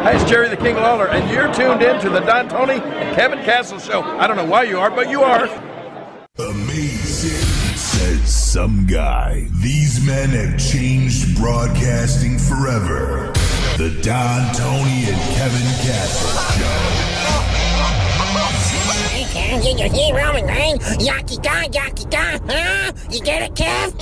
Hi, it's Jerry the King Lawler, and you're tuned in to the Don Tony and Kevin Castle Show. I don't know why you are, but you are. Amazing, says some guy. These men have changed broadcasting forever. The Don Tony and Kevin Castle Show. Did you hear Roman Reigns? Yaki-ga, huh? You get it, Kev?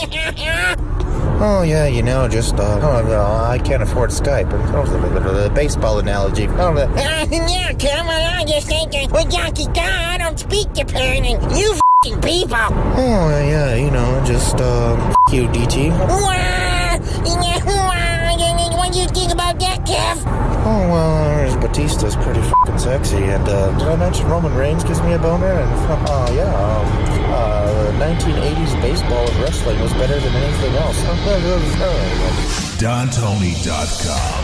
Oh, yeah, I can't afford Skype. The baseball analogy. Yeah, Kev, I just think with Yaki-ga, I don't speak Japan, and you f***ing people. Oh, yeah, you, DT. What do you think about that, Kev? Oh, well, Batista's pretty f***ing sexy, and did I mention Roman Reigns gives me a boner? And, 1980s baseball and wrestling was better than anything else. DonTony.com.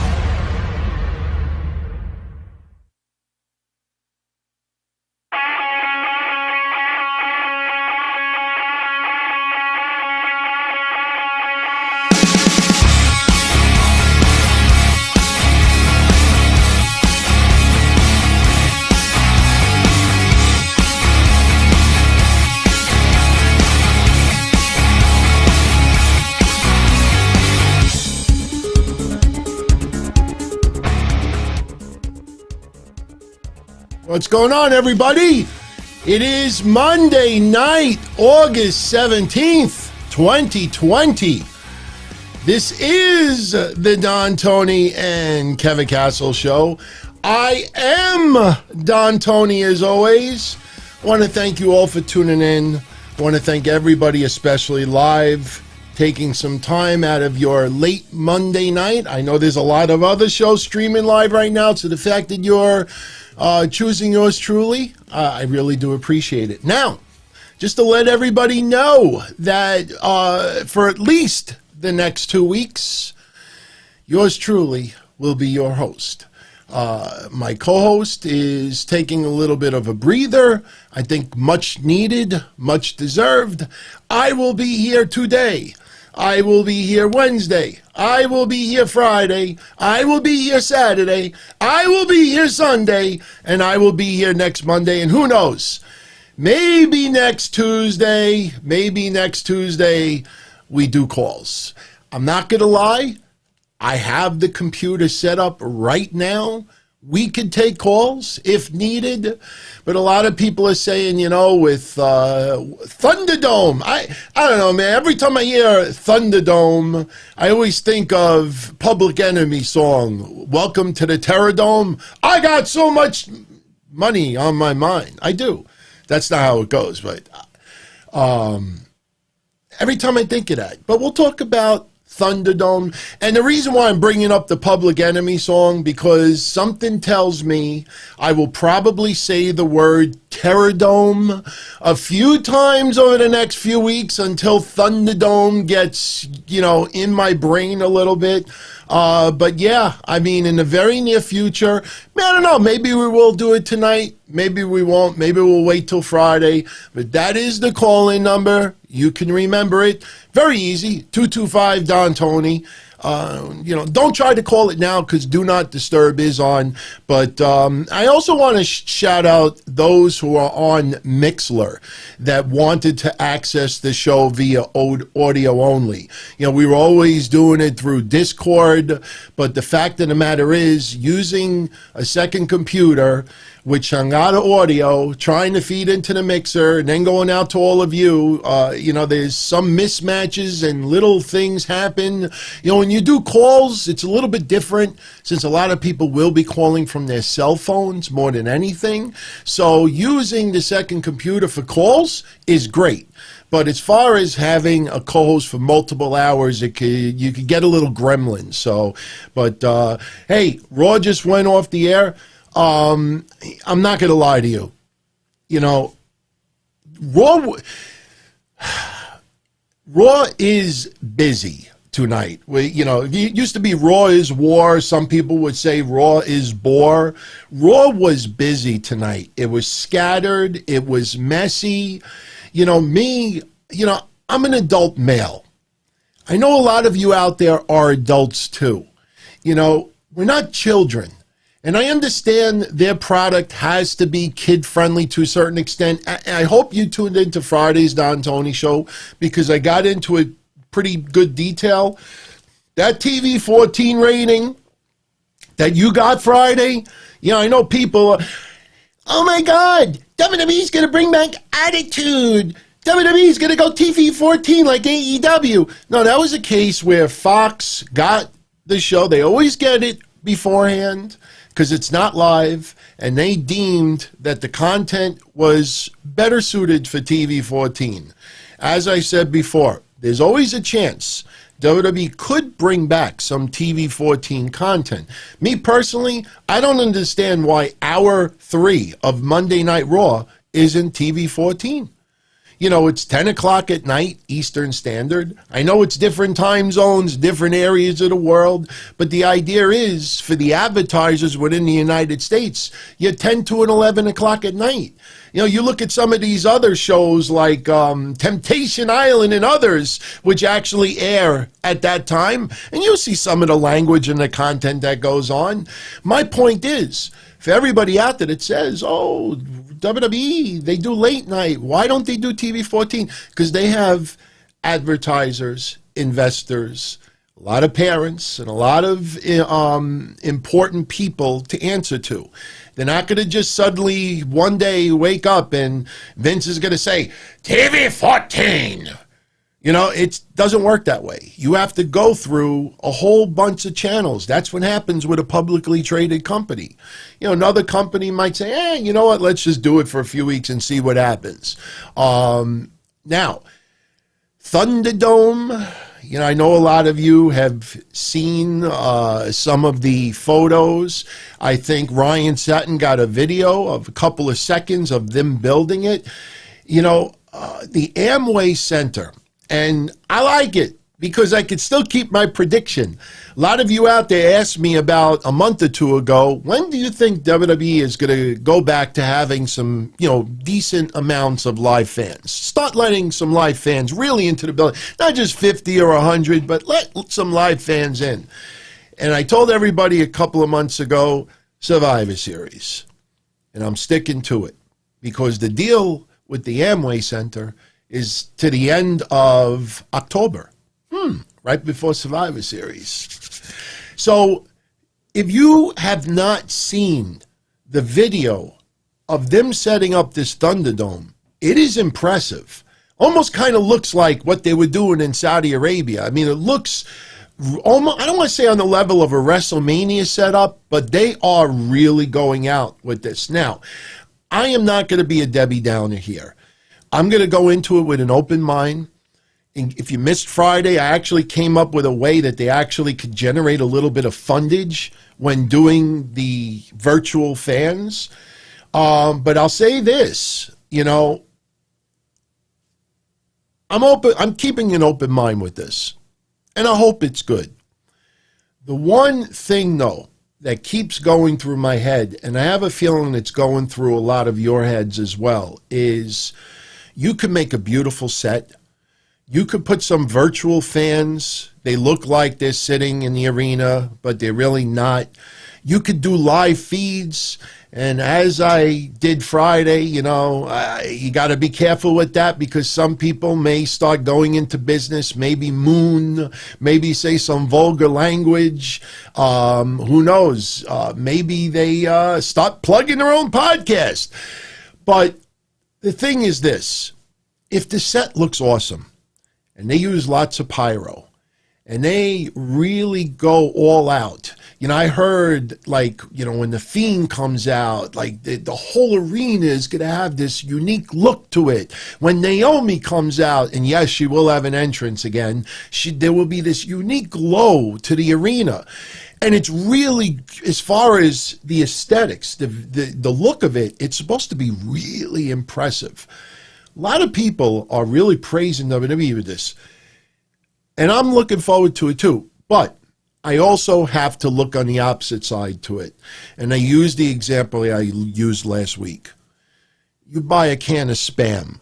What's going on, everybody? It is Monday night, August 17th, 2020. This is the Don Tony and Kevin Castle Show. I am Don Tony, as always. I want to thank you all for tuning in. I want to thank everybody, especially live, taking some time out of your late Monday night. I know there's a lot of other shows streaming live right now, so the fact that you're choosing yours truly, I really do appreciate it. Now, just to let everybody know that for at least the next 2 weeks, yours truly will be your host. My co-host is taking a little bit of a breather. I think much needed, much deserved. I will be here today. I will be here Wednesday. I will be here Friday. I will be here Saturday. I will be here Sunday. And I will be here next Monday. And who knows? Maybe next Tuesday we do calls. I'm not going to lie. I have the computer set up right now. We could take calls if needed, but a lot of people are saying, with Thunderdome. I don't know, man. Every time I hear Thunderdome, I always think of Public Enemy song, Welcome to the Terrordome. I got so much money on my mind. I do. That's not how it goes, but every time I think of that. But we'll talk about Thunderdome. And the reason why I'm bringing up the Public Enemy song, because something tells me I will probably say the word Terrordome a few times over the next few weeks until Thunderdome gets, in my brain a little bit. But yeah, I mean, in the very near future, I don't know, maybe we will do it tonight. Maybe we won't. Maybe we'll wait till Friday. But that is the call-in number. You can remember it. Very easy, 225-DON-TONY. Don't try to call it now because Do Not Disturb is on. But I also want to shout out those who are on Mixlr that wanted to access the show via audio only. We were always doing it through Discord, but the fact of the matter is, using a second computer with Shangada audio, trying to feed into the mixer, and then going out to all of you, there's some mismatches and little things happen. When you do calls, it's a little bit different since a lot of people will be calling from their cell phones more than anything. So using the second computer for calls is great. But as far as having a co-host for multiple hours, you could get a little gremlin. So, but hey, Raw just went off the air. I'm not going to lie to you. Raw is busy tonight. It used to be Raw is war. Some people would say Raw is bore. Raw was busy tonight. It was scattered. It was messy. I'm an adult male. I know a lot of you out there are adults too. We're not children. And I understand their product has to be kid-friendly to a certain extent. I hope you tuned into Friday's Don Tony show because I got into it pretty good detail. That TV 14 rating that you got Friday, I know people, oh my God, WWE's going to bring back Attitude. WWE's going to go TV 14 like AEW. No, that was a case where Fox got the show. They always get it beforehand because it's not live, and they deemed that the content was better suited for TV 14. As I said before, there's always a chance WWE could bring back some TV 14 content. Me personally, I don't understand why Hour 3 of Monday Night Raw isn't TV 14. It's 10 o'clock at night, Eastern Standard. I know it's different time zones, different areas of the world, but the idea is for the advertisers within the United States, you're 10 to 11 o'clock at night. You look at some of these other shows like Temptation Island and others, which actually air at that time, and you'll see some of the language and the content that goes on. My point is, for everybody out there that says, oh, WWE, they do late night. Why don't they do TV 14? Because they have advertisers, investors, a lot of parents, and a lot of important people to answer to. They're not going to just suddenly one day wake up and Vince is going to say, TV 14. It doesn't work that way. You have to go through a whole bunch of channels. That's what happens with a publicly traded company. Another company might say, you know what, let's just do it for a few weeks and see what happens. Now, Thunderdome, I know a lot of you have seen some of the photos. I think Ryan Sutton got a video of a couple of seconds of them building it. The Amway Center, and I like it because I could still keep my prediction. A lot of you out there asked me about a month or two ago, when do you think WWE is going to go back to having some, decent amounts of live fans? Start letting some live fans really into the building. Not just 50 or 100, but let some live fans in. And I told everybody a couple of months ago, Survivor Series. And I'm sticking to it because the deal with the Amway Center is to the end of October, right before Survivor Series. So if you have not seen the video of them setting up this Thunderdome, it is impressive. Almost kind of looks like what they were doing in Saudi Arabia. I mean, it looks almost, I don't want to say on the level of a WrestleMania setup, but they are really going out with this. Now, I am not going to be a Debbie Downer here. I'm going to go into it with an open mind. And if you missed Friday, I actually came up with a way that they actually could generate a little bit of fundage when doing the virtual fans. But I'll say this, I'm open. I'm keeping an open mind with this, and I hope it's good. The one thing, though, that keeps going through my head, and I have a feeling it's going through a lot of your heads as well, is you could make a beautiful set. You could put some virtual fans. They look like they're sitting in the arena, but they're really not. You could do live feeds. And as I did Friday, you got to be careful with that because some people may start going into business, maybe moon, maybe say some vulgar language. Who knows? Maybe they start plugging their own podcast. But the thing is this, if the set looks awesome and they use lots of pyro and they really go all out, I heard when the Fiend comes out, the whole arena is going to have this unique look to it. When Naomi comes out, and yes, she will have an entrance again, there will be this unique glow to the arena. And it's really, as far as the aesthetics, the look of it, it's supposed to be really impressive. A lot of people are really praising WWE with this. And I'm looking forward to it too. But I also have to look on the opposite side to it. And I use the example I used last week. You buy a can of Spam,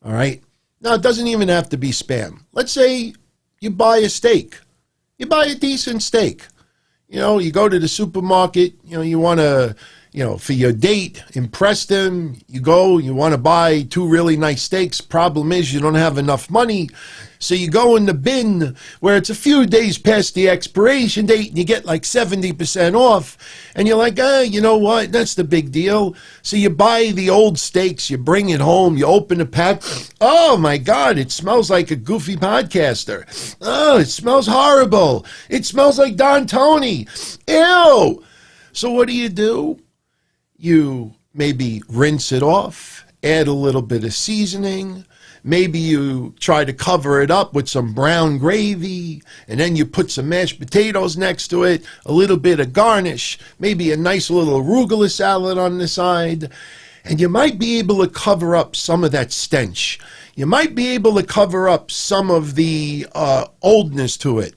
all right? Now, it doesn't even have to be Spam. Let's say you buy a steak. You buy a decent steak. You know, you go to the supermarket, you know, you want to, you know, for your date, impress them. You go, you want to buy 2 really nice steaks. Problem is you don't have enough money. So you go in the bin where it's a few days past the expiration date and you get like 70% off. And you're like, you know what? That's the big deal. So you buy the old steaks, you bring it home, you open the pack. Oh my God, it smells like a goofy podcaster. Oh, it smells horrible. It smells like Don Tony. Ew. So what do? You maybe rinse it off, add a little bit of seasoning. Maybe you try to cover it up with some brown gravy, and then you put some mashed potatoes next to it, a little bit of garnish, maybe a nice little arugula salad on the side, and you might be able to cover up some of that stench. You might be able to cover up some of the oldness to it.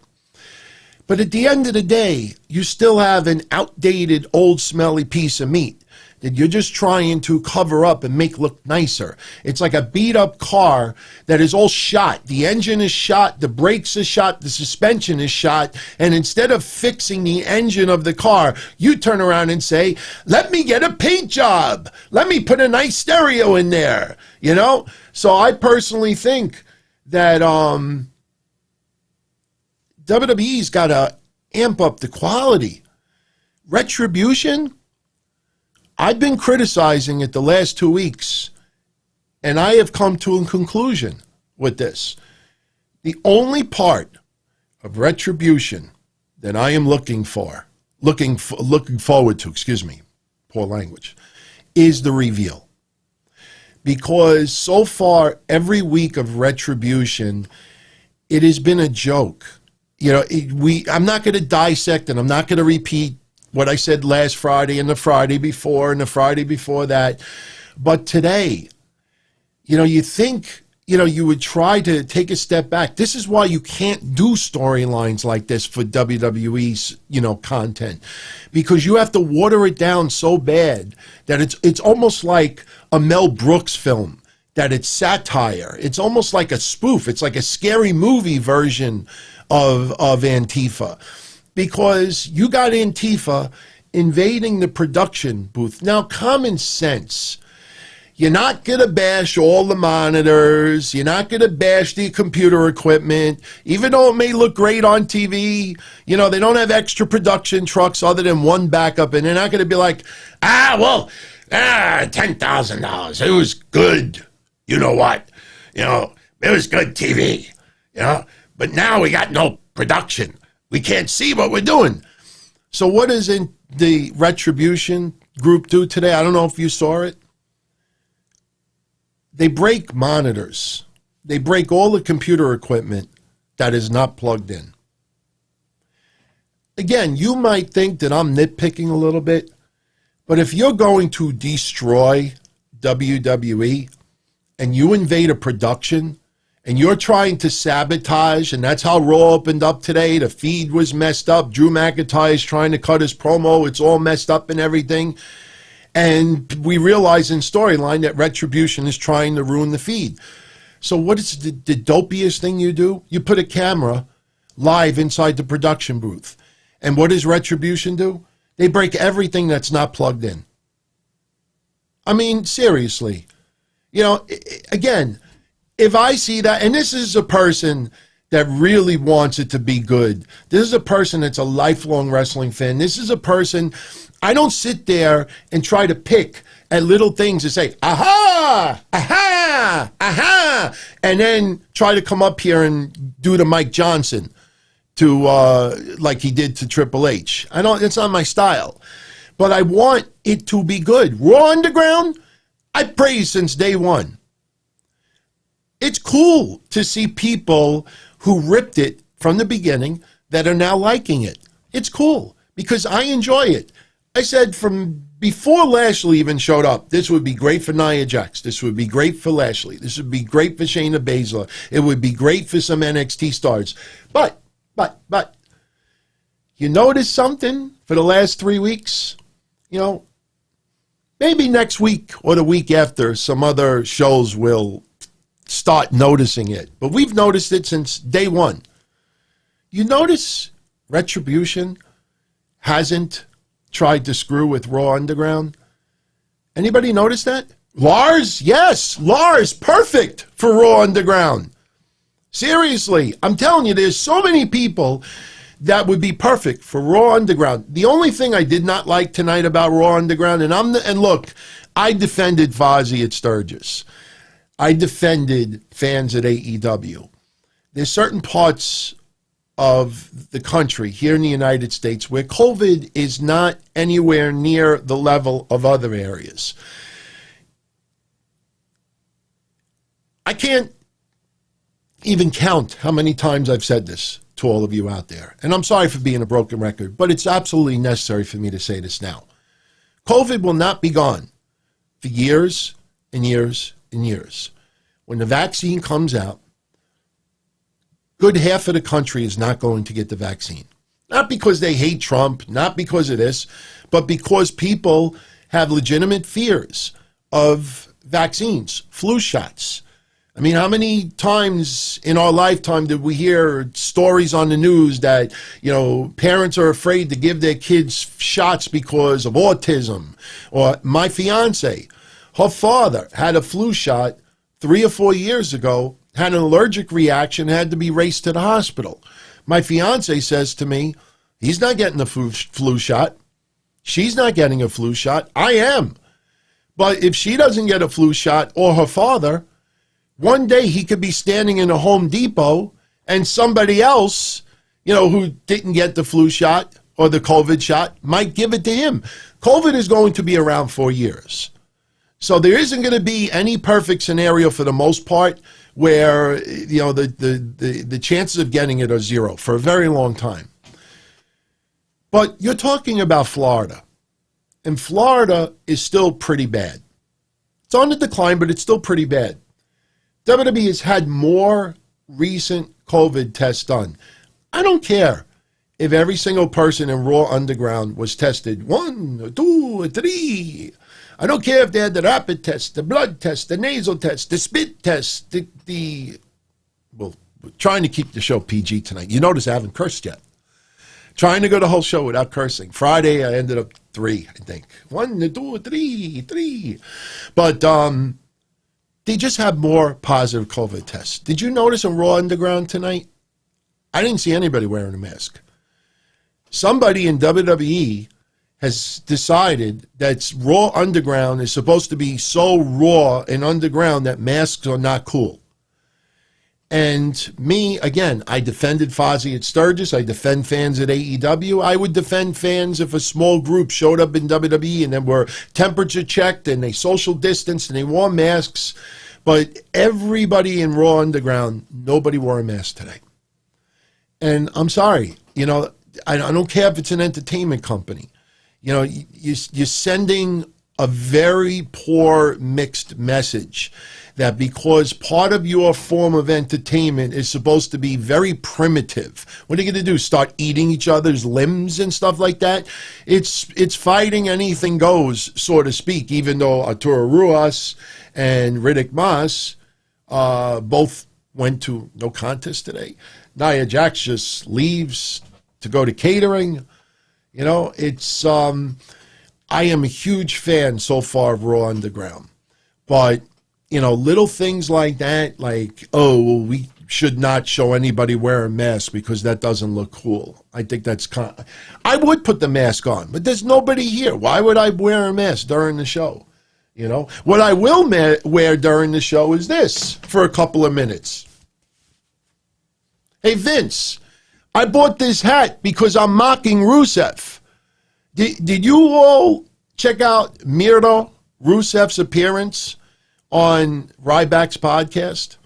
But at the end of the day, you still have an outdated, old, smelly piece of meat that you're just trying to cover up and make look nicer. It's like a beat-up car that is all shot. The engine is shot, the brakes are shot, the suspension is shot, and instead of fixing the engine of the car, you turn around and say, let me get a paint job. Let me put a nice stereo in there, you know? So I personally think that WWE's got to amp up the quality. Retribution, I've been criticizing it the last 2 weeks, and I have come to a conclusion with this. The only part of Retribution that I am looking forward to, poor language, is the reveal. Because so far, every week of Retribution, it has been a joke. You know, I'm not going to dissect and I'm not going to repeat what I said last Friday and the Friday before and the Friday before that. But today, you know, you think, you know, you would try to take a step back. This is why you can't do storylines like this for WWE's, you know, content. Because you have to water it down so bad that it's almost like a Mel Brooks film, that it's satire. It's almost like a spoof. It's like a scary movie version of Antifa. Because you got Antifa invading the production booth. Now, common sense. You're not going to bash all the monitors. You're not going to bash the computer equipment. Even though it may look great on TV, you know, they don't have extra production trucks other than one backup. And they're not going to be like, $10,000. It was good. You know what? You know, it was good TV. You know, but now we got no production. We can't see what we're doing. So what does the Retribution group do today? I don't know if you saw it. They break monitors. They break all the computer equipment that is not plugged in. Again, you might think that I'm nitpicking a little bit, but if you're going to destroy WWE and you invade a production and you're trying to sabotage, and that's how Raw opened up today. The feed was messed up. Drew McIntyre's trying to cut his promo. It's all messed up and everything. And we realize in storyline that Retribution is trying to ruin the feed. So what is the dopiest thing you do? You put a camera live inside the production booth. And what does Retribution do? They break everything that's not plugged in. I mean, seriously. You know, again, if I see that, and this is a person that really wants it to be good. This is a person that's a lifelong wrestling fan. This is a person, I don't sit there and try to pick at little things and say, aha, aha, aha, and then try to come up here and do the Mike Johnson to, like he did to Triple H. It's not my style. But I want it to be good. Raw Underground, I praised since day one. It's cool to see people who ripped it from the beginning that are now liking it. It's cool because I enjoy it. I said from before Lashley even showed up, this would be great for Nia Jax. This would be great for Lashley. This would be great for Shayna Baszler. It would be great for some NXT stars. But, you notice something for the last 3 weeks? You know, maybe next week or the week after, some other shows will start noticing it. But we've noticed it since day one. You notice Retribution hasn't tried to screw with Raw Underground? Anybody notice that? Lars? Yes, Lars, perfect for Raw Underground. Seriously, I'm telling you, there's so many people that would be perfect for Raw Underground. The only thing I did not like tonight about Raw Underground, and look, I defended Fozzy at Sturgis. I defended fans at AEW. There's certain parts of the country here in the United States where COVID is not anywhere near the level of other areas. I can't even count how many times I've said this to all of you out there. And I'm sorry for being a broken record, but it's absolutely necessary for me to say this now. COVID will not be gone for years and years and years. When the vaccine comes out, good half of the country is not going to get the vaccine. Not because they hate Trump, not because of this, but because people have legitimate fears of vaccines, flu shots. I mean, how many times in our lifetime did we hear stories on the news that, parents are afraid to give their kids shots because of autism? Or my fiance, her father had a flu shot 3 or 4 years ago, had an allergic reaction, had to be raced to the hospital. My fiance says to me, he's not getting a flu shot. She's not getting a flu shot. I am. But if she doesn't get a flu shot, or her father, one day he could be standing in a Home Depot and somebody else, who didn't get the flu shot or the COVID shot might give it to him. COVID is going to be around for years. So there isn't going to be any perfect scenario for the most part where, the chances of getting it are zero for a very long time. But you're talking about Florida. And Florida is still pretty bad. It's on the decline, but it's still pretty bad. WWE has had more recent COVID tests done. I don't care if every single person in Raw Underground was tested 1, 2, 3. I don't care if they had the rapid test, the blood test, the nasal test, the spit test, well, we're trying to keep the show PG tonight. You notice I haven't cursed yet. Trying to go the whole show without cursing. Friday, I ended up 3, I think. 1, 2, 3. But, they just have more positive COVID tests. Did you notice in Raw Underground tonight? I didn't see anybody wearing a mask. Somebody in WWE has decided that Raw Underground is supposed to be so raw and underground that masks are not cool. And me, again, I defended Fozzy at Sturgis. I defend fans at AEW. I would defend fans if a small group showed up in WWE and then were temperature checked and they social distanced and they wore masks. But everybody in Raw Underground, nobody wore a mask today. And I'm sorry, I don't care if it's an entertainment company. You're sending a very poor mixed message that because part of your form of entertainment is supposed to be very primitive. What are you going to do? Start eating each other's limbs and stuff like that? It's fighting anything goes, so to speak, even though Arturo Ruas and Riddick Moss both went to no contest today. Nia Jax just leaves to go to catering. I am a huge fan so far of Raw Underground. But, little things like that, like, we should not show anybody wear a mask because that doesn't look cool. I think that's I would put the mask on, but there's nobody here. Why would I wear a mask during the show? What I will wear during the show is this for a couple of minutes. Hey, Vince, I bought this hat because I'm mocking Rusev. Did you all check out Miro Rusev's appearance on Ryback's podcast?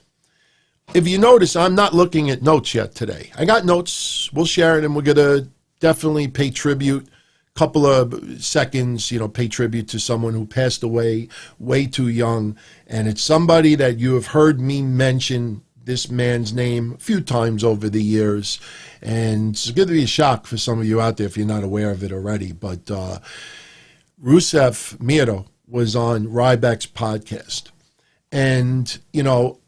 If you notice, I'm not looking at notes yet today. I got notes. We'll share it, and we're going to definitely pay tribute. Couple of seconds, pay tribute to someone who passed away way too young. And it's somebody that you have heard me mention this man's name a few times over the years. And it's going to be a shock for some of you out there if you're not aware of it already. But Rusev Miro was on Ryback's podcast. And,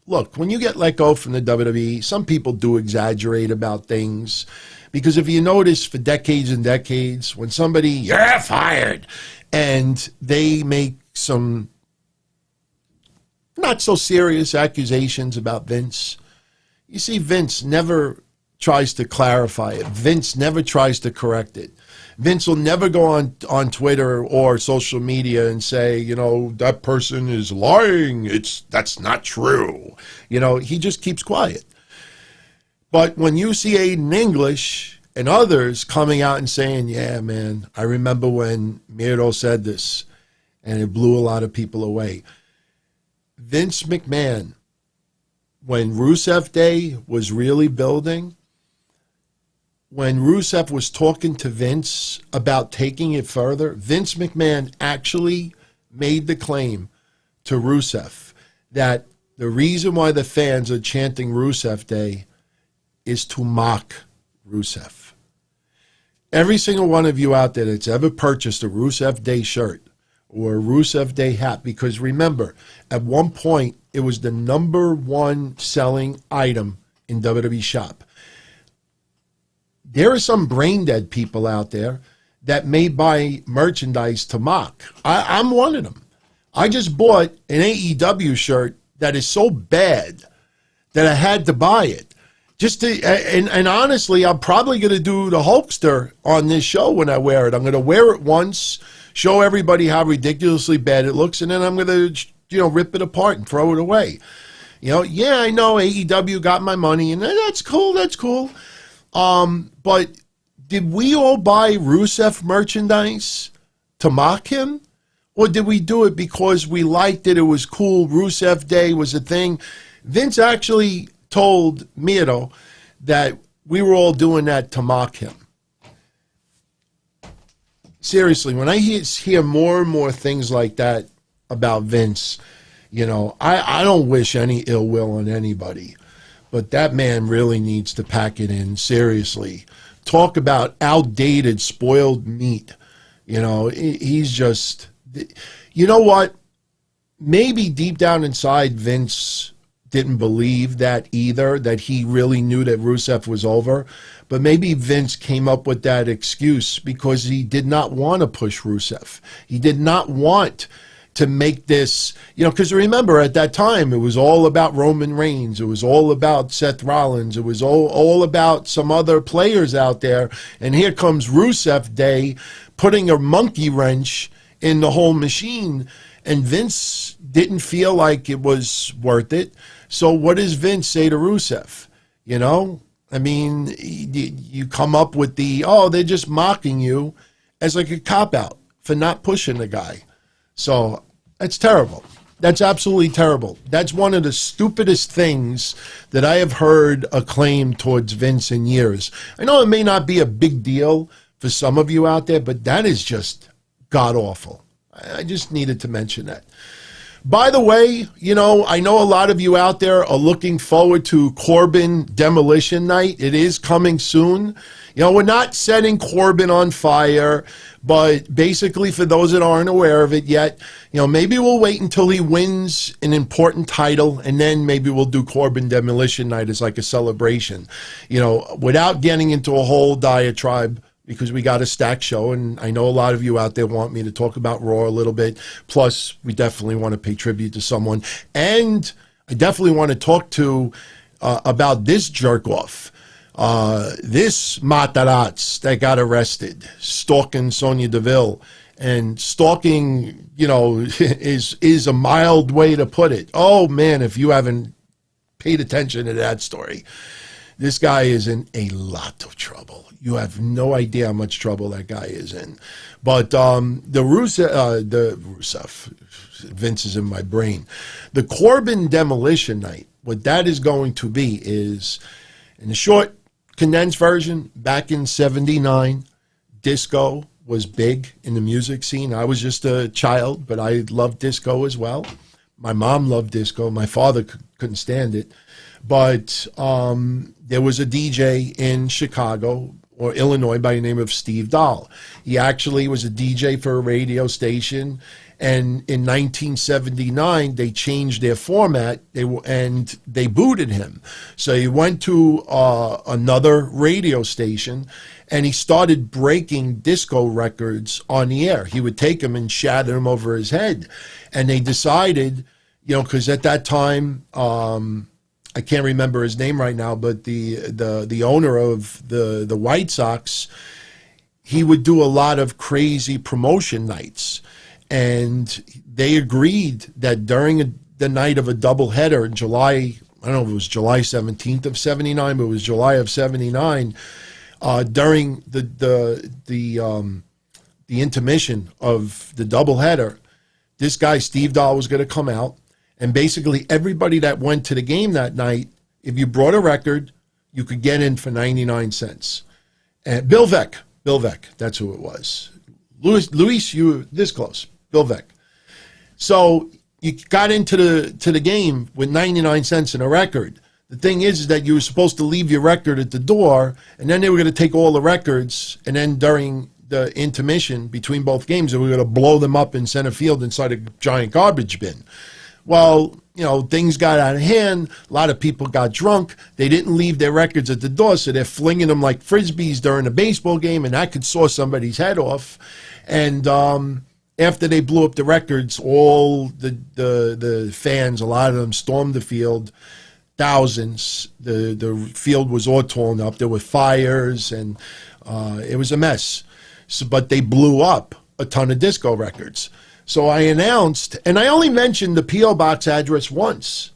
look, when you get let go from the WWE, some people do exaggerate about things. Because if you notice for decades and decades, when somebody, you're fired, and they make some not so serious accusations about Vince, you see Vince never tries to clarify it. Vince never tries to correct it. Vince will never go on Twitter or social media and say, you know, that person is lying. That's not true. You know, he just keeps quiet. But when you see Aiden English and others coming out and saying, yeah, man, I remember when Miro said this, and it blew a lot of people away. Vince McMahon, when Rusev Day was really building, when Rusev was talking to Vince about taking it further, Vince McMahon actually made the claim to Rusev that the reason why the fans are chanting Rusev Day is to mock Rusev. Every single one of you out there that's ever purchased a Rusev Day shirt or a Rusev Day hat, because remember, at one point, it was the #1 selling item in WWE Shop. There are some brain-dead people out there that may buy merchandise to mock. I'm one of them. I just bought an AEW shirt that is so bad that I had to buy it. Just to, and honestly, I'm probably going to do the Hulkster on this show when I wear it. I'm going to wear it once, show everybody how ridiculously bad it looks, and then I'm going to, you know, rip it apart and throw it away. You know, yeah, I know AEW got my money, and that's cool, that's cool. But did we all buy Rusev merchandise to mock him? Or did we do it because we liked it, it was cool, Rusev Day was a thing? Vince actually told Miro that we were all doing that to mock him. Seriously, when I hear more and more things like that about Vince, you know, I don't wish any ill will on anybody, but that man really needs to pack it in seriously. Talk about outdated, spoiled meat. You know, he's just, you know what? Maybe deep down inside, Vince didn't believe that either, that he really knew that Rusev was over. But maybe Vince came up with that excuse because he did not want to push Rusev. He did not want to make this, you know, because remember at that time, it was all about Roman Reigns. It was all about Seth Rollins. It was all about some other players out there. And here comes Rusev Day putting a monkey wrench in the whole machine. And Vince didn't feel like it was worth it. So what does Vince say to Rusev? You know, I mean, you come up with they're just mocking you as like a cop-out for not pushing the guy. So that's terrible. That's absolutely terrible. That's one of the stupidest things that I have heard acclaimed towards Vince in years. I know it may not be a big deal for some of you out there, but that is just god-awful. I just needed to mention that. By the way, you know, I know a lot of you out there are looking forward to Corbin Demolition Night. It is coming soon. You know, we're not setting Corbin on fire, but basically for those that aren't aware of it yet, you know, maybe we'll wait until he wins an important title, and then maybe we'll do Corbin Demolition Night as like a celebration, you know, without getting into a whole diatribe, because we got a stacked show, and I know a lot of you out there want me to talk about Raw a little bit. Plus, we definitely want to pay tribute to someone. And I definitely want to talk to about this jerk-off, this Matarazzi that got arrested, stalking Sonya DeVille. And stalking, you know, is a mild way to put it. Oh, man, if you haven't paid attention to that story, this guy is in a lot of trouble. You have no idea how much trouble that guy is in. But the Rusev, Vince is in my brain. The Corbin Demolition Night, what that is going to be is, in the short, condensed version, back in '79, disco was big in the music scene. I was just a child, but I loved disco as well. My mom loved disco. My father couldn't stand it. But there was a DJ in Chicago or Illinois by the name of Steve Dahl. He actually was a DJ for a radio station, And in 1979, they changed their format, and they booted him. So he went to another radio station, and he started breaking disco records on the air. He would take them and shatter them over his head. And they decided, because at that time, I can't remember his name right now, but the owner of the White Sox, he would do a lot of crazy promotion nights. And they agreed that during the night of a doubleheader in July, I don't know if it was July 17th of 79, but it was July of 79, during the intermission of the doubleheader, this guy, Steve Dahl, was going to come out. And basically everybody that went to the game that night, if you brought a record, you could get in for 99 cents. And Bill Veeck, that's who it was. Luis, you were this close. Bill Veeck. So you got into the game with 99 cents in a record. The thing is that you were supposed to leave your record at the door, and then they were going to take all the records, and then during the intermission between both games, they were going to blow them up in center field inside a giant garbage bin. Well, things got out of hand. A lot of people got drunk. They didn't leave their records at the door, so they're flinging them like Frisbees during a baseball game, and that could saw somebody's head off. And after they blew up the records, all the fans, a lot of them stormed the field, thousands. The field was all torn up. There were fires, and it was a mess. But they blew up a ton of disco records. So I announced, and I only mentioned the P.O. Box address once.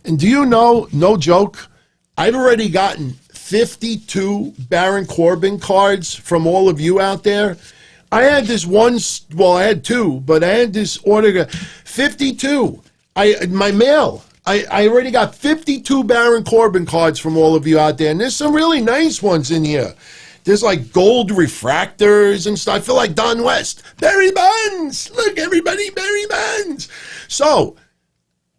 And do you know, no joke, I've already gotten 52 Baron Corbin cards from all of you out there. I had this one, I had two, but I had this order, 52. My mail, I already got 52 Baron Corbin cards from all of you out there, and there's some really nice ones in here. There's like gold refractors and stuff. I feel like Don West. Barry Bonds! Look, everybody, Barry Bonds! So,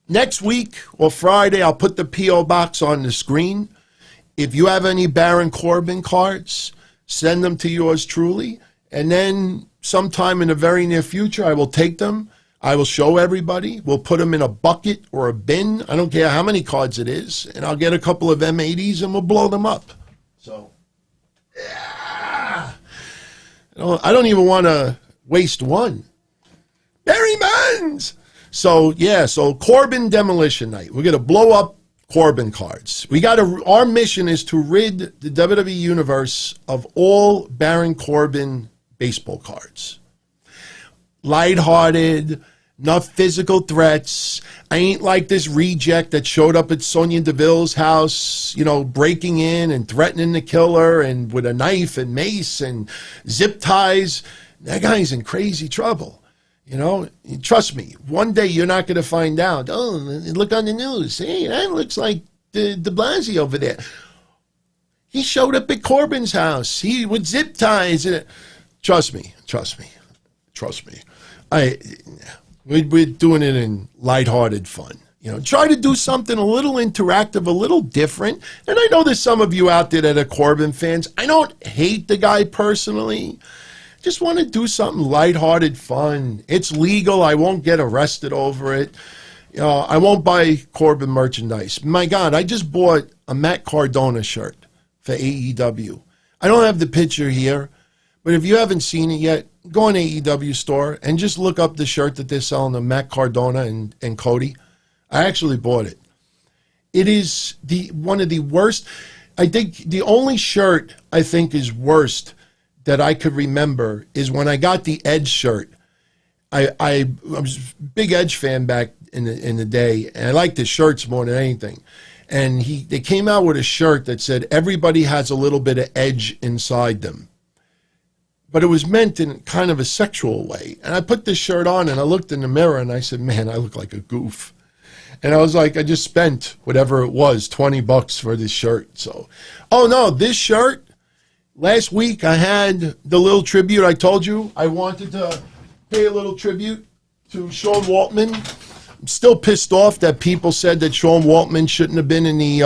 next week or Friday, I'll put the P.O. Box on the screen. If you have any Baron Corbin cards, send them to yours truly. And then sometime in the very near future, I will take them. I will show everybody. We'll put them in a bucket or a bin. I don't care how many cards it is. And I'll get a couple of M80s and we'll blow them up. So, yeah. I don't even want to waste one. Barry Bonds! So, yeah, so Corbin Demolition Night. We're going to blow up Corbin cards. Our mission is to rid the WWE Universe of all Baron Corbin baseball cards. Lighthearted, enough physical threats. I ain't like this reject that showed up at Sonya Deville's house, breaking in and threatening to kill her and with a knife and mace and zip ties. That guy's in crazy trouble. Trust me, one day you're not going to find out. Oh, look on the news. Hey, that looks like de Blasio over there. He showed up at Corbin's house. He with zip ties. Trust me. We're doing it in lighthearted fun. Try to do something a little interactive, a little different. And I know there's some of you out there that are Corbin fans. I don't hate the guy personally. Just want to do something lighthearted, fun. It's legal. I won't get arrested over it. I won't buy Corbin merchandise. My God, I just bought a Matt Cardona shirt for AEW. I don't have the picture here, but if you haven't seen it yet, go on AEW store and just look up the shirt that they're selling to Matt Cardona and Cody. I actually bought it. It is one of the worst. I think the only shirt I think is worst that I could remember is when I got the Edge shirt. I was a big Edge fan back in the day, and I liked his shirts more than anything. And they came out with a shirt that said, everybody has a little bit of Edge inside them. But it was meant in kind of a sexual way. And I put this shirt on, and I looked in the mirror, and I said, man, I look like a goof. And I was like, I just spent whatever it was, $20 for this shirt. So, oh, no, this shirt, last week I had the little tribute. I told you I wanted to pay a little tribute to Sean Waltman. I'm still pissed off that people said that Sean Waltman shouldn't have been in the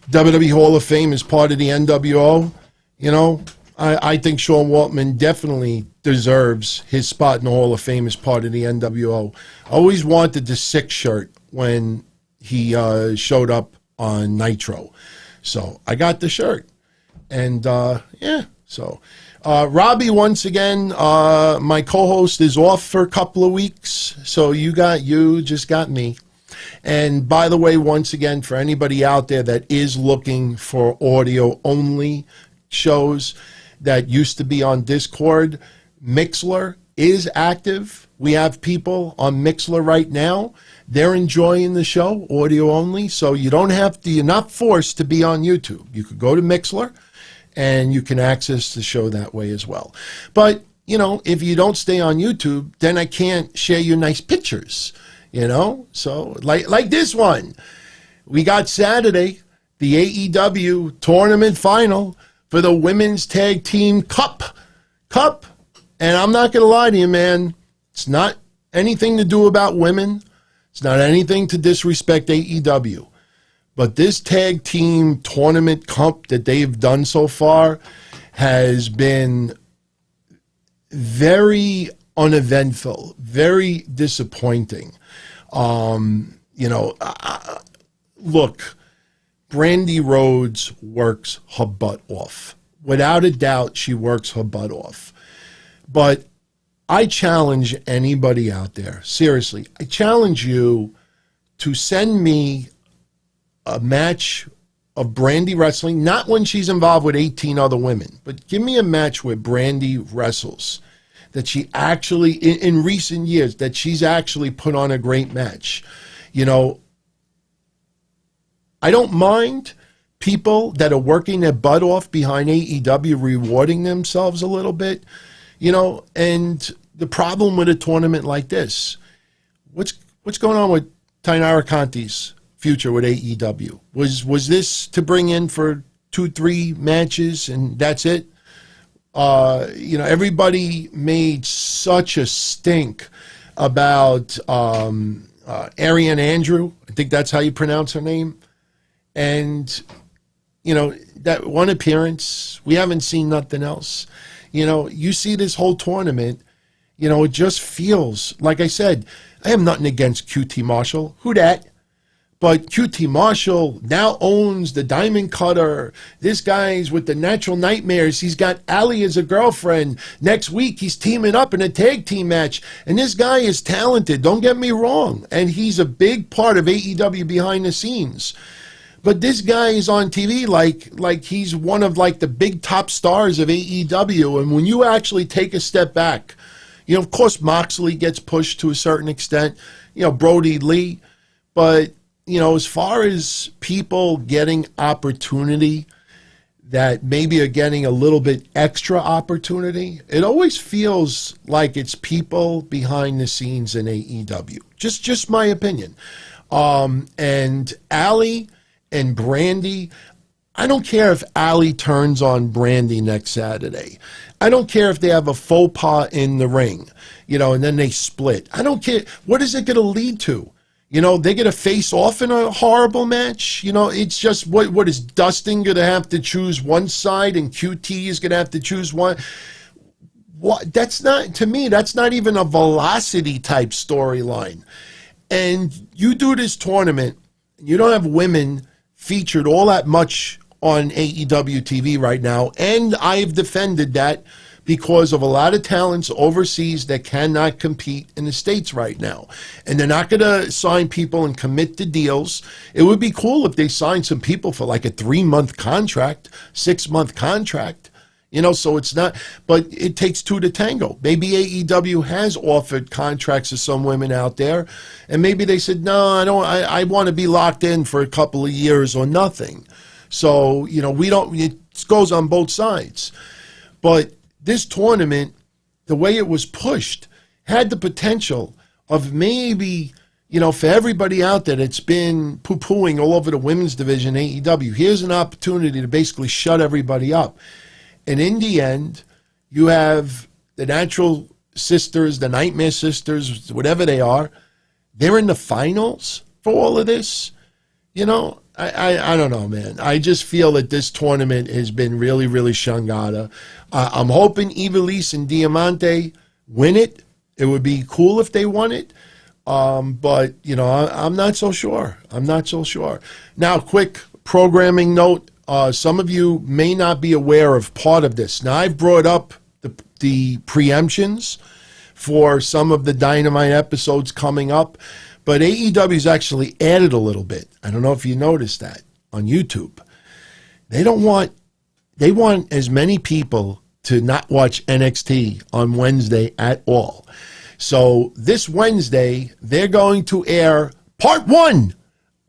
WWE Hall of Fame as part of the NWO. I think Sean Waltman definitely deserves his spot in the Hall of Fame as part of the NWO. Always wanted the 6 shirt when he showed up on Nitro. So I got the shirt. And, so Robbie, once again, my co-host is off for a couple of weeks. So you just got me. And by the way, once again, for anybody out there that is looking for audio-only shows that used to be on Discord, Mixlr is active. We have people on Mixlr right now. They're enjoying the show, audio only, so you're not forced to be on YouTube. You could go to Mixlr, and you can access the show that way as well. But, if you don't stay on YouTube, then I can't share your nice pictures, So, like this one. We got Saturday, the AEW tournament final for the Women's Tag Team Cup. And I'm not going to lie to you, man. It's not anything to do about women. It's not anything to disrespect AEW. But this tag team tournament cup that they've done so far has been very uneventful, very disappointing. Look, Brandy Rhodes works her butt off. Without a doubt, she works her butt off. But I challenge anybody out there, seriously, I challenge you to send me a match of Brandy wrestling, not when she's involved with 18 other women, but give me a match where Brandy wrestles, that she actually, in recent years, that she's actually put on a great match. I don't mind people that are working their butt off behind AEW rewarding themselves a little bit, and the problem with a tournament like this, what's going on with Tainara Conti's future with AEW? Was this to bring in for 2-3 matches and that's it? Everybody made such a stink about Ariane Andrew. I think that's how you pronounce her name. And, that one appearance, we haven't seen nothing else. You see this whole tournament, it just feels, like I said, I have nothing against QT Marshall. Who dat? But QT Marshall now owns the Diamond Cutter. This guy's with the Natural Nightmares. He's got Allie as a girlfriend. Next week, he's teaming up in a tag team match. And this guy is talented, don't get me wrong. And he's a big part of AEW behind the scenes. But this guy is on TV like he's one of the big top stars of AEW. And when you actually take a step back, of course Moxley gets pushed to a certain extent, Brody Lee. But, as far as people getting opportunity that maybe are getting a little bit extra opportunity, it always feels like it's people behind the scenes in AEW. Just my opinion. And Allie and Brandy, I don't care if Allie turns on Brandy next Saturday. I don't care if they have a faux pas in the ring, and then they split. I don't care. What is it going to lead to? They're going to face off in a horrible match. It's just, what is Dustin going to have to choose one side and QT is going to have to choose one? That's not, to me, that's not even a Velocity type storyline. And you do this tournament, you don't have women featured all that much on AEW TV right now, and I've defended that because of a lot of talents overseas that cannot compete in the States right now. And they're not going to sign people and commit to deals. It would be cool if they signed some people for a 3-month contract, 6-month contract, so it's not, but it takes 2 to tango. Maybe AEW has offered contracts to some women out there, and maybe they said, no, I want to be locked in for a couple of years or nothing. So, it goes on both sides. But this tournament, the way it was pushed, had the potential of maybe, for everybody out there that's been poo-pooing all over the women's division, AEW, here's an opportunity to basically shut everybody up. And in the end, you have the Natural Sisters, the Nightmare Sisters, whatever they are, they're in the finals for all of this. I don't know, man. I just feel that this tournament has been really, really shangada. I'm hoping Ivelisse and Diamante win it. It would be cool if they won it. But, you know, I'm not so sure. I'm not so sure. Now, quick programming note. Some of you may not be aware of part of this. Now, I've brought up the preemptions for some of the Dynamite episodes coming up. But AEW's actually added a little bit. I don't know if you noticed that on YouTube. They want as many people to not watch NXT on Wednesday at all. So this Wednesday, they're going to air part 1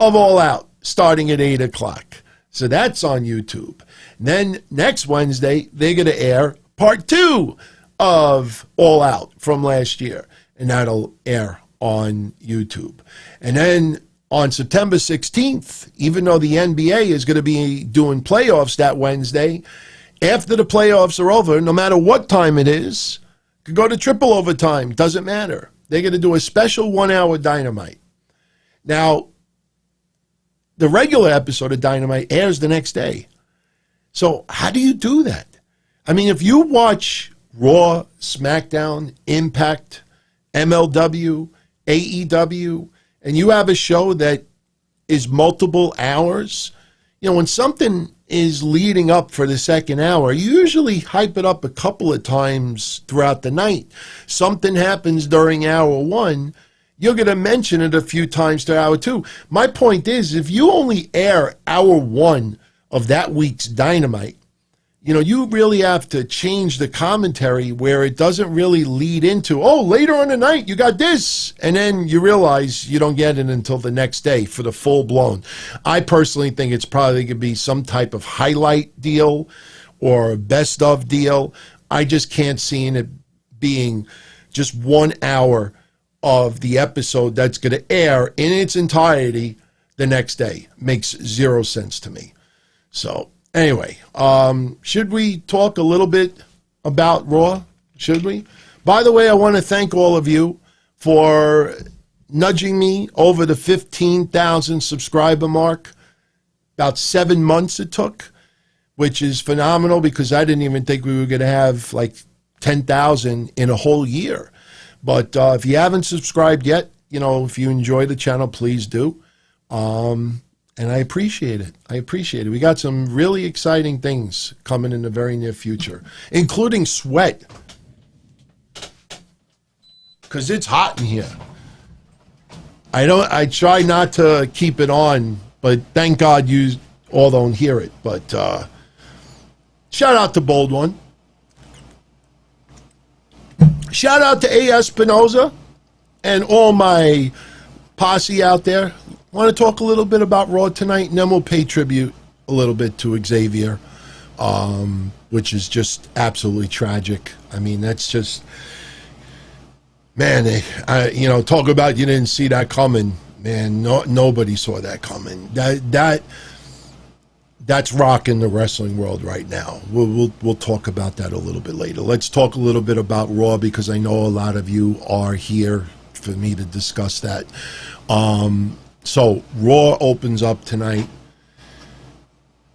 of All Out starting at 8 o'clock. So that's on YouTube. And then next Wednesday, they're going to air part 2 of All Out from last year. And that'll air on YouTube. And then on September 16th, even though the NBA is going to be doing playoffs that Wednesday, after the playoffs are over, no matter what time it is, could go to triple overtime, doesn't matter. They're going to do a special 1-hour Dynamite. Now, the regular episode of Dynamite airs the next day. So how do you do that? I mean, if you watch Raw, SmackDown, Impact, MLW, AEW, and you have a show that is multiple hours, you know, when something is leading up for the second hour, you usually hype it up a couple of times throughout the night. Something happens during hour 1, you're going to mention it a few times to hour 2. My point is, if you only air hour 1 of that week's Dynamite, you know, you really have to change the commentary where it doesn't really lead into, oh, later on the night, you got this. And then you realize you don't get it until the next day for the full blown. I personally think it's probably going to be some type of highlight deal or best of deal. I just can't see it being just 1 hour of the episode that's going to air in its entirety the next day. Makes zero sense to me. So, anyway, should we talk a little bit about Raw? Should we? By the way, I want to thank all of you for nudging me over the 15,000 subscriber mark. About 7 months it took, which is phenomenal because I didn't even think we were going to have like 10,000 in a whole year. But if you haven't subscribed yet, you know, if you enjoy the channel, please do. And I appreciate it. I appreciate it. We got some really exciting things coming in the very near future, including Sweat, because it's hot in here. I try not to keep it on, but thank God you all don't hear it. But shout out to Bold One. Shout out to A. Espinoza and all my posse out there. Want to talk a little bit about Raw tonight, and then we'll pay tribute a little bit to Xavier, which is just absolutely tragic. I mean, that's just, man, you know, talk about you didn't see that coming. Man, nobody saw that coming. That's rocking the wrestling world right now. We'll talk about that a little bit later. Let's talk a little bit about Raw because I know a lot of you are here for me to discuss that. So, Raw opens up tonight.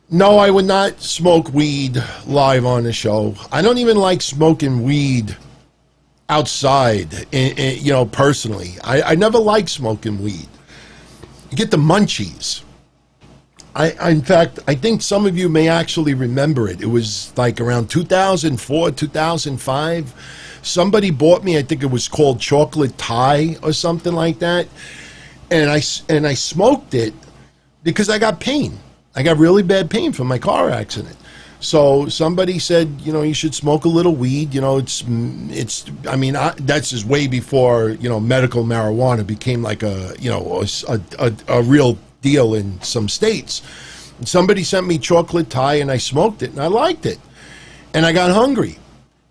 No, I would not smoke weed live on the show. I don't even like smoking weed outside, you know, personally. I never like smoking weed. You get the munchies. In fact, I think some of you may actually remember it. It was like around 2004, 2005. Somebody bought me, I think it was called Chocolate Thai or something like that. And I smoked it because I got pain. I got really bad pain from my car accident. So somebody said, you know, you should smoke a little weed. You know, it's. I mean, that's just way before, you know, medical marijuana became like a, you know, a real deal in some states. And somebody sent me Chocolate Thai, and I smoked it, and I liked it. And I got hungry,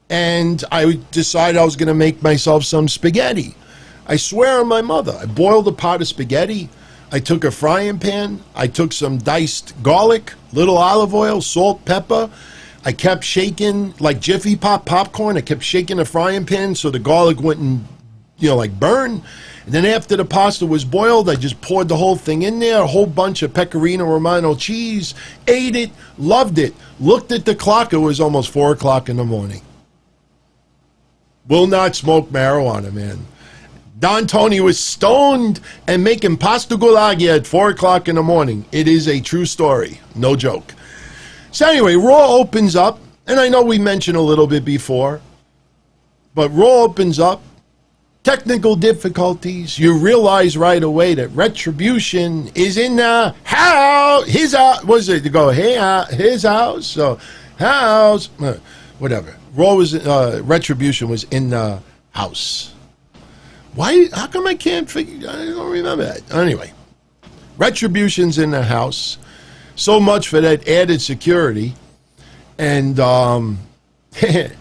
and I decided I was going to make myself some spaghetti. I swear on my mother, I boiled a pot of spaghetti. I took a frying pan. I took some diced garlic, little olive oil, salt, pepper. I kept shaking like Jiffy Pop popcorn. I kept shaking the frying pan so the garlic wouldn't, like burn. And then after the pasta was boiled, I just poured the whole thing in there, a whole bunch of pecorino romano cheese, ate it, loved it. Looked at the clock, it was almost 4 o'clock in the morning. Will not smoke marijuana, man. Don Tony was stoned and making pasta gulagi at 4 o'clock in the morning. It is a true story, no joke. So anyway, Raw opens up, and I know we mentioned a little bit before, but Raw opens up. Technical difficulties. You realize right away that Retribution is in the house. His house. Was it to go? Hey, his house. So, house. Whatever. Raw was. Retribution was in the house. Why? How come I can't figure? I don't remember that. Anyway, Retribution's in the house. So much for that added security. And these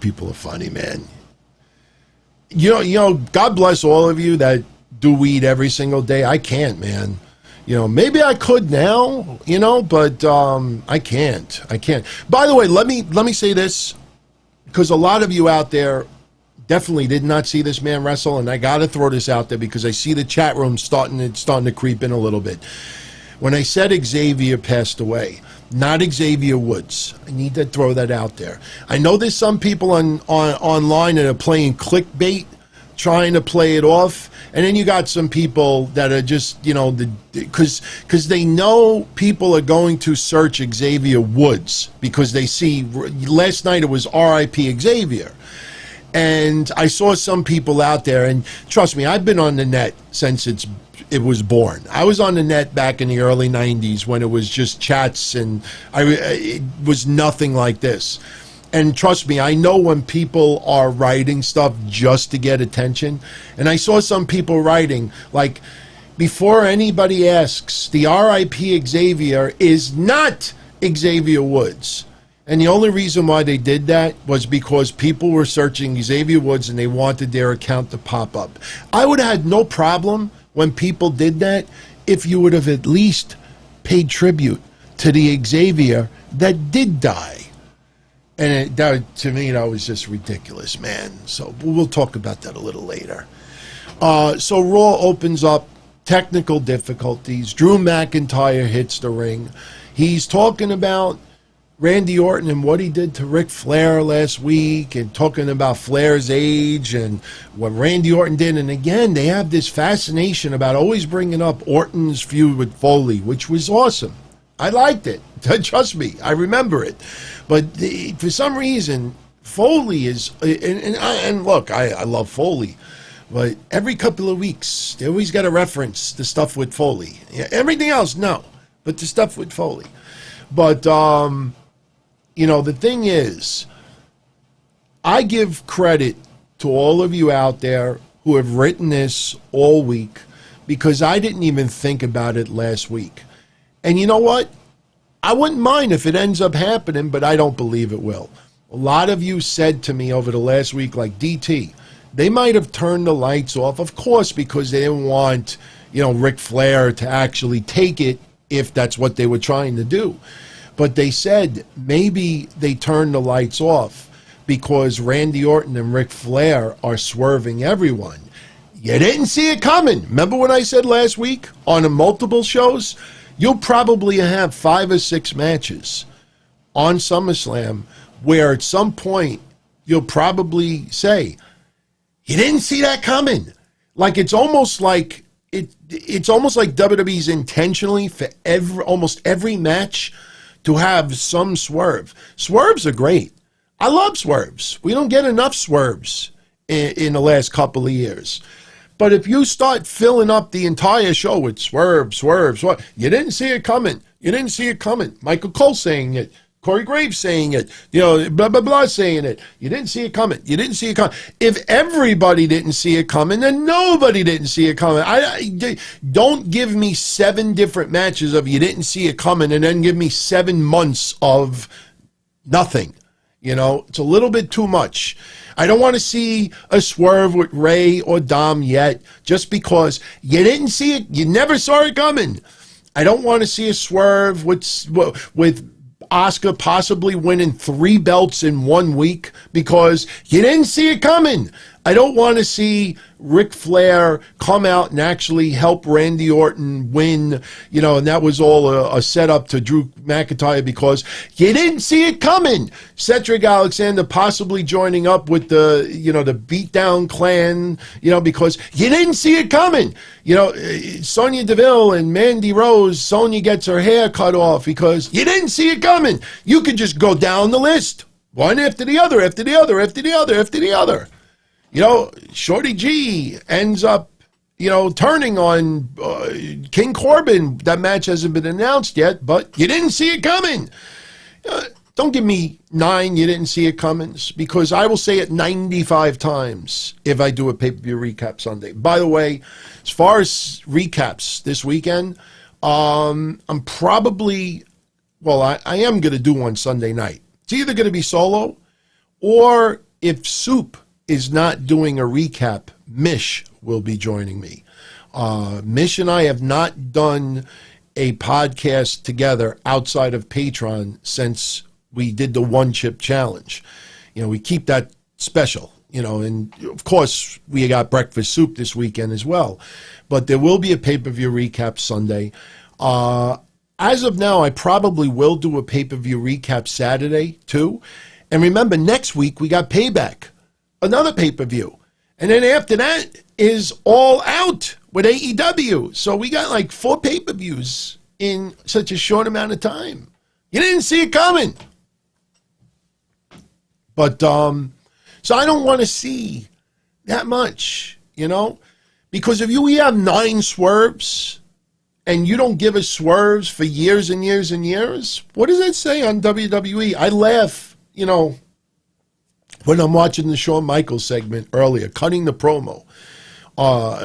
people are funny, man. You know, God bless all of you that do weed every single day. I can't, man. Maybe I could now, but I can't. By the way, let me say this, because a lot of you out there definitely did not see this man wrestle, and I got to throw this out there because I see the chat room starting to creep in a little bit. When I said Xavier passed away, not Xavier Woods. I need to throw that out there. I know there's some people online that are playing clickbait, trying to play it off, and then you got some people that are just, because they know people are going to search Xavier Woods because they see, last night it was R.I.P. Xavier. And I saw some people out there, and trust me, I've been on the net since it was born. I was on the net back in the early 90s when it was just chats, and it was nothing like this. And trust me, I know when people are writing stuff just to get attention. And I saw some people writing, like, before anybody asks, the R.I.P. Xavier is not Xavier Woods. And the only reason why they did that was because people were searching Xavier Woods and they wanted their account to pop up. I would have had no problem when people did that if you would have at least paid tribute to the Xavier that did die. And to me, that was just ridiculous, man. So we'll talk about that a little later. So Raw opens up, technical difficulties. Drew McIntyre hits the ring. He's talking about Randy Orton and what he did to Ric Flair last week, and talking about Flair's age and what Randy Orton did. And again, they have this fascination about always bringing up Orton's feud with Foley, which was awesome. I liked it. Trust me, I remember it. But for some reason, Foley is, and look, I love Foley, but every couple of weeks, they always got to reference the stuff with Foley. Yeah, everything else, no, but the stuff with Foley. But, the thing is, I give credit to all of you out there who have written this all week, because I didn't even think about it last week. And you know what? I wouldn't mind if it ends up happening, but I don't believe it will. A lot of you said to me over the last week, like, DT, they might have turned the lights off, of course, because they didn't want, Ric Flair to actually take it if that's what they were trying to do. But they said maybe they turned the lights off because Randy Orton and Ric Flair are swerving everyone. You didn't see it coming. Remember what I said last week on multiple shows? You'll probably have 5 or 6 matches on SummerSlam where at some point you'll probably say, you didn't see that coming. Like it's almost like WWE's intentionally for almost every match to have some swerve. Swerves are great. I love swerves. We don't get enough swerves in the last couple of years. But if you start filling up the entire show with swerve, you didn't see it coming. You didn't see it coming. Michael Cole saying it. Corey Graves saying it. Blah, blah, blah saying it. You didn't see it coming. You didn't see it coming. If everybody didn't see it coming, then nobody didn't see it coming. Don't give me 7 different matches of you didn't see it coming and then give me 7 months of nothing. It's a little bit too much. I don't want to see a swerve with Rey or Dom yet, just because you didn't see it. You never saw it coming. I don't want to see a swerve with Asuka possibly winning 3 belts in 1 week because you didn't see it coming. I don't want to see Ric Flair come out and actually help Randy Orton win, and that was all a setup to Drew McIntyre because you didn't see it coming. Cedric Alexander possibly joining up with the Beatdown Clan, because you didn't see it coming. Sonya Deville and Mandy Rose, Sonya gets her hair cut off because you didn't see it coming. You could just go down the list, one after the other, after the other, after the other, after the other. Shorty G ends up, turning on King Corbin. That match hasn't been announced yet, but you didn't see it coming. Don't give me 9 you didn't see it coming, because I will say it 95 times if I do a pay-per-view recap Sunday. By the way, as far as recaps this weekend, I'm probably, I am going to do one Sunday night. It's either going to be solo, or if Soup is not doing a recap, Mish will be joining me. Mish and I have not done a podcast together outside of Patreon since we did the One Chip Challenge. We keep that special, and of course we got Breakfast Soup this weekend as well. But there will be a pay-per-view recap Sunday. As of now, I probably will do a pay-per-view recap Saturday too. And remember, next week we got Payback, another pay-per-view. And then after that is All Out with AEW. So we got like 4 pay-per-views in such a short amount of time. You didn't see it coming. But, so I don't want to see that much, because if you have 9 swerves and you don't give us swerves for years and years and years, what does that say on WWE? I laugh, when I'm watching the Shawn Michaels segment earlier, cutting the promo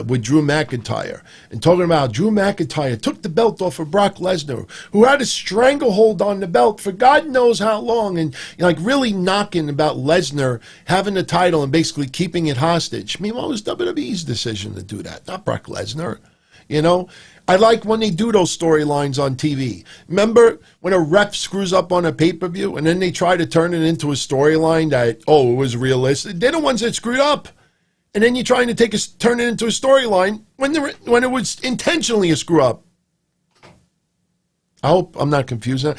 with Drew McIntyre, and talking about Drew McIntyre took the belt off of Brock Lesnar, who had a stranglehold on the belt for God knows how long, and really knocking about Lesnar having the title and basically keeping it hostage. Meanwhile, it was WWE's decision to do that, not Brock Lesnar. I like when they do those storylines on TV. Remember when a ref screws up on a pay-per-view and then they try to turn it into a storyline that, it was realistic? They're the ones that screwed up. And then you're trying to turn it into a storyline when it was intentionally a screw-up. I hope I'm not confusing.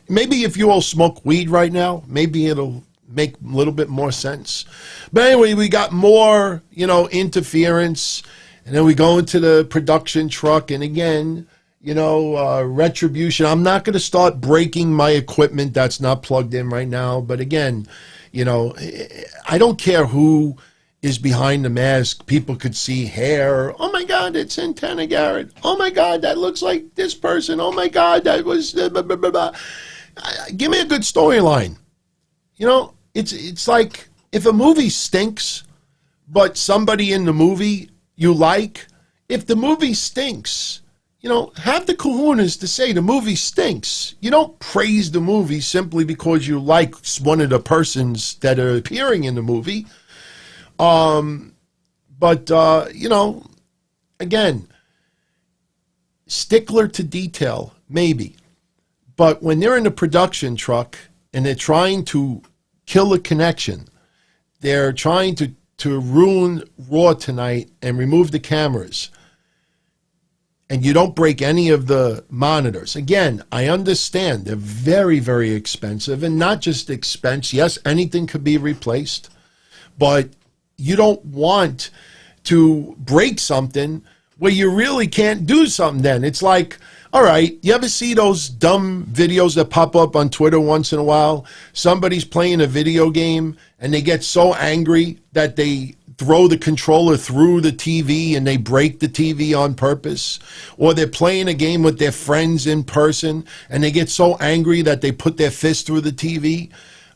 Maybe if you all smoke weed right now, maybe it'll make a little bit more sense. But anyway, we got more, interference. And then we go into the production truck, and again, retribution. I'm not going to start breaking my equipment that's not plugged in right now. But again, I don't care who is behind the mask. People could see hair. Oh my God, it's Santana Garrett. Oh my God, that looks like this person. Oh my God, that was blah, blah, blah, blah. Give me a good storyline. It's like if a movie stinks, but somebody in the movie you like, if the movie stinks, have the kahunas to say the movie stinks. You don't praise the movie simply because you like one of the persons that are appearing in the movie. Again, stickler to detail, maybe. But when they're in the production truck and they're trying to kill a connection, they're trying to ruin Raw tonight and remove the cameras, and you don't break any of the monitors. Again, I understand they're very, very expensive, and not just expense. Yes, anything could be replaced, but you don't want to break something where you really can't do something then. It's like, all right, you ever see those dumb videos that pop up on Twitter once in a while? Somebody's playing a video game and they get so angry that they throw the controller through the TV and they break the TV on purpose. Or they're playing a game with their friends in person and they get so angry that they put their fist through the TV.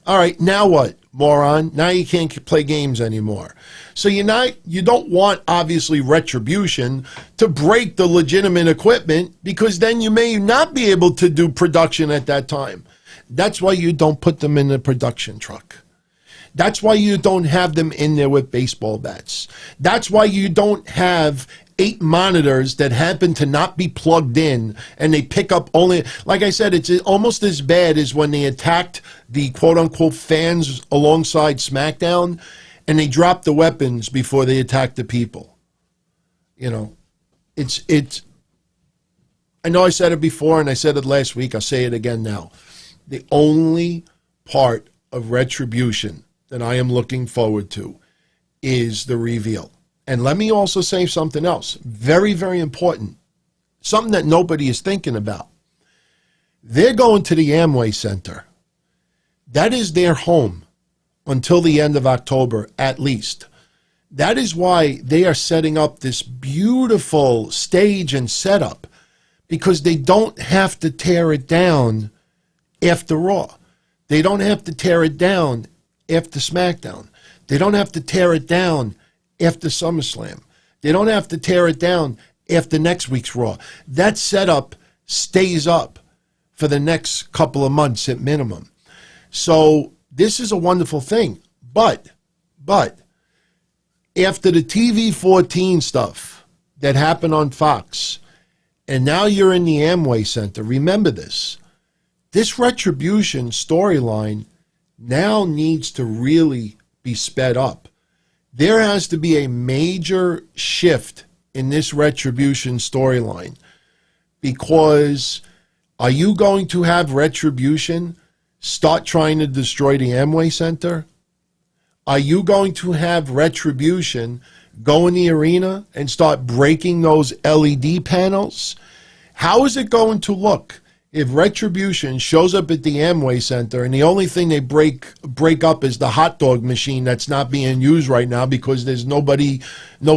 All right, now what, moron? Now you can't play games anymore. So you don't want, obviously, retribution to break the legitimate equipment, because then you may not be able to do production at that time. That's why you don't put them in the production truck. That's why you don't have them in there with baseball bats. That's why you don't have 8 monitors that happen to not be plugged in, and they pick up only, like I said, it's almost as bad as when they attacked the quote-unquote fans alongside SmackDown, and they drop the weapons before they attack the people. You know, it's. I know I said it before, and I said it last week. I'll say it again now. The only part of Retribution that I am looking forward to is the reveal. And let me also say something else. Very, very important. Something that nobody is thinking about. They're going to the Amway Center. That is their home until the end of October, at least. That is why they are setting up this beautiful stage and setup, because they don't have to tear it down after Raw. They don't have to tear it down after SmackDown. They don't have to tear it down after SummerSlam. They don't have to tear it down after next week's Raw. That setup stays up for the next couple of months at minimum. So this is a wonderful thing. But after the TV 14 stuff that happened on Fox, and now you're in the Amway Center, remember this. This Retribution storyline now needs to really be sped up. There has to be a major shift in this Retribution storyline, because are you going to have Retribution start trying to destroy the Amway Center? Are you going to have Retribution go in the arena and start breaking those LED panels? How is it going to look if Retribution shows up at the Amway Center and the only thing they break up is the hot dog machine that's not being used right now because there's no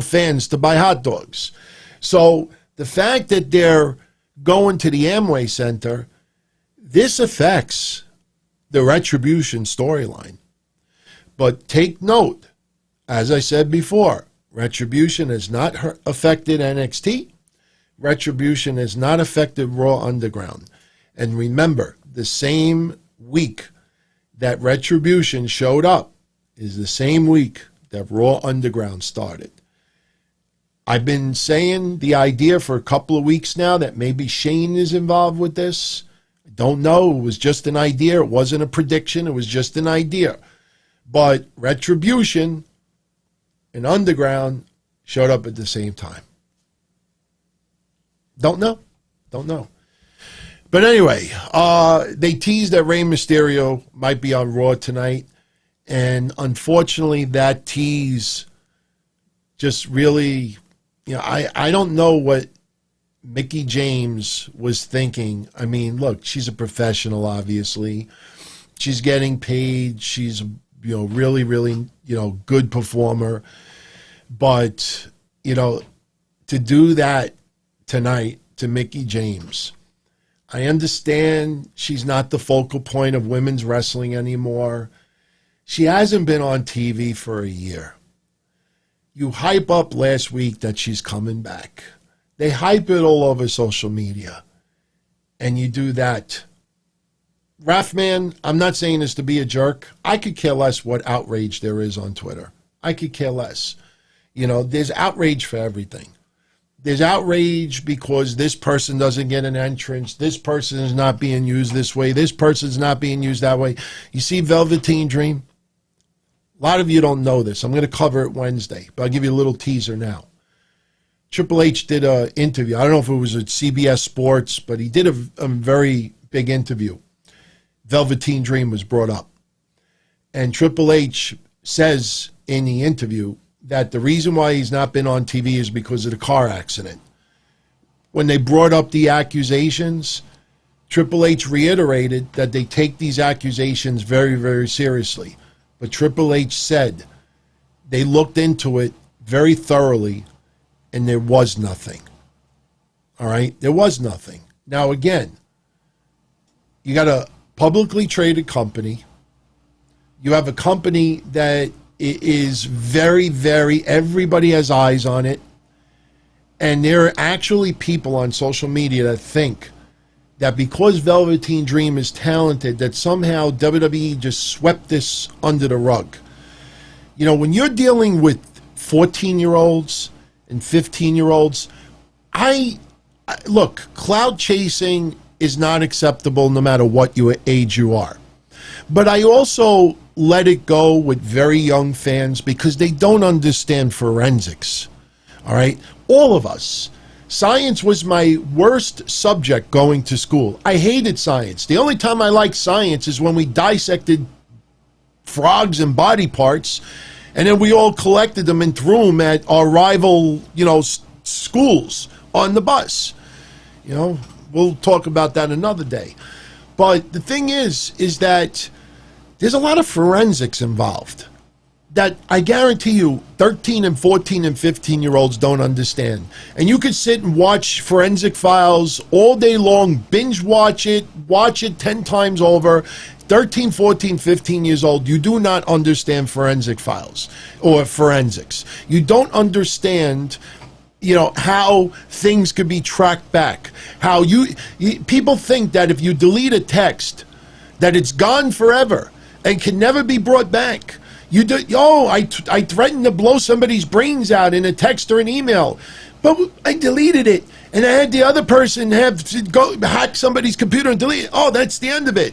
fans to buy hot dogs? So the fact that they're going to the Amway Center, this affects the Retribution storyline. But take note, as I said before, Retribution has not affected NXT. Retribution has not affected Raw Underground. And remember, the same week that Retribution showed up is the same week that Raw Underground started. I've been saying the idea for a couple of weeks now that maybe Shane is involved with this. I don't know. It was just an idea. It wasn't a prediction. It was just an idea. But Retribution and Underground showed up at the same time. Don't know. But anyway, they teased that Rey Mysterio might be on Raw tonight. And unfortunately, that tease just really, I don't know what Mickie James was thinking. I mean, look, she's a professional, obviously. She's getting paid. She's, really, really, good performer. But, to do that tonight to Mickie James, I understand she's not the focal point of women's wrestling anymore. She hasn't been on TV for a year. You hype up last week that she's coming back. They hype it all over social media. And you do that. Raffman, I'm not saying this to be a jerk. I could care less what outrage there is on Twitter. I could care less. There's outrage for everything. There's outrage because this person doesn't get an entrance. This person is not being used this way. This person's not being used that way. You see Velveteen Dream? A lot of you don't know this. I'm going to cover it Wednesday, but I'll give you a little teaser now. Triple H did an interview. I don't know if it was at CBS Sports, but he did a very big interview. Velveteen Dream was brought up. And Triple H says in the interview that the reason why he's not been on TV is because of the car accident. When they brought up the accusations, Triple H reiterated that they take these accusations very, very seriously. But Triple H said they looked into it very thoroughly and there was nothing. All right? There was nothing. Now, again, you got a publicly traded company. You have a company that is very, very, everybody has eyes on it. And there are actually people on social media that think that because Velveteen Dream is talented, that somehow WWE just swept this under the rug. When you're dealing with 14-year-olds and 15-year-olds, look, cloud chasing is not acceptable no matter what age you are. But I also let it go with very young fans because they don't understand forensics. All right? All of us. Science was my worst subject going to school. I hated science. The only time I liked science is when we dissected frogs and body parts, and then we all collected them and threw them at our rival, schools on the bus. We'll talk about that another day. But the thing is that there's a lot of forensics involved that I guarantee you 13 and 14 and 15-year-olds don't understand. And you could sit and watch forensic files all day long, binge watch it 10 times over. 13, 14, 15 years old, you do not understand forensic files or forensics. You don't understand how things could be tracked back. How people think that if you delete a text, that it's gone forever and can never be brought back. I threatened to blow somebody's brains out in a text or an email, but I deleted it, and I had the other person have to go hack somebody's computer and delete it. Oh, that's the end of it.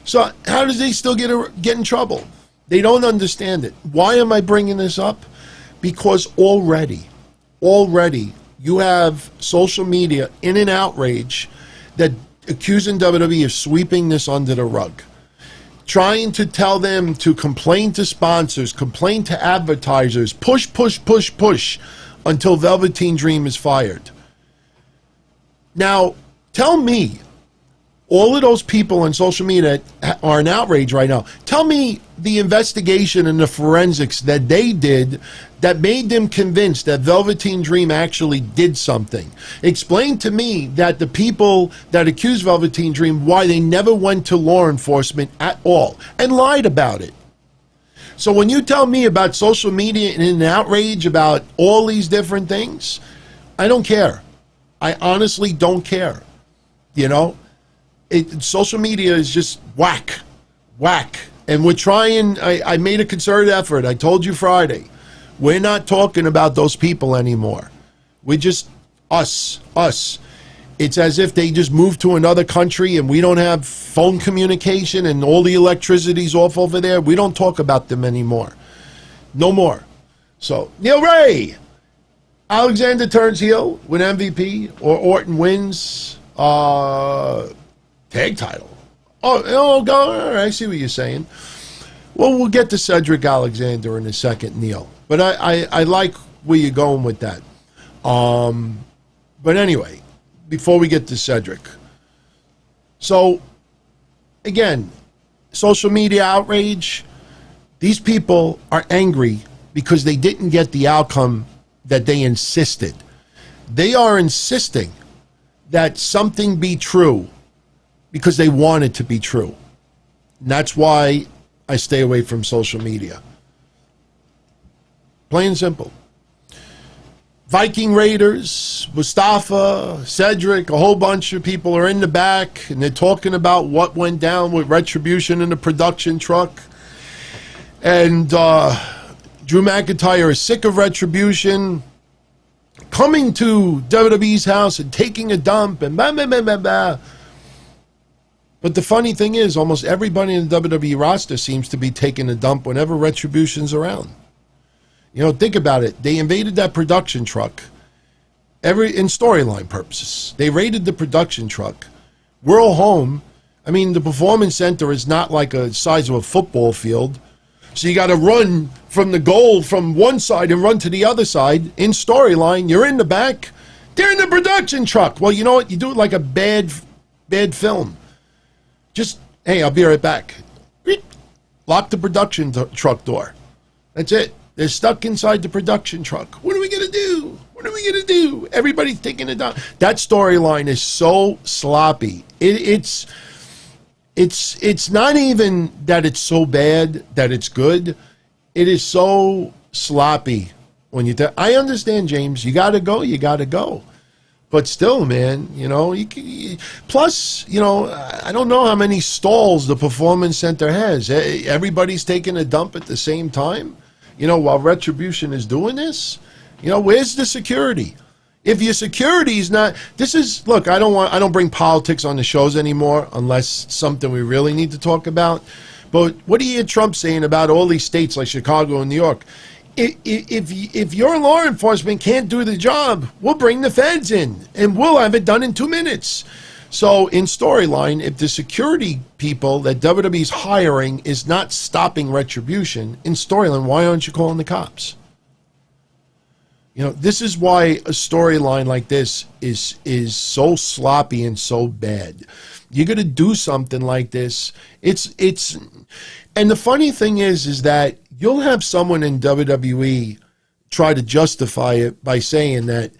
So how does they still get in trouble? They don't understand it. Why am I bringing this up? Because already you have social media in an outrage that accusing WWE of sweeping this under the rug, trying to tell them to complain to sponsors, complain to advertisers, push until Velveteen Dream is fired. Now, tell me, all of those people on social media are in outrage right now. Tell me the investigation and the forensics that they did that made them convinced that Velveteen Dream actually did something. Explain to me that the people that accused Velveteen Dream, why they never went to law enforcement at all and lied about it. So when you tell me about social media and an outrage about all these different things, I don't care. I honestly don't care. Social media is just whack. And we're trying, I made a concerted effort. I told you Friday. We're not talking about those people anymore. We're just us. It's as if they just moved to another country and we don't have phone communication and all the electricity's off over there. We don't talk about them anymore. No more. So, Neil Ray. Alexander turns heel with MVP, or Orton wins tag title. Oh, God, I see what you're saying. Well, we'll get to Cedric Alexander in a second, Neil. But I like where you're going with that. But anyway, before we get to Cedric. So, again, social media outrage. These people are angry because they didn't get the outcome that they insisted. They are insisting that something be true because they want it to be true. And that's why I stay away from social media. Plain and simple. Viking Raiders, Mustafa, Cedric, a whole bunch of people are in the back, and they're talking about what went down with Retribution in the production truck. And Drew McIntyre is sick of Retribution coming to WWE's house and taking a dump and blah, blah, blah, blah, blah. But the funny thing is, almost everybody in the WWE roster seems to be taking a dump whenever Retribution's around. Think about it. They invaded that production truck in storyline purposes. They raided the production truck. We're all home. I mean, the Performance Center is not like a size of a football field. So you got to run from the goal from one side and run to the other side. In storyline, you're in the back. They're in the production truck. Well, you know what? You do it like a bad film. Just, hey, I'll be right back. Lock the production truck door. That's it. They're stuck inside the production truck. What are we going to do? Everybody's taking it down. That storyline is so sloppy. It's not even that it's so bad that it's good. It is so sloppy. I understand, James. You got to go. But still, man, plus, I don't know how many stalls the Performance Center has. Everybody's taking a dump at the same time, while Retribution is doing this. Where's the security? If your security is not, look, I don't bring politics on the shows anymore unless it's something we really need to talk about. But what do you hear Trump saying about all these states like Chicago and New York? If your law enforcement can't do the job, we'll bring the feds in, and we'll have it done in 2 minutes. So in storyline, if the security people that WWE's hiring is not stopping retribution, in storyline, why aren't you calling the cops? You know, this is why a storyline like this is so sloppy and so bad. You're going to do something like this. And the funny thing is that you'll have someone in WWE try to justify it by saying that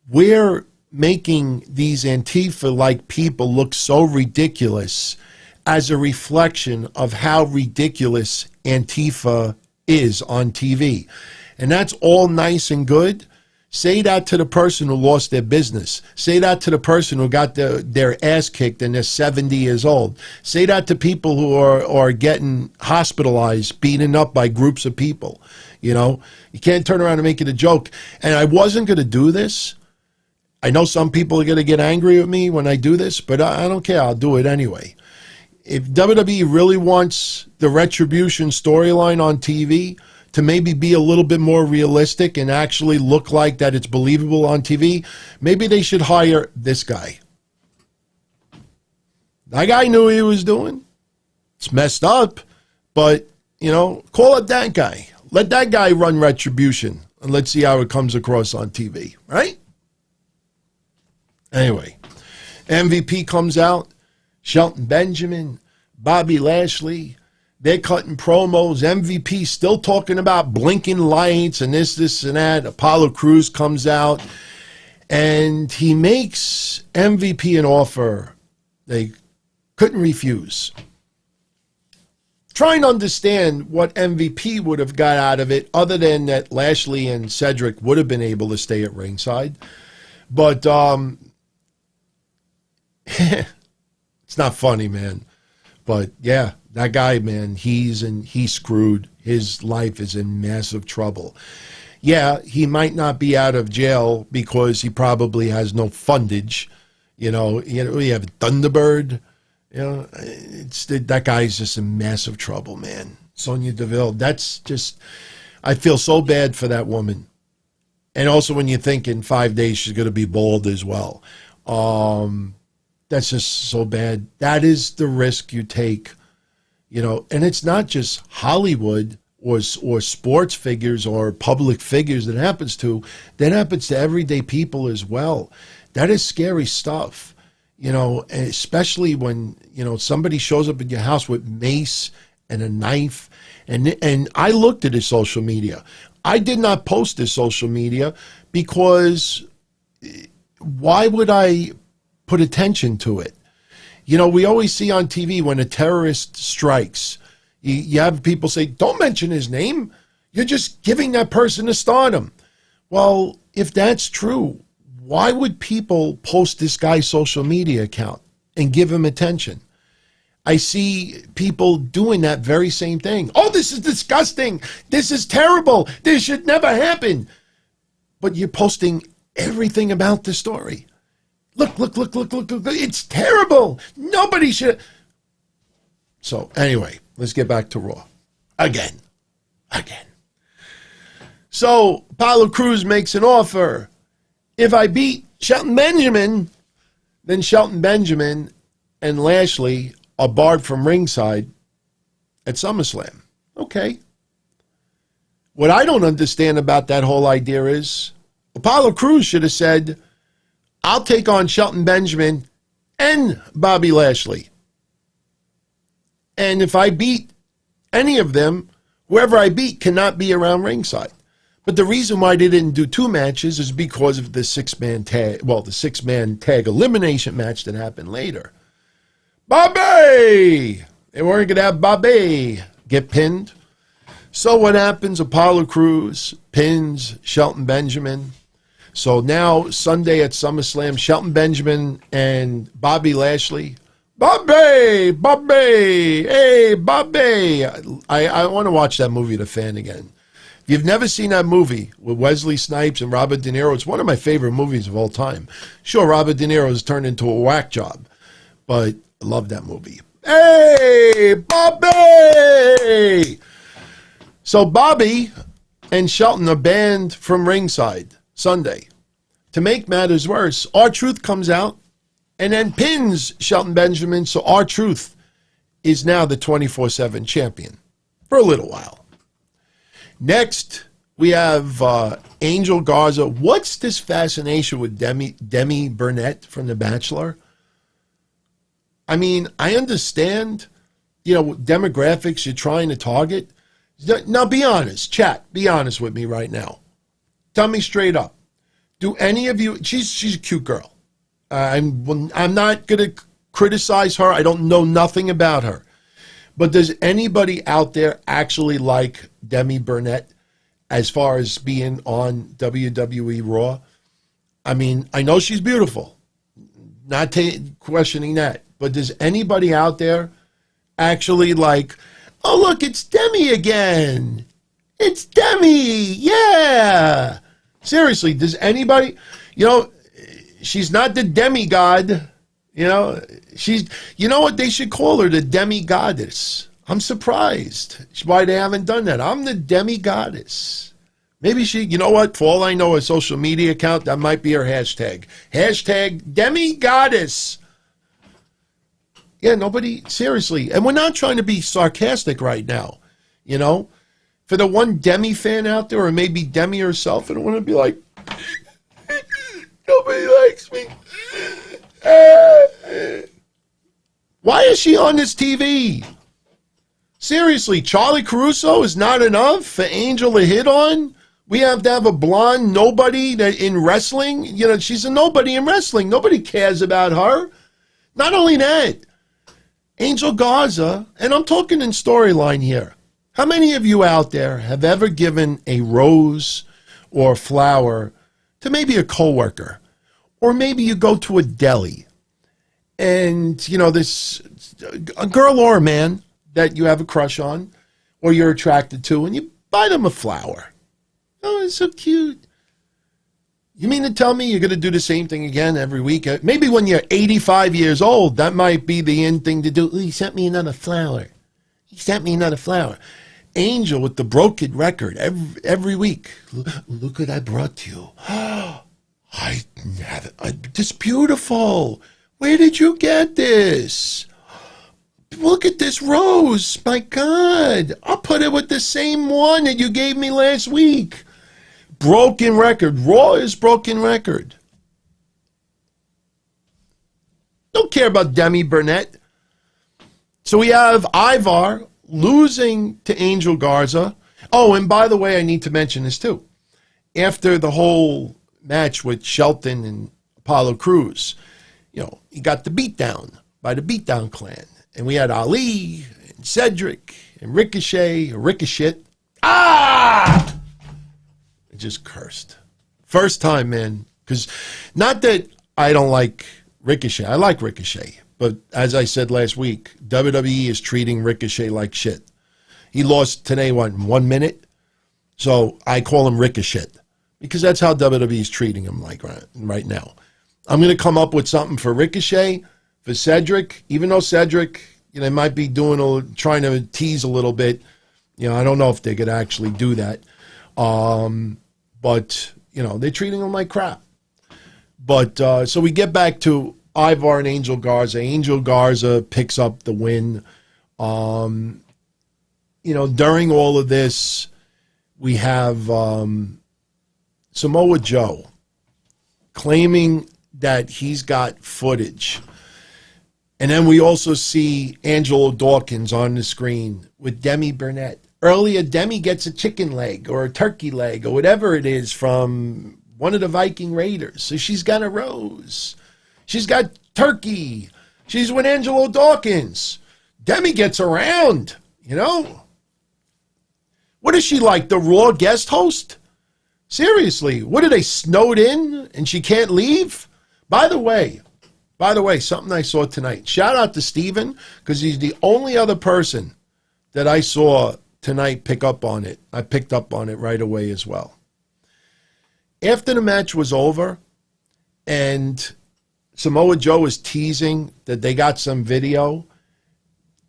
we're making these Antifa-like people look so ridiculous as a reflection of how ridiculous Antifa is on TV. And that's all nice and good. Say that to the person who lost their business. Say that to the person who got their ass kicked and they're 70 years old. Say that to people who are getting hospitalized, beaten up by groups of people. You know, you can't turn around and make it a joke. And I wasn't going to do this. I know some people are going to get angry at me when I do this, but I don't care. I'll do it anyway. If WWE really wants the Retribution storyline on TV to maybe be a little bit more realistic and actually look like that it's believable on TV, maybe they should hire this guy. That guy knew what he was doing. It's messed up, but, you know, call up that guy. Let that guy run Retribution, and let's see how it comes across on TV, right? Anyway, MVP comes out, Shelton Benjamin, Bobby Lashley, they're cutting promos. MVP still talking about blinking lights and this, and that. Apollo Crews comes out, and he makes MVP an offer they couldn't refuse. Trying to understand what MVP would have got out of it, other than that Lashley and Cedric would have been able to stay at ringside. But it's not funny, man. But yeah, that guy, man, he's screwed. His life is in massive trouble. Yeah, he might not be out of jail because he probably has no fundage. You know, we have Thunderbird. You know, that guy's just in massive trouble, man. Sonya DeVille, that's just, I feel so bad for that woman. And also when you think in 5 days she's going to be bald as well. That's just so bad. That is the risk you take, you know, and it's not just Hollywood or sports figures or public figures that happens to. That happens to everyday people as well. That is scary stuff, you know, especially when, you know, somebody shows up at your house with mace and a knife. And I looked at his social media. I did not post his social media because why would I put attention to it? You know, we always see on TV when a terrorist strikes, you have people say, don't mention his name. You're just giving that person a stardom. Well, if that's true, why would people post this guy's social media account and give him attention? I see people doing that very same thing. Oh, this is disgusting. This is terrible. This should never happen. But you're posting everything about the story. Look. It's terrible. Nobody should. So anyway, let's get back to Raw. Again. So Apollo Crews makes an offer. If I beat Shelton Benjamin, then Shelton Benjamin and Lashley are barred from ringside at SummerSlam. Okay. What I don't understand about that whole idea is Apollo Crews should have said, I'll take on Shelton Benjamin and Bobby Lashley. And if I beat any of them, whoever I beat cannot be around ringside. But the reason why they didn't do 2 matches is because of the six-man tag elimination match that happened later. Bobby! They weren't going to have Bobby get pinned. So what happens? Apollo Crews pins Shelton Benjamin. So now Sunday at SummerSlam, Shelton Benjamin and Bobby Lashley. Bobby! Hey, Bobby! I want to watch that movie, The Fan, again. If you've never seen that movie with Wesley Snipes and Robert De Niro, it's one of my favorite movies of all time. Sure, Robert De Niro has turned into a whack job, but I love that movie. Hey, Bobby! So Bobby and Shelton are banned from ringside Sunday. To make matters worse, R-Truth comes out and then pins Shelton Benjamin, so R-Truth is now the 24/7 champion for a little while. Next, we have Angel Garza. What's this fascination with Demi Burnett from The Bachelor? I mean, I understand, demographics you're trying to target. Now, be honest, chat. Be honest with me right now. Tell me straight up. Do any of you? She's a cute girl. I'm not going to criticize her. I don't know nothing about her. But does anybody out there actually like Demi Burnett as far as being on WWE Raw? I mean, I know she's beautiful. Not questioning that. But does anybody out there actually like, oh, look, it's Demi again. It's Demi. Yeah. Seriously, does anybody, she's not the demigod. She's, what they should call her, the demigoddess. I'm surprised why they haven't done that. I'm the demigoddess. Maybe she, for all I know, a social media account, that might be her hashtag. Hashtag demigoddess. Yeah, nobody, seriously. And we're not trying to be sarcastic right now, For the one Demi fan out there, or maybe Demi herself, I don't want to be like, nobody likes me. Why is she on this TV? Seriously, Charlie Caruso is not enough for Angel to hit on? We have to have a blonde nobody in wrestling? She's a nobody in wrestling. Nobody cares about her. Not only that, Angel Garza, and I'm talking in storyline here. How many of you out there have ever given a rose or a flower to maybe a coworker? Or maybe you go to a deli and, this a girl or a man that you have a crush on or you're attracted to, and you buy them a flower. Oh, it's so cute. You mean to tell me you're going to do the same thing again every week? Maybe when you're 85 years old, that might be the in thing to do. Ooh, he sent me another flower. He sent me another flower. Angel with the broken record every week. Look what I brought you. I have it. This beautiful. Where did you get this? Look at this rose. My God. I'll put it with the same one that you gave me last week. Broken record. Raw is broken record. Don't care about Demi Burnett. So we have Ivar losing to Angel Garza. Oh, and by the way, I need to mention this too. After the whole match with Shelton and Apollo Crews, he got the beatdown by the Beatdown Clan. And we had Ali and Cedric and Ricochet. Ah! I just cursed. First time, man. Because not that I don't like Ricochet. I like Ricochet. But as I said last week, WWE is treating Ricochet like shit. He lost today, in 1 minute? So I call him Ricochet. Because that's how WWE is treating him like right now. I'm going to come up with something for Ricochet, for Cedric, even though Cedric, they might be trying to tease a little bit. I don't know if they could actually do that. But, they're treating him like crap. But, so we get back to Ivar and Angel Garza. Angel Garza picks up the win. During all of this, we have Samoa Joe claiming that he's got footage. And then we also see Angelo Dawkins on the screen with Demi Burnett. Earlier, Demi gets a chicken leg or a turkey leg or whatever it is from one of the Viking Raiders. So she's got a rose. She's got turkey. She's with Angelo Dawkins. Demi gets around, What is she like, the Raw guest host? Seriously, what are they, snowed in and she can't leave? By the way, something I saw tonight. Shout out to Steven, because he's the only other person that I saw tonight pick up on it. I picked up on it right away as well. After the match was over and Samoa Joe was teasing that they got some video,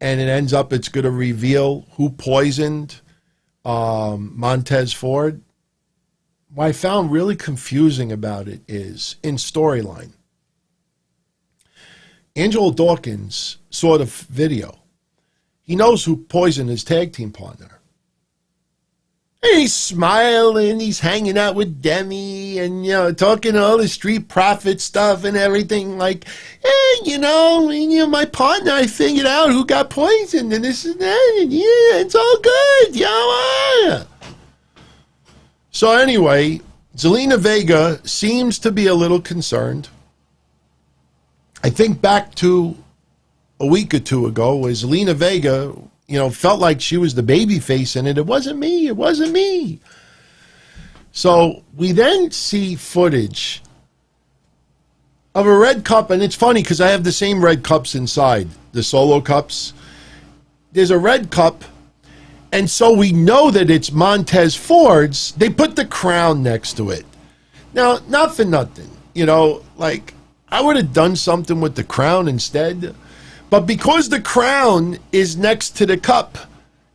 and it ends up it's going to reveal who poisoned Montez Ford. What I found really confusing about it is in storyline. Angelo Dawkins saw the video. He knows who poisoned his tag team partner. And he's smiling, he's hanging out with Demi and, talking all the street profit stuff and everything like, hey, my partner, I figured out who got poisoned and this and that, and yeah, it's all good, yeah. So anyway, Zelina Vega seems to be a little concerned. I think back to a week or two ago where Zelina Vega, felt like she was the baby face in it. It wasn't me. So we then see footage of a red cup, and it's funny because I have the same red cups inside, the solo cups. There's a red cup, and so we know that it's Montez Ford's. They put the crown next to it. Now, not for nothing, I would have done something with the crown instead. But because the crown is next to the cup,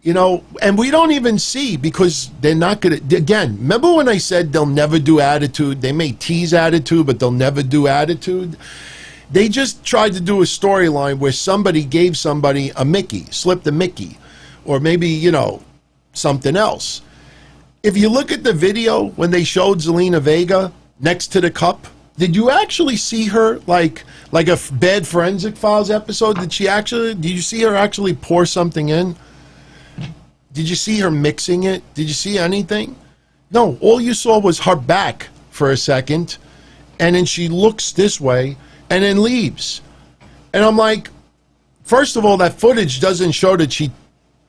and we don't even see because they're not going to, again, remember when I said they'll never do Attitude? They may tease Attitude, but they'll never do Attitude. They just tried to do a storyline where somebody gave somebody a Mickie, slipped a Mickie, or maybe, something else. If you look at the video when they showed Zelina Vega next to the cup, did you actually see her like a Bad Forensic Files episode? Did you see her actually pour something in? Did you see her mixing it? Did you see anything? No, all you saw was her back for a second, and then she looks this way and then leaves. And I'm like, first of all, that footage doesn't show that she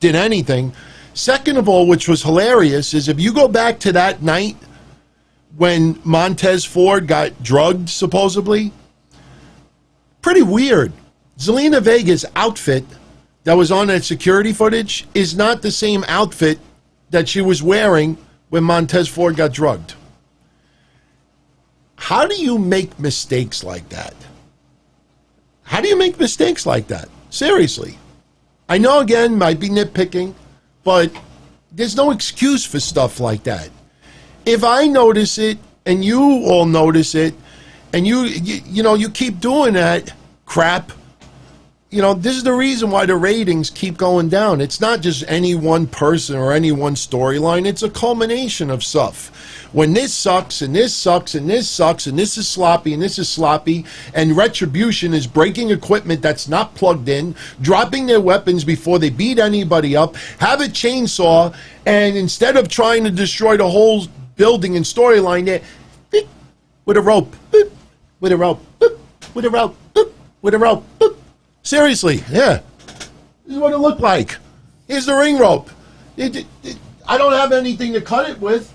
did anything. Second of all, which was hilarious, is if you go back to that night when Montez Ford got drugged, supposedly, pretty weird. Zelina Vega's outfit that was on that security footage is not the same outfit that she was wearing when Montez Ford got drugged. How do you make mistakes like that? How do you make mistakes like that? Seriously. I know, again, might be nitpicking, but there's no excuse for stuff like that. If I notice it and you all notice it and you keep doing that crap, this is the reason why the ratings keep going down. It's not just any one person or any one storyline. It's a culmination of stuff. When this sucks and this sucks and this sucks and this is sloppy and this is sloppy and Retribution is breaking equipment that's not plugged in, dropping their weapons before they beat anybody up, have a chainsaw, and instead of trying to destroy the whole building and storyline there, beep, with a rope, beep, with a rope, beep, with a rope, beep, with a rope, beep. Seriously, yeah. This is what it looked like. Here's the ring rope. I don't have anything to cut it with,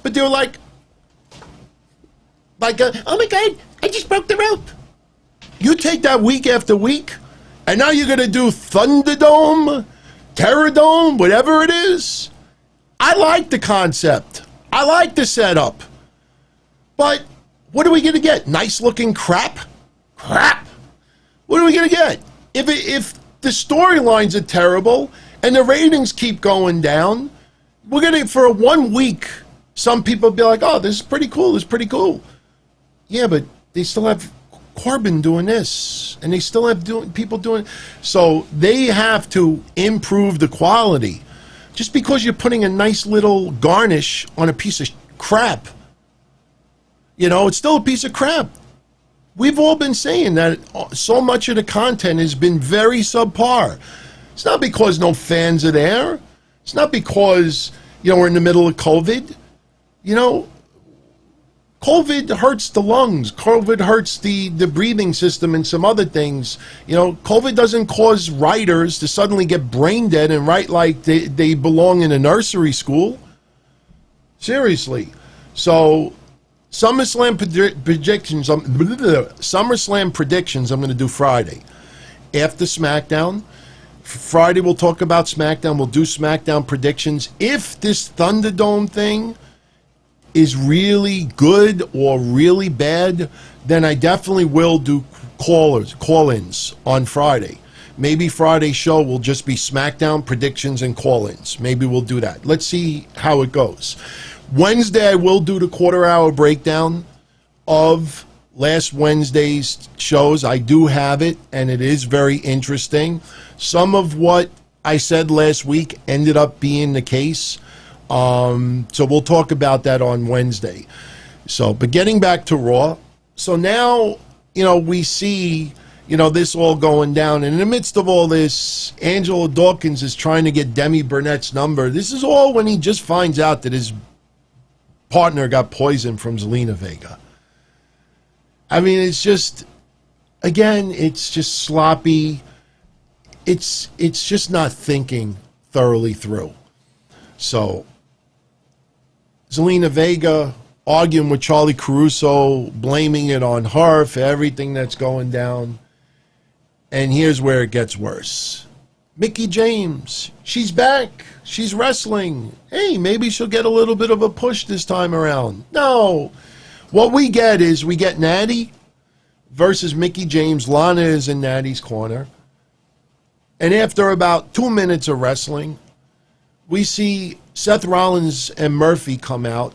but they were like, oh my God, I just broke the rope. You take that week after week, and now you're going to do Thunderdome, Terrordome, whatever it is. I like the concept. I like the setup. But what are we going to get? Nice looking crap? Crap. What are we going to get? If the storylines are terrible and the ratings keep going down, we're going to, for 1 week, some people be like, oh, this is pretty cool. This is pretty cool. Yeah, but they still have Corbin doing this, and they still have people doing. So they have to improve the quality. Just because you're putting a nice little garnish on a piece of crap, it's still a piece of crap. We've all been saying that so much of the content has been very subpar. It's not because no fans are there. It's not because, we're in the middle of COVID. COVID hurts the lungs. COVID hurts the breathing system and some other things. COVID doesn't cause writers to suddenly get brain dead and write like they belong in a nursery school. Seriously. So SummerSlam predictions. SummerSlam predictions. I'm going to do Friday after SmackDown. Friday we'll talk about SmackDown. We'll do SmackDown predictions. If this Thunderdome thing is really good or really bad, then I definitely will do call-ins on Friday, Maybe Friday's show will just be SmackDown predictions and call-ins. Maybe we'll do that. Let's see how it goes. Wednesday, I will do the quarter-hour breakdown of last Wednesday's shows. I do have it, and it is very interesting. Some of what I said last week ended up being the case. So we'll talk about that on Wednesday. But getting back to Raw. So now, we see, this all going down. And in the midst of all this, Angelo Dawkins is trying to get Demi Burnett's number. This is all when he just finds out that his partner got poisoned from Zelina Vega. I mean, it's just, again, it's just sloppy. It's just not thinking thoroughly through. So, Zelina Vega arguing with Charlie Caruso, blaming it on her for everything that's going down. And here's where it gets worse. Mickie James, she's back. She's wrestling. Hey, maybe she'll get a little bit of a push this time around. No. What we get is we get Natty versus Mickie James. Lana is in Natty's corner. And after about 2 minutes of wrestling, we see Seth Rollins and Murphy come out,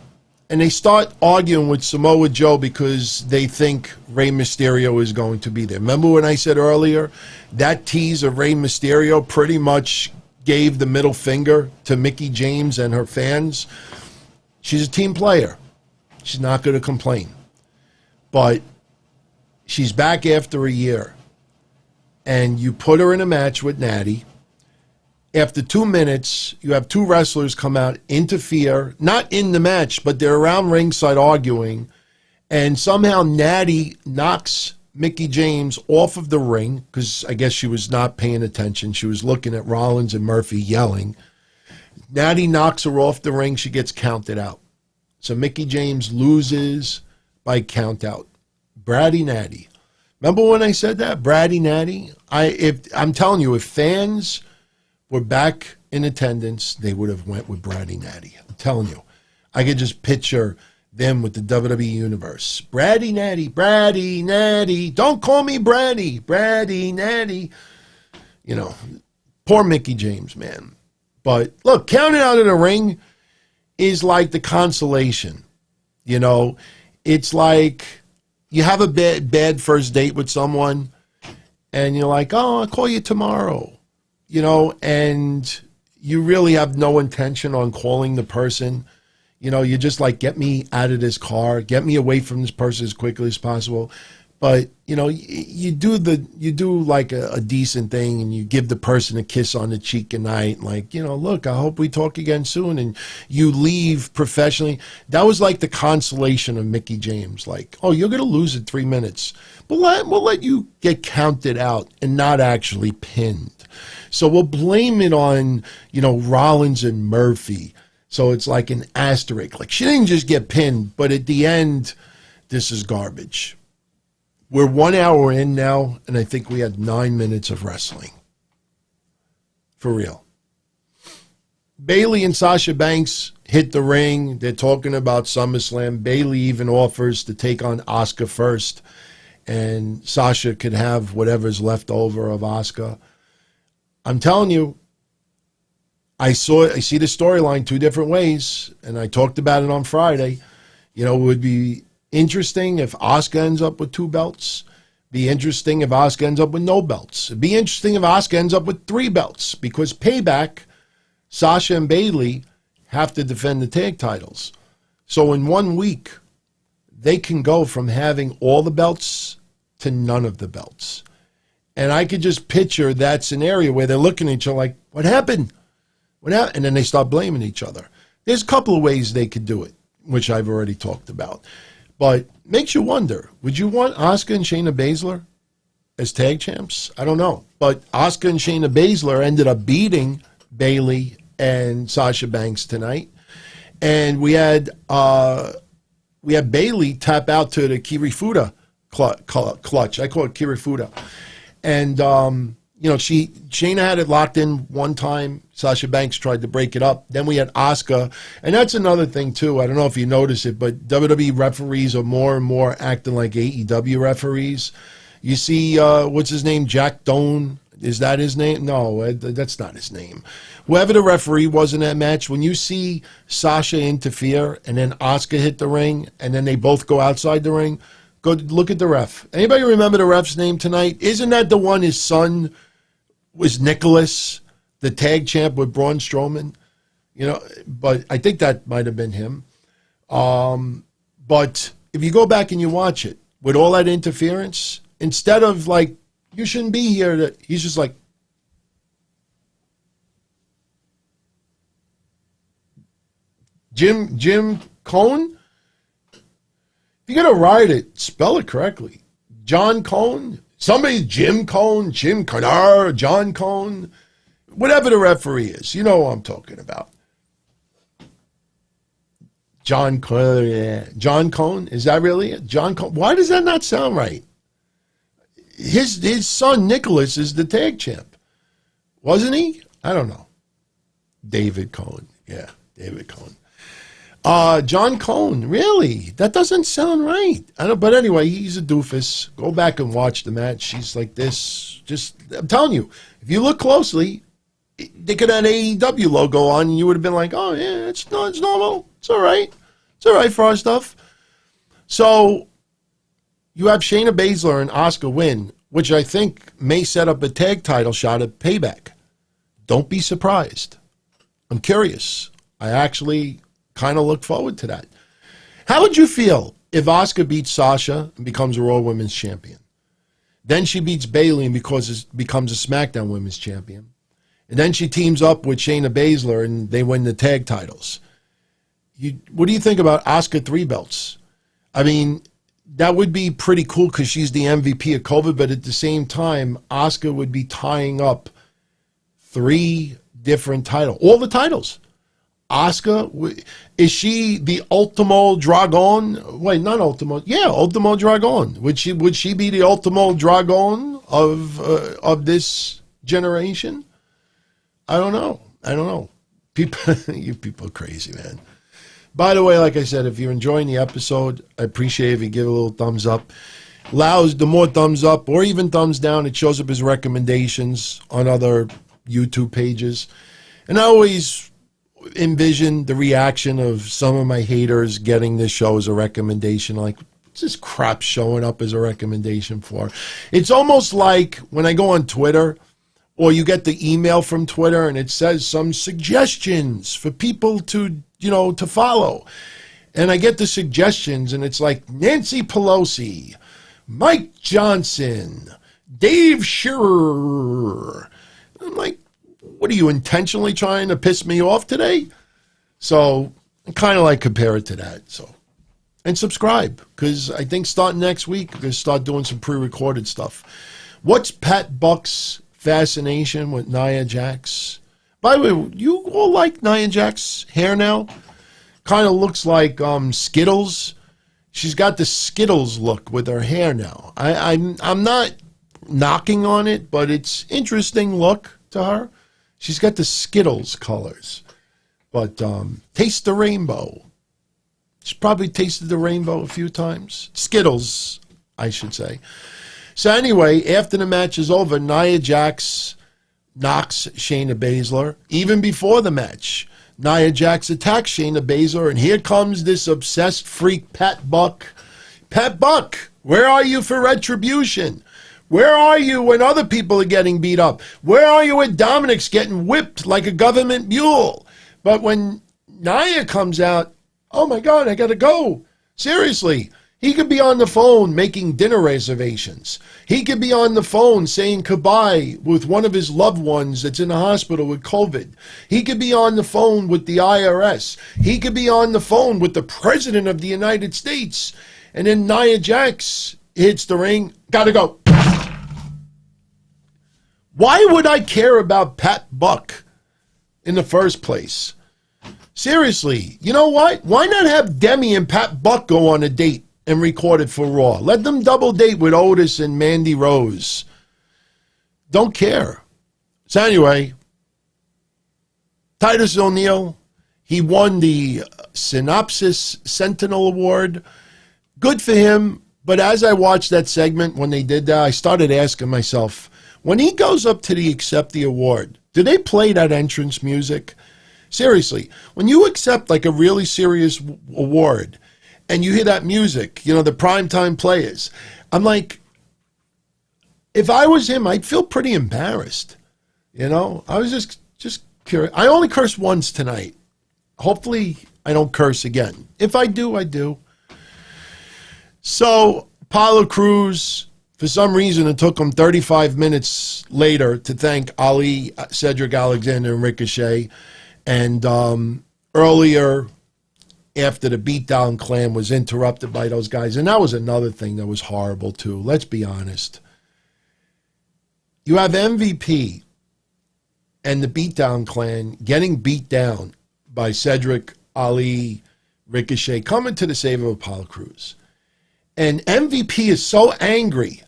and they start arguing with Samoa Joe because they think Rey Mysterio is going to be there. Remember when I said earlier, that tease of Rey Mysterio pretty much gave the middle finger to Mickie James and her fans? She's a team player. She's not going to complain. But she's back after a year, and you put her in a match with Natty. After 2 minutes, you have two wrestlers come out, interfere, not in the match, but they're around ringside arguing, and somehow Natty knocks Mickie James off of the ring, because I guess she was not paying attention. She was looking at Rollins and Murphy yelling. Natty knocks her off the ring. She gets counted out. So Mickie James loses by count out. Bratty Natty. Remember when I said that? Bratty Natty? I'm telling you, if fans were back in attendance, they would have went with Bratty Natty. I'm telling you. I could just picture them with the WWE Universe. Bratty Natty. Don't call me Bratty. Bratty Natty. Poor Mickie James, man. But look, counting out in the ring is like the consolation. It's like you have a bad first date with someone, and you're like, oh, I'll call you tomorrow. And you really have no intention on calling the person. You're just like, get me out of this car, get me away from this person as quickly as possible. But, you do like a decent thing, and you give the person a kiss on the cheek goodnight. Like, look, I hope we talk again soon. And you leave professionally. That was like the consolation of Mickie James. Like, oh, you're going to lose in 3 minutes. But we'll let you get counted out and not actually pinned. So we'll blame it on, Rollins and Murphy. So it's like an asterisk. Like, she didn't just get pinned, but at the end, this is garbage. We're 1 hour in now, and I think we had 9 minutes of wrestling. For real. Bayley and Sasha Banks hit the ring. They're talking about SummerSlam. Bayley even offers to take on Asuka first, and Sasha could have whatever's left over of Asuka. I'm telling you, I see the storyline two different ways, and I talked about it on Friday. It would be interesting if Asuka ends up with 2 belts. Be interesting if Asuka ends up with no belts. It'd be interesting if Asuka ends up with 3 belts, because Payback, Sasha and Bayley have to defend the tag titles. So in 1 week, they can go from having all the belts to none of the belts. And I could just picture that scenario where they're looking at each other like, what happened? What happened? And then they start blaming each other. There's a couple of ways they could do it, which I've already talked about. But makes you wonder, would you want Asuka and Shayna Baszler as tag champs? I don't know. But Asuka and Shayna Baszler ended up beating Bayley and Sasha Banks tonight. And we had Bayley tap out to the Kirifuda clutch. I call it Kirifuda. And, Shayna had it locked in one time. Sasha Banks tried to break it up. Then we had Asuka. And that's another thing, too. I don't know if you notice it, but WWE referees are more and more acting like AEW referees. You see, what's his name? Jack Doan. Is that his name? No, that's not his name. Whoever the referee was in that match, when you see Sasha interfere and then Asuka hit the ring and then they both go outside the ring, go look at the ref. Anybody remember the ref's name tonight? Isn't that the one his son was Nicholas, the tag champ with Braun Strowman? You know, but I think that might have been him. But if you go back and you watch it, with all that interference, instead of like, you shouldn't be here, he's just like, Jim Cone? If you're going to write it, spell it correctly. John Cone? Somebody, Jim Cone, Jim Conner, John Cone, whatever the referee is. You know what I'm talking about. John Cone, is that really it? John Cone. Why does that not sound right? His son Nicholas is the tag champ, wasn't he? I don't know. David Cone, yeah, David Cone. John Cone, really? That doesn't sound right. I don't. But anyway, he's a doofus. Go back and watch the match. She's like this. Just, I'm telling you, if you look closely, they could have an AEW logo on, and you would have been like, oh yeah, it's normal. It's all right. It's all right for our stuff. So you have Shayna Baszler and Asuka win, which I think may set up a tag title shot at Payback. Don't be surprised. I'm curious. I actually kind of look forward to that. How would you feel if Asuka beats Sasha and becomes a Raw Women's Champion? Then she beats Bayley and becomes a SmackDown Women's Champion. And then she teams up with Shayna Baszler and they win the tag titles. What do you think about Asuka 3 belts? I mean, that would be pretty cool because she's the MVP of COVID, but at the same time, Asuka would be tying up 3 different titles. All the titles. Asuka, is she the Ultimo Dragon? Wait, not Ultimo. Yeah, Ultimo Dragon. Would she be the Ultimo Dragon of this generation? I don't know. People, you people are crazy, man. By the way, like I said, if you're enjoying the episode, I appreciate if you give a little thumbs up. Allows the more thumbs up or even thumbs down, it shows up as recommendations on other YouTube pages. And I always envision the reaction of some of my haters getting this show as a recommendation. Like, what's this crap showing up as a recommendation for? It's almost like when I go on Twitter, or you get the email from Twitter and it says some suggestions for people to, to follow. And I get the suggestions and it's like Nancy Pelosi, Mike Johnson, Dave Shearer. I'm like, what are you intentionally trying to piss me off today? So I kind of like compare it to that. So, and subscribe, because I think starting next week, we're going to start doing some pre-recorded stuff. What's Pat Buck's fascination with Nia Jax? By the way, you all like Nia Jax's hair now? Kind of looks like Skittles. She's got the Skittles look with her hair now. I'm not knocking on it, but it's interesting look to her. She's got the Skittles colors. But taste the rainbow. She's probably tasted the rainbow a few times. Skittles, I should say. So anyway, after the match is over, Nia Jax knocks Shayna Baszler. Even before the match, Nia Jax attacks Shayna Baszler, and here comes this obsessed freak, Pat Buck. Pat Buck, where are you for retribution? Where are you when other people are getting beat up? Where are you when Dominic's getting whipped like a government mule? But when Nia comes out, oh my God, I gotta go. Seriously. He could be on the phone making dinner reservations. He could be on the phone saying goodbye with one of his loved ones that's in the hospital with COVID. He could be on the phone with the IRS. He could be on the phone with the President of the United States. And then Nia Jax hits the ring. Gotta go. Why would I care about Pat Buck in the first place? Seriously, you know what? Why not have Demi and Pat Buck go on a date and record it for Raw? Let them double date with Otis and Mandy Rose. Don't care. So anyway, Titus O'Neil, he won the Synopsis Sentinel Award. Good for him. But as I watched that segment when they did that, I started asking myself, When he goes up to accept the award, do they play that entrance music? Seriously, when you accept like a really serious award and you hear that music, you know, the primetime players, I'm like, if I was him, I'd feel pretty embarrassed. You know, I was just curious. I only cursed once tonight. Hopefully I don't curse again. If I do, I do. So Apollo Crews, for some reason, it took him 35 minutes later to thank Ali, Cedric Alexander, and Ricochet. And earlier, after the Beatdown Clan was interrupted by those guys, and that was another thing that was horrible too. Let's be honest. You have MVP and the Beatdown Clan getting beat down by Cedric, Ali, Ricochet, coming to the save of Apollo Crews. And MVP is so angry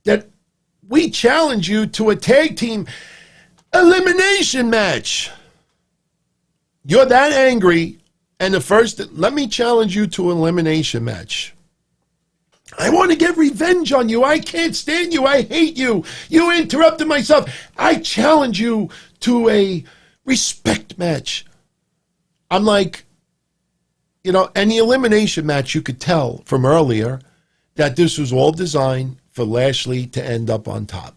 that we challenge you to a tag team elimination match. You're that angry, and let me challenge you to an elimination match. I want to get revenge on you. I can't stand you. I hate you. You interrupted myself. I challenge you to a respect match. I'm like, you know, and the elimination match, you could tell from earlier that this was all designed for Lashley to end up on top.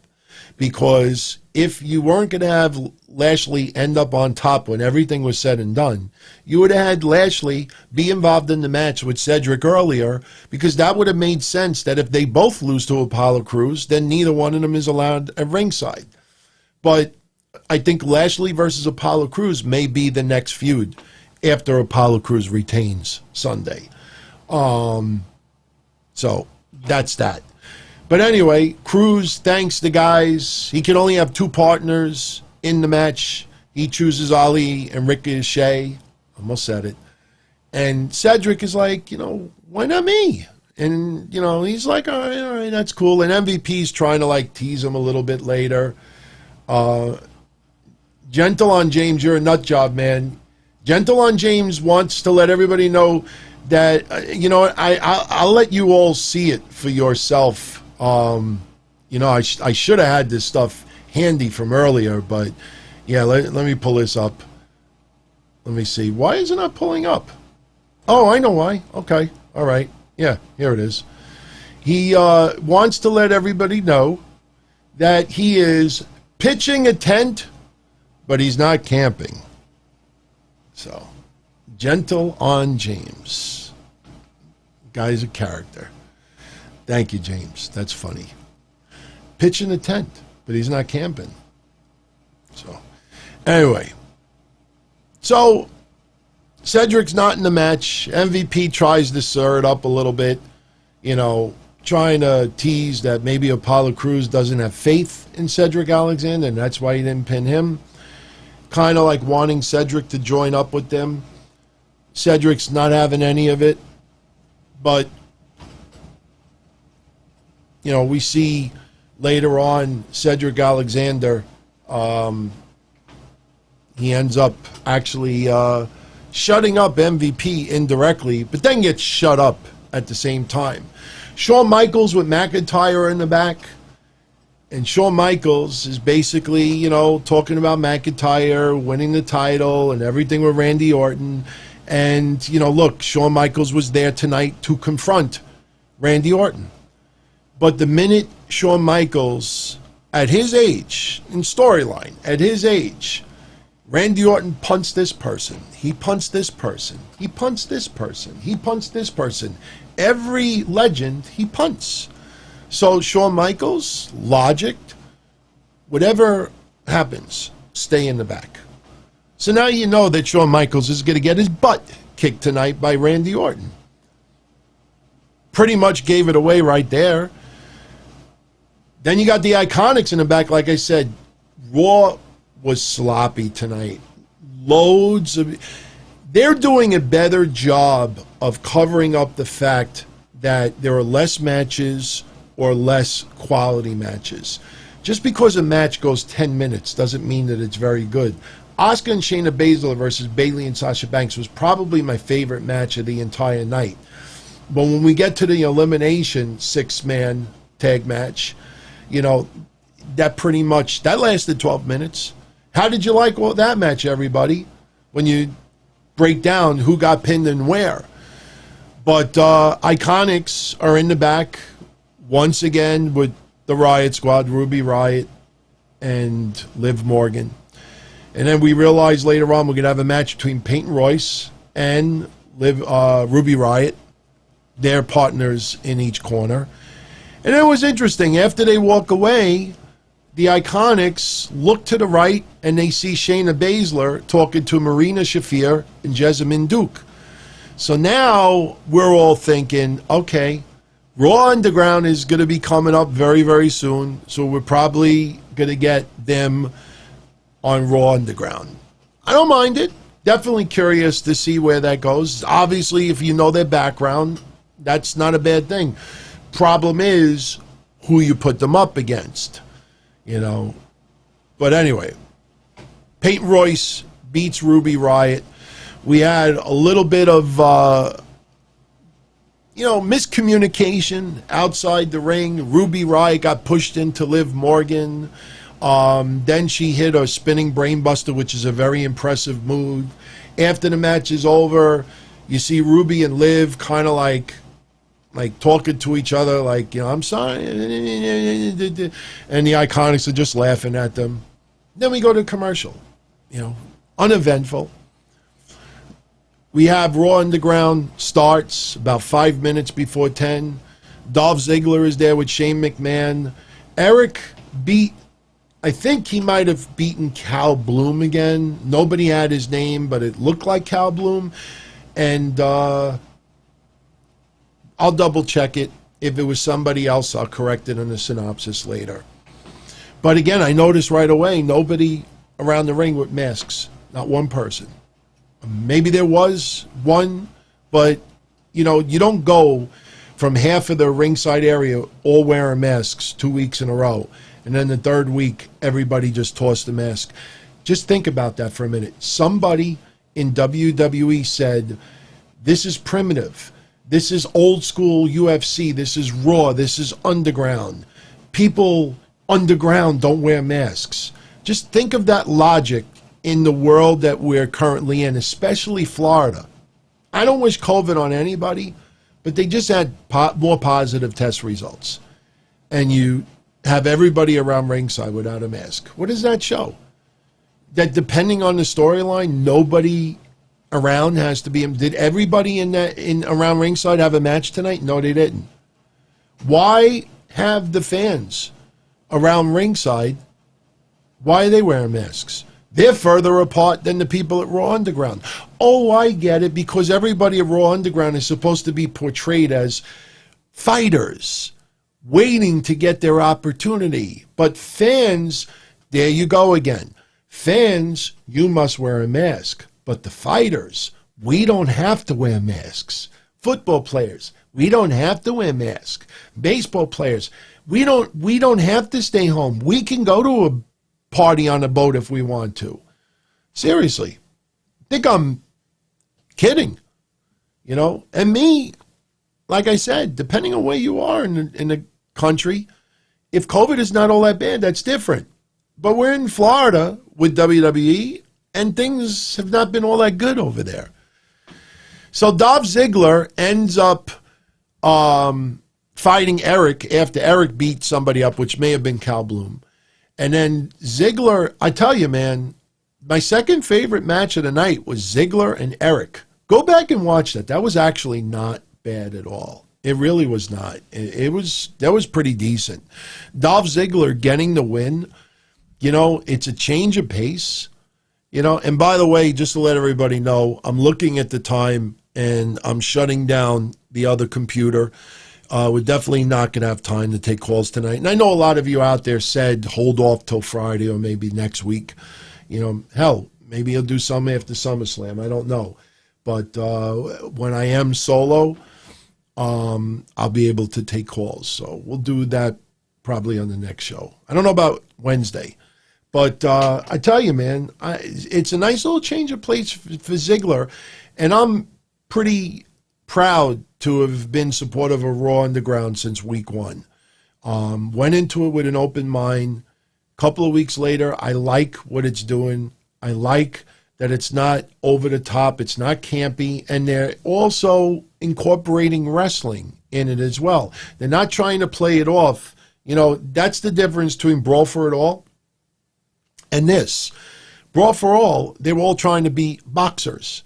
Because if you weren't going to have Lashley end up on top when everything was said and done, you would have had Lashley be involved in the match with Cedric earlier, because that would have made sense that if they both lose to Apollo Crews, then neither one of them is allowed at ringside. But I think Lashley versus Apollo Crews may be the next feud after Apollo Crews retains Sunday. So that's that. But anyway, Crews thanks the guys. He can only have two partners in the match. He chooses Ali and Ricochet. Almost said it. And Cedric is like, you know, why not me? And, you know, he's like, all right, that's cool. And MVP's trying to, like, tease him a little bit later. Gentle on James, you're a nut job, man. Gentle on James wants to let everybody know that, you know, I'll let you all see it for yourself. You know, I should have had this stuff handy from earlier, but yeah, let me pull this up. Let me see. Why is it not pulling up? Oh, I know why. Okay. All right. Yeah, here it is. He wants to let everybody know that he is pitching a tent, but he's not camping. So, gentle on James. Guy's a character. Thank you, James. That's funny. Pitching a tent, but he's not camping. So, anyway. So, Cedric's not in the match. MVP tries to stir it up a little bit, you know, trying to tease that maybe Apollo Crews doesn't have faith in Cedric Alexander, and that's why he didn't pin him. Kind of like wanting Cedric to join up with them. Cedric's not having any of it. But, you know, we see later on Cedric Alexander, he ends up actually shutting up MVP indirectly, but then gets shut up at the same time. Shawn Michaels with McIntyre in the back. And Shawn Michaels is basically, you know, talking about McIntyre winning the title and everything with Randy Orton. And, you know, look, Shawn Michaels was there tonight to confront Randy Orton. But the minute Shawn Michaels, at his age, in storyline, at his age, Randy Orton punts this person. He punts this person. He punts this person. He punts this person. Every legend he punts. So Shawn Michaels, logic, whatever happens, stay in the back. So now you know that Shawn Michaels is going to get his butt kicked tonight by Randy Orton. Pretty much gave it away right there. Then you got the Iconics in the back. Like I said, Raw was sloppy tonight. Loads of... They're doing a better job of covering up the fact that there are less matches or less quality matches. Just because a match goes 10 minutes doesn't mean that it's very good. Asuka and Shayna Baszler versus Bayley and Sasha Banks was probably my favorite match of the entire night. But when we get to the elimination 6-man tag match, you know, that pretty much, that lasted 12 minutes. How did you like that match, everybody, when you break down who got pinned and where? But Iconics are in the back once again with the Riott Squad, Ruby Riott and Liv Morgan. And then we realized later on we're going to have a match between Peyton Royce and Ruby Riott. They're partners in each corner. And it was interesting. After they walk away, the Iconics look to the right and they see Shayna Baszler talking to Marina Shafir and Jessamine Duke. So now we're all thinking, okay, Raw Underground is going to be coming up very, very soon. So we're probably going to get them on Raw Underground. I don't mind it. Definitely curious to see where that goes. Obviously, if you know their background, that's not a bad thing. Problem is who you put them up against, you know. But anyway, Peyton Royce beats Ruby Riott. We had a little bit of, miscommunication outside the ring. Ruby Riott got pushed into Liv Morgan. Then she hit a spinning brainbuster, which is a very impressive move. After the match is over, you see Ruby and Liv kind of like talking to each other, like, I'm sorry. And the Iconics are just laughing at them. Then we go to commercial, uneventful. We have Raw Underground starts about 5 minutes before 10. Dolph Ziggler is there with Shane McMahon. Erik I think he might have beaten Cal Bloom again. Nobody had his name, but it looked like Cal Bloom. And I'll double check it. If it was somebody else, I'll correct it in the synopsis later. But again, I noticed right away, nobody around the ring with masks. Not one person. Maybe there was one, but, you don't go from half of the ringside area all wearing masks 2 weeks in a row. And then the third week, everybody just tossed the mask. Just think about that for a minute. Somebody in WWE said, this is primitive. This is old school UFC. This is Raw. This is underground. People underground don't wear masks. Just think of that logic in the world that we're currently in, especially Florida. I don't wish COVID on anybody, but they just had more positive test results. And you have everybody around ringside without a mask. What does that show? That depending on the storyline, nobody around has to be. Did everybody around ringside have a match tonight? No, they didn't. Why have the fans around ringside? Why are they wearing masks? They're further apart than the people at Raw Underground. Oh, I get it, because everybody at Raw Underground is supposed to be portrayed as fighters, waiting to get their opportunity. But fans, there you go again. Fans, you must wear a mask. But the fighters, we don't have to wear masks. Football players, we don't have to wear masks. Baseball players, we don't have to stay home. We can go to a party on a boat if we want to. Seriously. Think I'm kidding. And me, like I said, depending on where you are in the country, if COVID is not all that bad, that's different. But we're in Florida with WWE, and things have not been all that good over there. So Dolph Ziggler ends up fighting Erik after Erik beat somebody up, which may have been Cal Bloom. And then Ziggler, I tell you, man, my second favorite match of the night was Ziggler and Erik. Go back and watch that. That was actually not bad at all. It really was not. That was pretty decent. Dolph Ziggler getting the win, it's a change of pace. And by the way, just to let everybody know, I'm looking at the time and I'm shutting down the other computer. We're definitely not going to have time to take calls tonight. And I know a lot of you out there said hold off till Friday or maybe next week. Hell, maybe he'll do some after SummerSlam. I don't know. But when I am solo, I'll be able to take calls. So we'll do that probably on the next show. I don't know about Wednesday. But I tell you, man, it's a nice little change of pace for Ziggler. And I'm pretty proud to have been supportive of Raw Underground since week one. Went into it with an open mind. Couple of weeks later, I like what it's doing. I like that it's not over the top, it's not campy, and they're also incorporating wrestling in it as well. They're not trying to play it off. You know, that's the difference between Brawl for It All and this. Brawl for All, they were all trying to be boxers.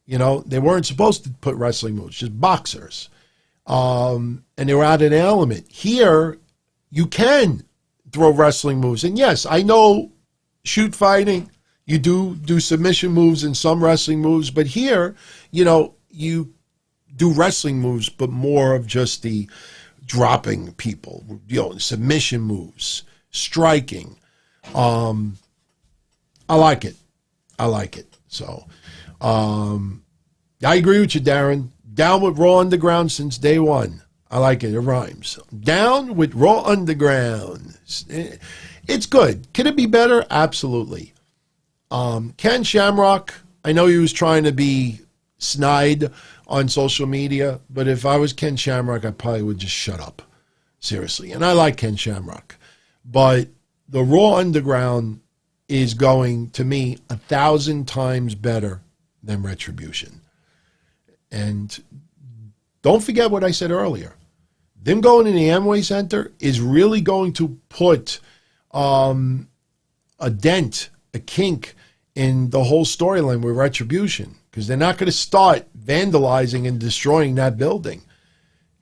You know, they weren't supposed to put wrestling moves, just boxers. And they were out of the element. Here, you can throw wrestling moves. And yes, I know shoot fighting, you do submission moves and some wrestling moves, but here, you know, you do wrestling moves, but more of just the dropping people, you know, submission moves, striking. I like it. I like it. So, I agree with you, Darren. Down with Raw Underground since day one. I like it. It rhymes. Down with Raw Underground. It's good. Can it be better? Absolutely. Ken Shamrock, I know he was trying to be snide on social media, but if I was Ken Shamrock, I probably would just shut up. Seriously. And I like Ken Shamrock. But the Raw Underground is going, to me, 1,000 times better than Retribution. And don't forget what I said earlier. Them going to the Amway Center is really going to put a dent, a kink in the whole storyline with Retribution, because they're not going to start vandalizing and destroying that building.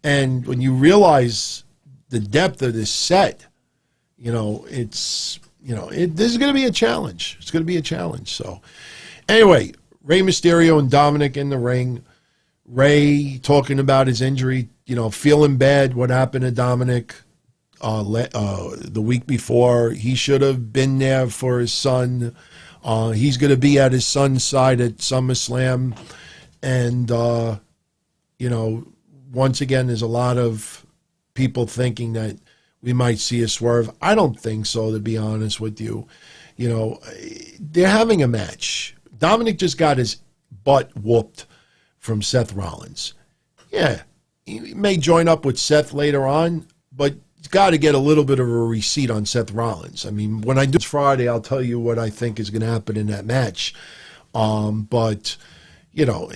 And when you realize the depth of this set, you know, it's, you know, this is going to be a challenge. It's going to be a challenge. So anyway, Rey Mysterio and Dominic in the ring. Rey talking about his injury, you know, feeling bad what happened to Dominic the week before. He should have been there for his son. He's going to be at his son's side at SummerSlam. And, you know, once again, there's a lot of people thinking that we might see a swerve. I don't think so, to be honest with you. You know, they're having a match. Dominic just got his butt whooped from Seth Rollins. Yeah, he may join up with Seth later on, but he's got to get a little bit of a receipt on Seth Rollins. I mean, when I do Friday, I'll tell you what I think is going to happen in that match. But, you know,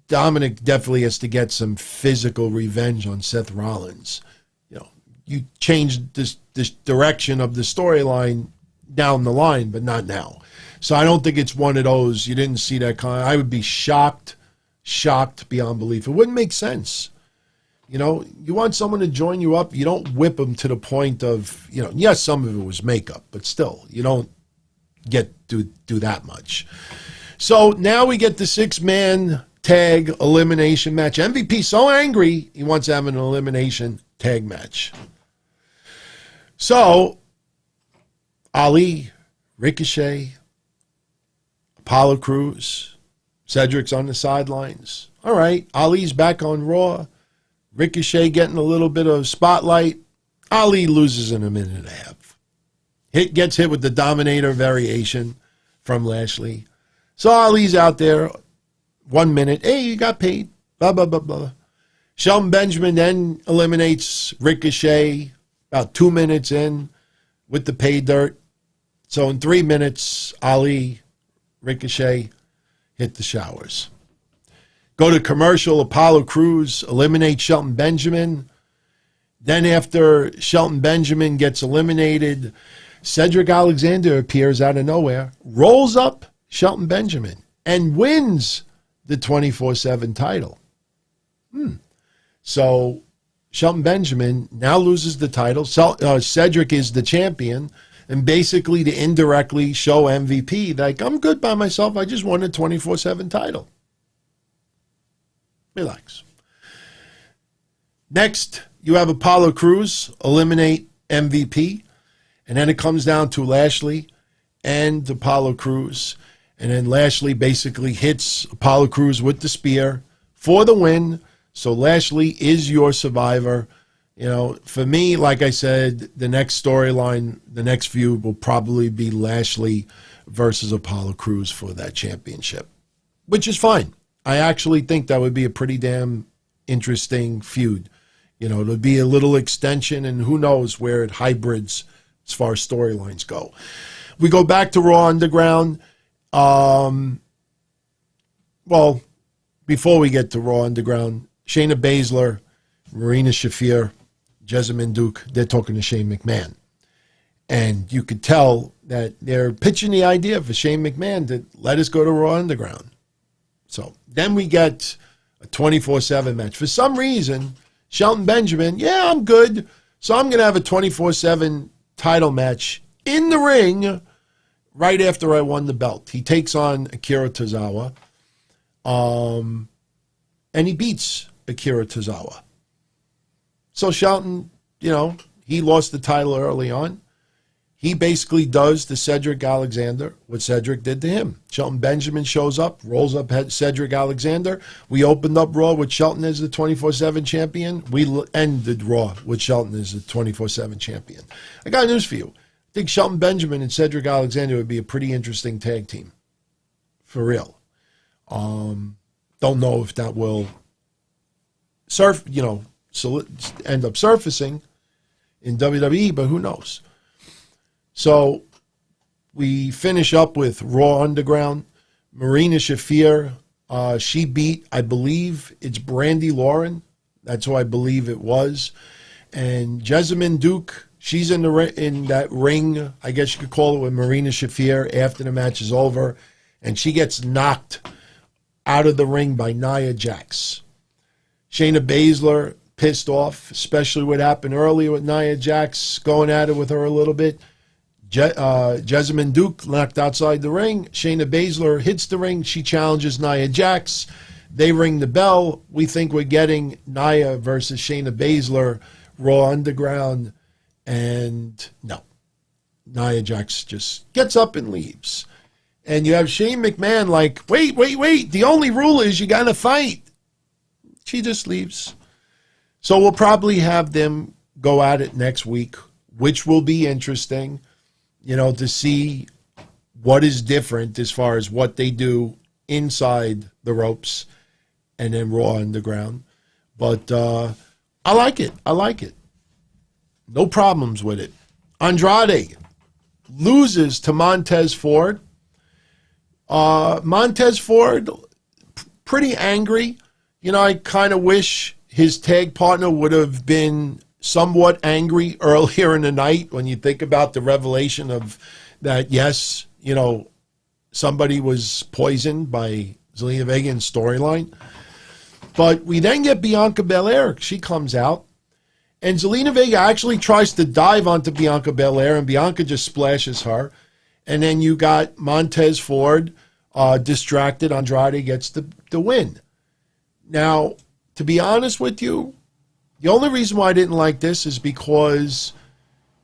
Dominic definitely has to get some physical revenge on Seth Rollins. You know, you change this direction of the storyline down the line, but not now. So I don't think it's one of those, you didn't see that kind. I would be shocked beyond belief. It wouldn't make sense. You know, you want someone to join you up, you don't whip them to the point of, you know, yes, some of it was makeup, but still, you don't do that much. So now we get the 6-man tag elimination match. MVP so angry, he wants to have an elimination tag match. So, Ali, Ricochet, Apollo Crews, Cedric's on the sidelines. All right, Ali's back on Raw. Ricochet getting a little bit of spotlight. Ali loses in a minute and a half. Gets hit with the Dominator variation from Lashley. So Ali's out there, 1 minute. Hey, you got paid. Blah, blah, blah, blah. Shelton Benjamin then eliminates Ricochet about 2 minutes in with the pay dirt. So in 3 minutes, Ali, Ricochet hit the showers. Go to commercial. Apollo Crews eliminates Shelton Benjamin. Then after Shelton Benjamin gets eliminated, Cedric Alexander appears out of nowhere, rolls up Shelton Benjamin, and wins the 24/7 title. So Shelton Benjamin now loses the title. Cedric is the champion, and basically to indirectly show MVP, like, I'm good by myself. I just won a 24/7 title. Relax. Next, you have Apollo Crews eliminate MVP, and then it comes down to Lashley and Apollo Crews, and then Lashley basically hits Apollo Crews with the spear for the win. So Lashley is your survivor. You know, for me, like I said, the next storyline, the next feud will probably be Lashley versus Apollo Crews for that championship, which is fine. I actually think that would be a pretty damn interesting feud. You know, it'll be a little extension, and who knows where it hybrids as far as storylines go. We go back to Raw Underground. Well, before we get to Raw Underground, Shayna Baszler, Marina Shafir, Jessamine Duke, they're talking to Shane McMahon. And you could tell that they're pitching the idea for Shane McMahon to let us go to Raw Underground. So then we get a 24/7 match. For some reason, Shelton Benjamin, yeah, I'm good. So I'm going to have a 24/7 title match in the ring right after I won the belt. He takes on Akira Tozawa. And he beats Akira Tozawa. So Shelton, he lost the title early on. He basically does to Cedric Alexander what Cedric did to him. Shelton Benjamin shows up, rolls up Cedric Alexander. We opened up Raw with Shelton as the 24/7 champion. We ended Raw with Shelton as the 24/7 champion. I got news for you. I think Shelton Benjamin and Cedric Alexander would be a pretty interesting tag team. For real. Don't know if that will end up surfacing in WWE, but who knows? So we finish up with Raw Underground. Marina Shafir, she beat, I believe it's Brandy Lauren. That's who I believe it was. And Jessamine Duke, she's in that ring, I guess you could call it, with Marina Shafir after the match is over. And she gets knocked out of the ring by Nia Jax. Shayna Baszler, pissed off, especially what happened earlier with Nia Jax, going at it with her a little bit. Jessamine Duke knocked outside the ring. Shayna Baszler hits the ring. She challenges Nia Jax. They ring the bell. We think we're getting Nia versus Shayna Baszler, Raw Underground. And no. Nia Jax just gets up and leaves. And you have Shane McMahon like, wait. The only rule is you got to fight. She just leaves. So we'll probably have them go at it next week, which will be interesting, to see what is different as far as what they do inside the ropes and then Raw Underground. But I like it. No problems with it. Andrade loses to Montez Ford. Montez Ford, pretty angry. I kind of wish his tag partner would have been somewhat angry earlier in the night when you think about the revelation of that, yes, somebody was poisoned by Zelina Vega in storyline. But we then get Bianca Belair. She comes out, and Zelina Vega actually tries to dive onto Bianca Belair, and Bianca just splashes her. And then you got Montez Ford distracted. Andrade gets the win. Now, to be honest with you, the only reason why I didn't like this is because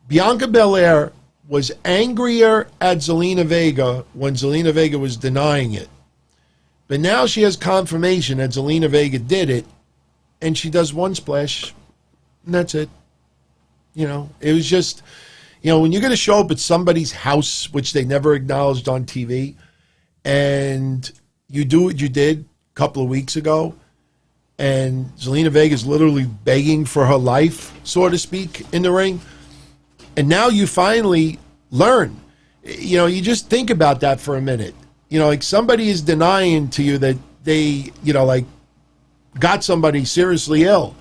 Bianca Belair was angrier at Zelina Vega when Zelina Vega was denying it. But now she has confirmation that Zelina Vega did it, and she does one splash, and that's it. It was just, when you're going to show up at somebody's house, which they never acknowledged on TV, and you do what you did a couple of weeks ago, and Zelina Vega is literally begging for her life, so to speak, in the ring. And now you finally learn. You just think about that for a minute. Like somebody is denying to you that they, got somebody seriously ill.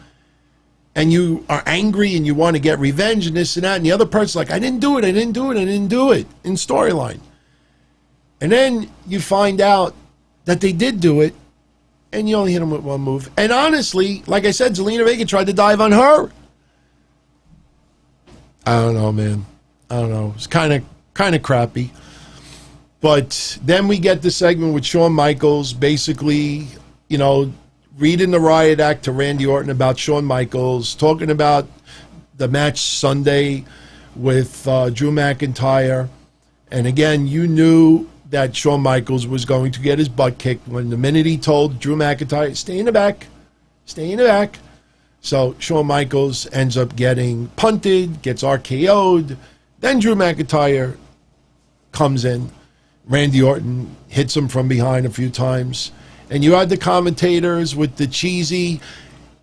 And you are angry and you want to get revenge and this and that. And the other person's like, I didn't do it in storyline. And then you find out that they did do it. And you only hit him with one move. And honestly, like I said, Zelina Vega tried to dive on her. I don't know, man. I don't know. It's kind of crappy. But then we get the segment with Shawn Michaels, basically, reading the riot act to Randy Orton about Shawn Michaels, talking about the match Sunday with Drew McIntyre. And again, you knew that Shawn Michaels was going to get his butt kicked when the minute he told Drew McIntyre, stay in the back. So Shawn Michaels ends up getting punted, gets RKO'd. Then Drew McIntyre comes in. Randy Orton hits him from behind a few times. And you had the commentators with the cheesy,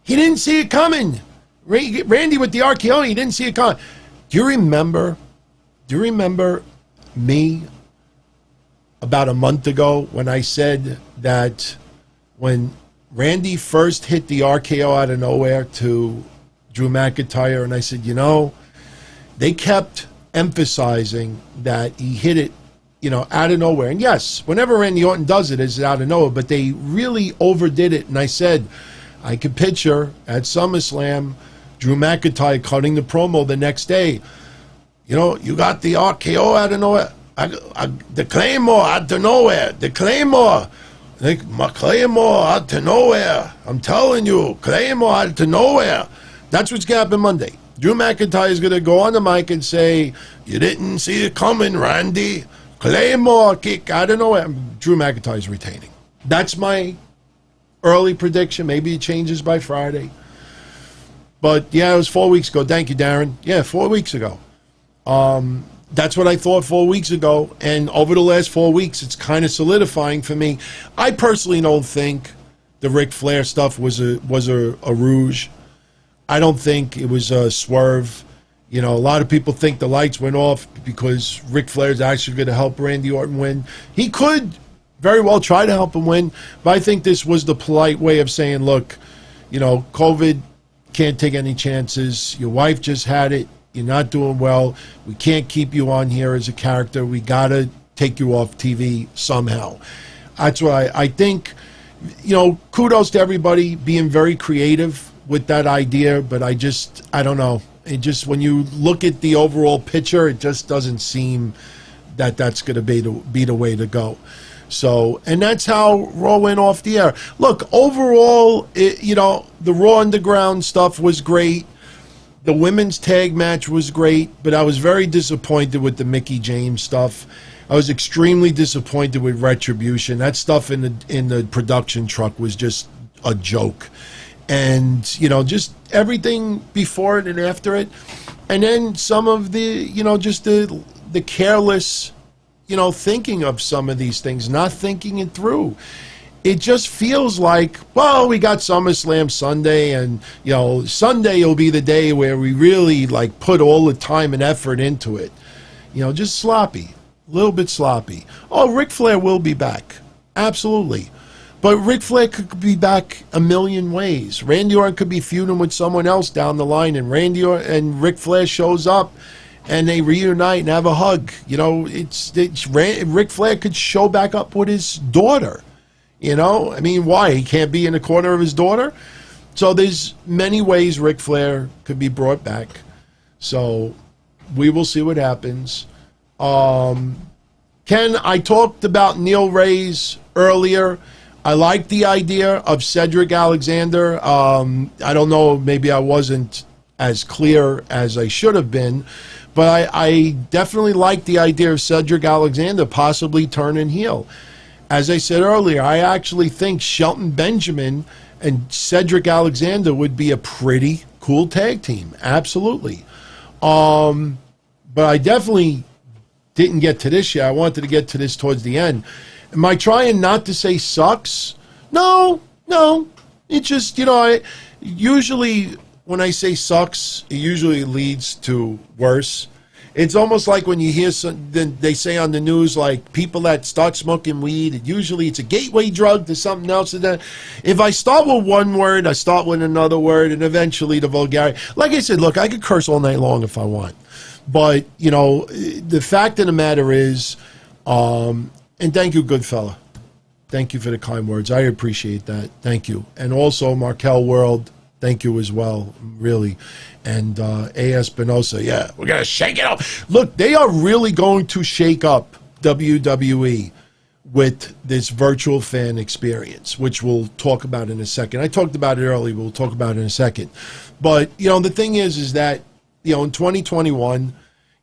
he didn't see it coming. Randy with the RKO, he didn't see it coming. Do you remember do you remember me about a month ago when I said that when Randy first hit the RKO out of nowhere to Drew McIntyre, and I said, they kept emphasizing that he hit it, out of nowhere. And yes, whenever Randy Orton does it, it's out of nowhere, but they really overdid it. And I said, I could picture at SummerSlam, Drew McIntyre cutting the promo the next day. You got the RKO out of nowhere. The Claymore out of nowhere. The Claymore. My Claymore out of nowhere. I'm telling you, Claymore out of nowhere. That's what's going to happen Monday. Drew McIntyre is going to go on the mic and say, you didn't see it coming, Randy. Claymore kick out of nowhere. Drew McIntyre is retaining. That's my early prediction. Maybe it changes by Friday. But, yeah, it was 4 weeks ago. Thank you, Darren. Yeah, 4 weeks ago. That's what I thought 4 weeks ago. And over the last 4 weeks, it's kind of solidifying for me. I personally don't think the Ric Flair stuff was a rouge. I don't think it was a swerve. A lot of people think the lights went off because Ric Flair is actually going to help Randy Orton win. He could very well try to help him win, but I think this was the polite way of saying, look, COVID, can't take any chances. Your wife just had it. You're not doing well. We can't keep you on here as a character. We got to take you off TV somehow. That's why I think, kudos to everybody being very creative with that idea, but I don't know. It just, when you look at the overall picture, it just doesn't seem that that's going to be the way to go. So, and that's how Raw went off the air. Look, overall, the Raw Underground stuff was great. The women's tag match was great, but I was very disappointed with the Mickie James stuff. I was extremely disappointed with Retribution. That stuff in the production truck was just a joke. And, just everything before it and after it. And then some of the, just the careless, thinking of some of these things, not thinking it through. It just feels like, well, we got SummerSlam Sunday, and, Sunday will be the day where we really, put all the time and effort into it. Just sloppy, a little bit sloppy. Oh, Ric Flair will be back. Absolutely. But Ric Flair could be back a million ways. Randy Orton could be feuding with someone else down the line, and Randy Orton and Ric Flair shows up, and they reunite and have a hug. Ric Flair could show back up with his daughter. Why? He can't be in the corner of his daughter? So there's many ways Ric Flair could be brought back. So we will see what happens. Ken, I talked about Neil Reyes earlier. I like the idea of Cedric Alexander. I don't know, maybe I wasn't as clear as I should have been, but I definitely like the idea of Cedric Alexander possibly turning heel. As I said earlier, I actually think Shelton Benjamin and Cedric Alexander would be a pretty cool tag team. Absolutely. But I definitely didn't get to this yet. I wanted to get to this towards the end. Am I trying not to say sucks? No. It just, usually when I say sucks, it usually leads to worse. It's almost like when you hear they say on the news, people that start smoking weed, usually it's a gateway drug to something else. And then if I start with one word, I start with another word, and eventually the vulgarity. Like I said, look, I could curse all night long if I want. But, the fact of the matter is, and thank you, good fella. Thank you for the kind words. I appreciate that. Thank you. And also, Markel World, thank you as well, really. And A. Espinosa, yeah, we're going to shake it up. Look, they are really going to shake up WWE with this virtual fan experience, which we'll talk about in a second. I talked about it earlier. We'll talk about it in a second. But, the thing is that, in 2021,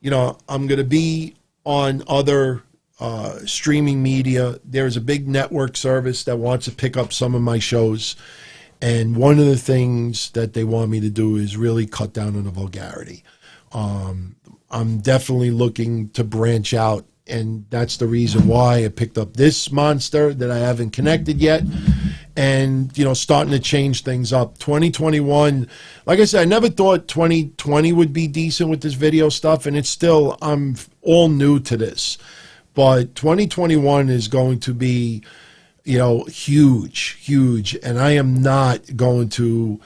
I'm going to be on other streaming media. There's a big network service that wants to pick up some of my shows. And one of the things that they want me to do is really cut down on the vulgarity. I'm definitely looking to branch out, and that's the reason why I picked up this monster that I haven't connected yet. and, you know, starting to change things up. 2021, like I said, I never thought 2020 would be decent with this video stuff, and it's still, I'm all new to this. But 2021 is going to be, you know, huge, and I am not going to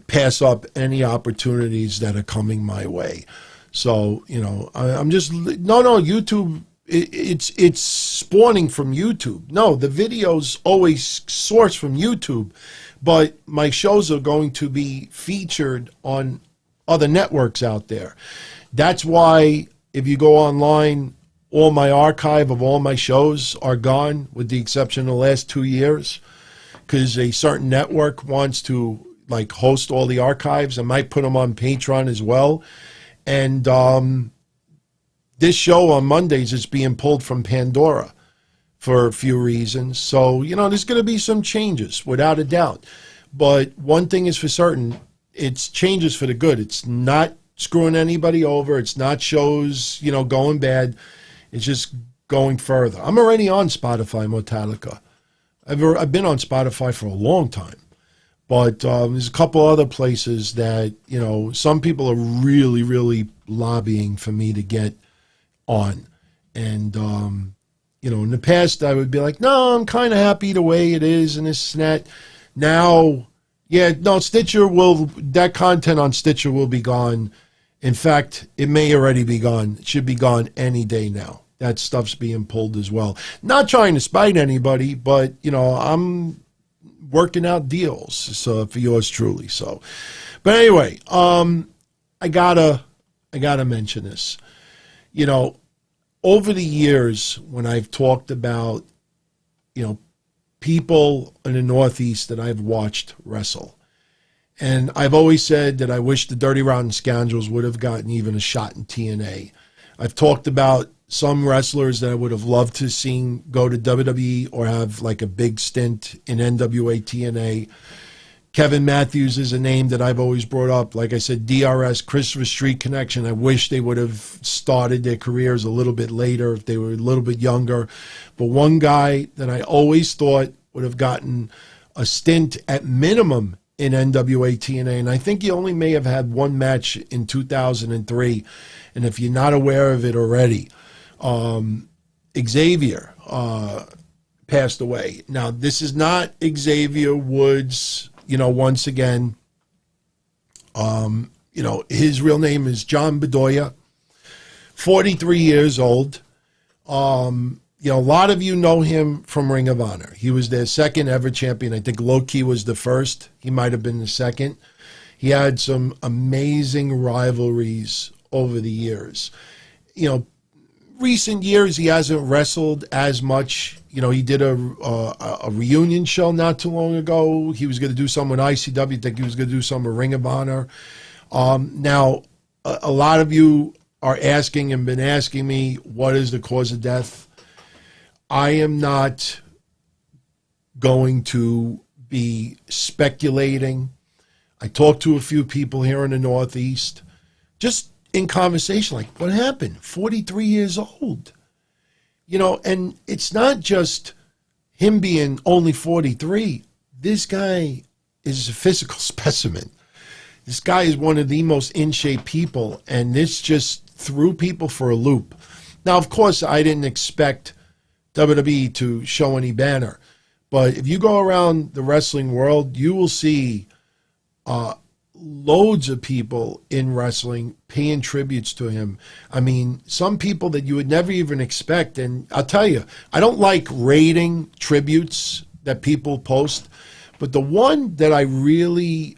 pass up any opportunities that are coming my way. So, you know, I'm just, no, YouTube, it's spawning from YouTube. No, the videos always source from YouTube, but my shows are going to be featured on other networks out there. That's why if you go online, all my archive of all my shows are gone, with the exception of the last 2 years, because a certain network wants to like host all the archives. I might put them on Patreon as well. And this show on Mondays is being pulled from Pandora for a few reasons. So, you know, there's going to be some changes, without a doubt. But one thing is for certain, it's changes for the good. It's not screwing anybody over. It's not shows, you know, going bad. It's just going further. I'm already on Spotify, Metallica. I've been on Spotify for a long time. But there's a couple other places that, you know, some people are really lobbying for me to get on. And, you know, in the past I would be like, no, I'm kind of happy the way it is and this and that. Now, yeah, no, that content on Stitcher will be gone. In fact, it may already be gone. It should be gone any day now. That stuff's being pulled as well. Not trying to spite anybody, but, you know, I'm working out deals, so for yours truly. So, but anyway, I gotta mention this. You know, over the years when I've talked about, you know, people in the Northeast that I've watched wrestle, and I've always said that I wish the Dirty Rotten Scoundrels would have gotten even a shot in TNA. I've talked about some wrestlers that I would have loved to see go to WWE or have like a big stint in NWA TNA. Kevin Matthews is a name that I've always brought up. Like I said, DRS, Christopher Street Connection. I wish they would have started their careers a little bit later if they were a little bit younger. But one guy that I always thought would have gotten a stint at minimum in NWA TNA, and I think he only may have had one match in 2003. And if you're not aware of it already, Xavier passed away. Now, this is not Xavier Woods, you know, once again. You know, his real name is John Bedoya, 43 years old. You know, a lot of you know him from Ring of Honor. He was their second ever champion. I think Low-Key was the first. He might have been the second. He had some amazing rivalries over the years. You know, recent years, he hasn't wrestled as much. You know, he did a reunion show not too long ago. He was going to do some with ICW. I think he was going to do some with Ring of Honor. Now, a lot of you are asking and been asking me, what is the cause of death? I am not going to be speculating. I talked to a few people here in the Northeast, just in conversation, like, what happened? 43 years old. You know, and it's not just him being only 43. This guy is a physical specimen. This guy is one of the most in-shape people, and this just threw people for a loop. Now, of course, I didn't expect WWE to show any banner, but if you go around the wrestling world, you will see loads of people in wrestling paying tributes to him. I mean, some people that you would never even expect. And I'll tell you, I don't like rating tributes that people post, but the one that I really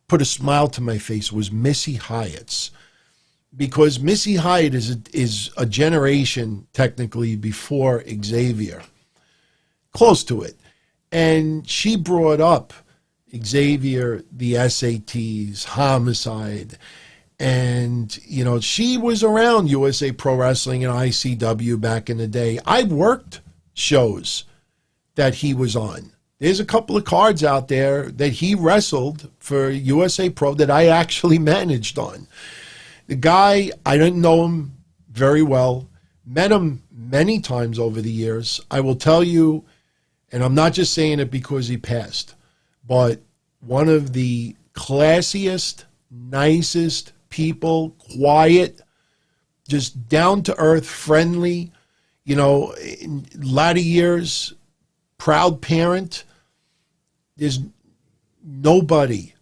put a smile to my face was Missy Hyatt's, because Missy Hyatt is a generation technically before Xavier, close to it. And she brought up Xavier, the SATs, Homicide, and, you know, she was around USA Pro Wrestling and ICW back in the day. I worked shows that he was on. There's a couple of cards out there that he wrestled for USA Pro that I actually managed on. The guy, I didn't know him very well, met him many times over the years. I will tell you, And I'm not just saying it because he passed, but one of the classiest, nicest people, quiet, just down to earth, friendly, latter years, proud parent. There's nobody,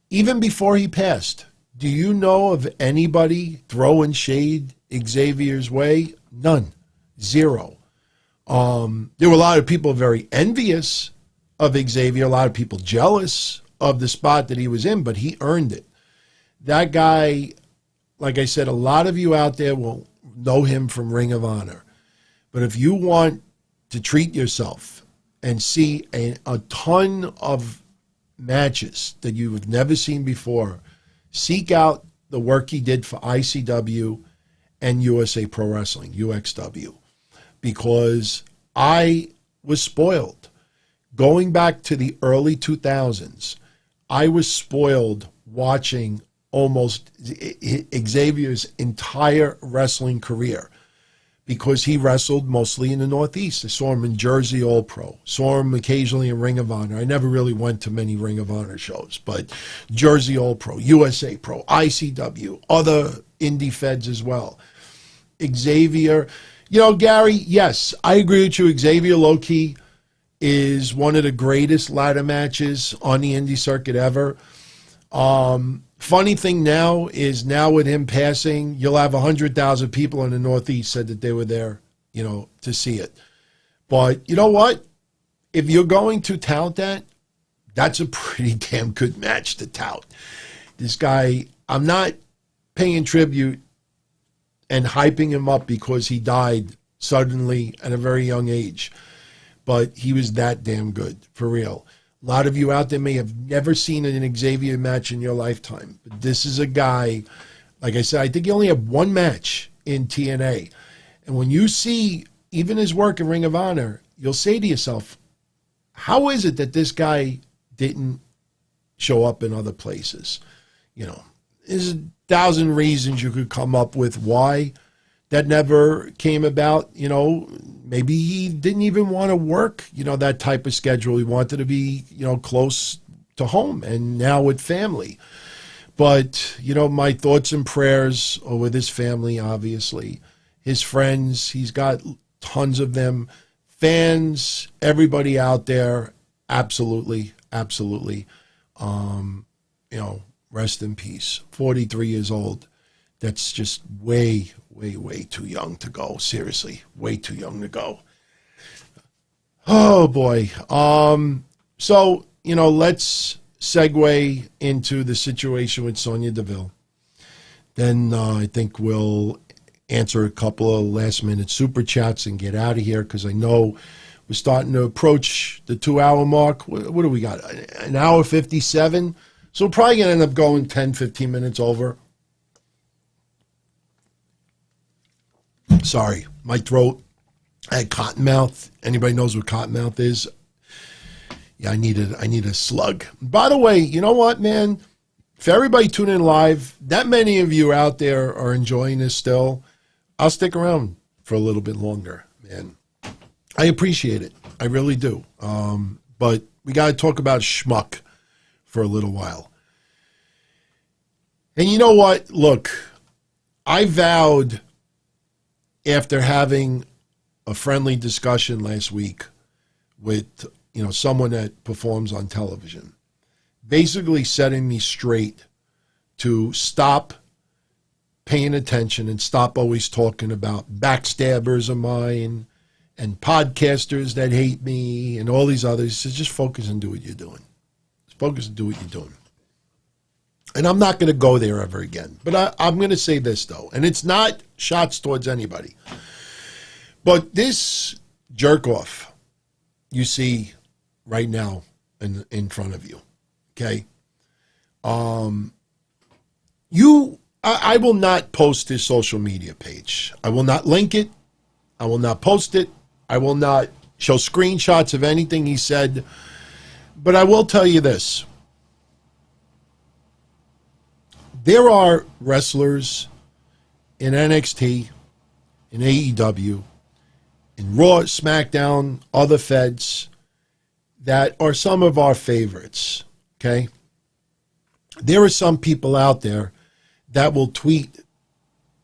even before he passed. Do you know of anybody throwing shade Xavier's way? None. Zero. There were a lot of people very envious of Xavier, a lot of people jealous of the spot that he was in, but he earned it. That guy, like I said, a lot of you out there will know him from Ring of Honor. But if you want to treat yourself and see a ton of matches that you've never seen before, seek out the work he did for ICW and USA Pro Wrestling, UXW, because I was spoiled. Going back to the early 2000s, I was spoiled watching almost Xavier's entire wrestling career because he wrestled mostly in the Northeast. I saw him in Jersey All-Pro, saw him occasionally in Ring of Honor. I never really went to many Ring of Honor shows, but Jersey All-Pro, USA Pro, ICW, other indie feds as well. Xavier, Gary, yes, I agree with you. Xavier low-key is one of the greatest ladder matches on the indie circuit ever. Funny thing now is with him passing, you'll have 100,000 people in the Northeast said that they were there, to see it. But you know what? If you're going to tout that, that's a pretty damn good match to tout. This guy, I'm not paying tribute and hyping him up because he died suddenly at a very young age. But he was that damn good, for real. A lot of you out there may have never seen an Xavier match in your lifetime. But this is a guy, like I said, I think he only had one match in TNA. And when you see even his work in Ring of Honor, you'll say to yourself, how is it that this guy didn't show up in other places? There's 1,000 reasons you could come up with why that never came about. Maybe he didn't even want to work, that type of schedule. He wanted to be, close to home and now with family. But, my thoughts and prayers are with his family, obviously. His friends, he's got tons of them. Fans, everybody out there, absolutely, absolutely. Rest in peace. 43 years old. That's just way, way, way too young to go. Seriously, way too young to go. Oh, boy. So, let's segue into the situation with Sonya DeVille. Then I think we'll answer a couple of last-minute super chats and get out of here because I know we're starting to approach the 2-hour mark. What do we got? An hour 57? So we're probably going to end up going 10, 15 minutes over. Sorry, my throat. I had cotton mouth. Anybody knows what cotton mouth is? Yeah, I need a slug. By the way, you know what, man? For everybody tuning in live, that many of you out there are enjoying this still. I'll stick around for a little bit longer, man. I appreciate it. I really do. But we got to talk about schmuck for a little while. And you know what? Look, I vowed after having a friendly discussion last week with, someone that performs on television, basically setting me straight to stop paying attention and stop always talking about backstabbers of mine and podcasters that hate me and all these others. So just focus and do what you're doing. Just focus and do what you're doing. And I'm not going to go there ever again. But I'm going to say this, though, and it's not shots towards anybody. But this jerk-off you see right now in front of you, okay? I will not post his social media page. I will not link it. I will not post it. I will not show screenshots of anything he said. But I will tell you this. There are wrestlers in NXT, in AEW, in Raw, SmackDown, other feds that are some of our favorites, okay? There are some people out there that will tweet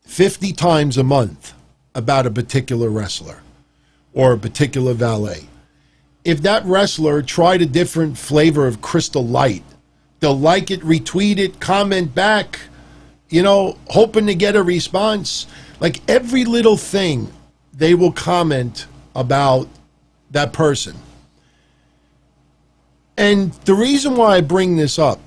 50 times a month about a particular wrestler or a particular valet. If that wrestler tried a different flavor of Crystal Light, they'll like it, retweet it, comment back, you know, hoping to get a response. Like every little thing, they will comment about that person. And the reason why I bring this up,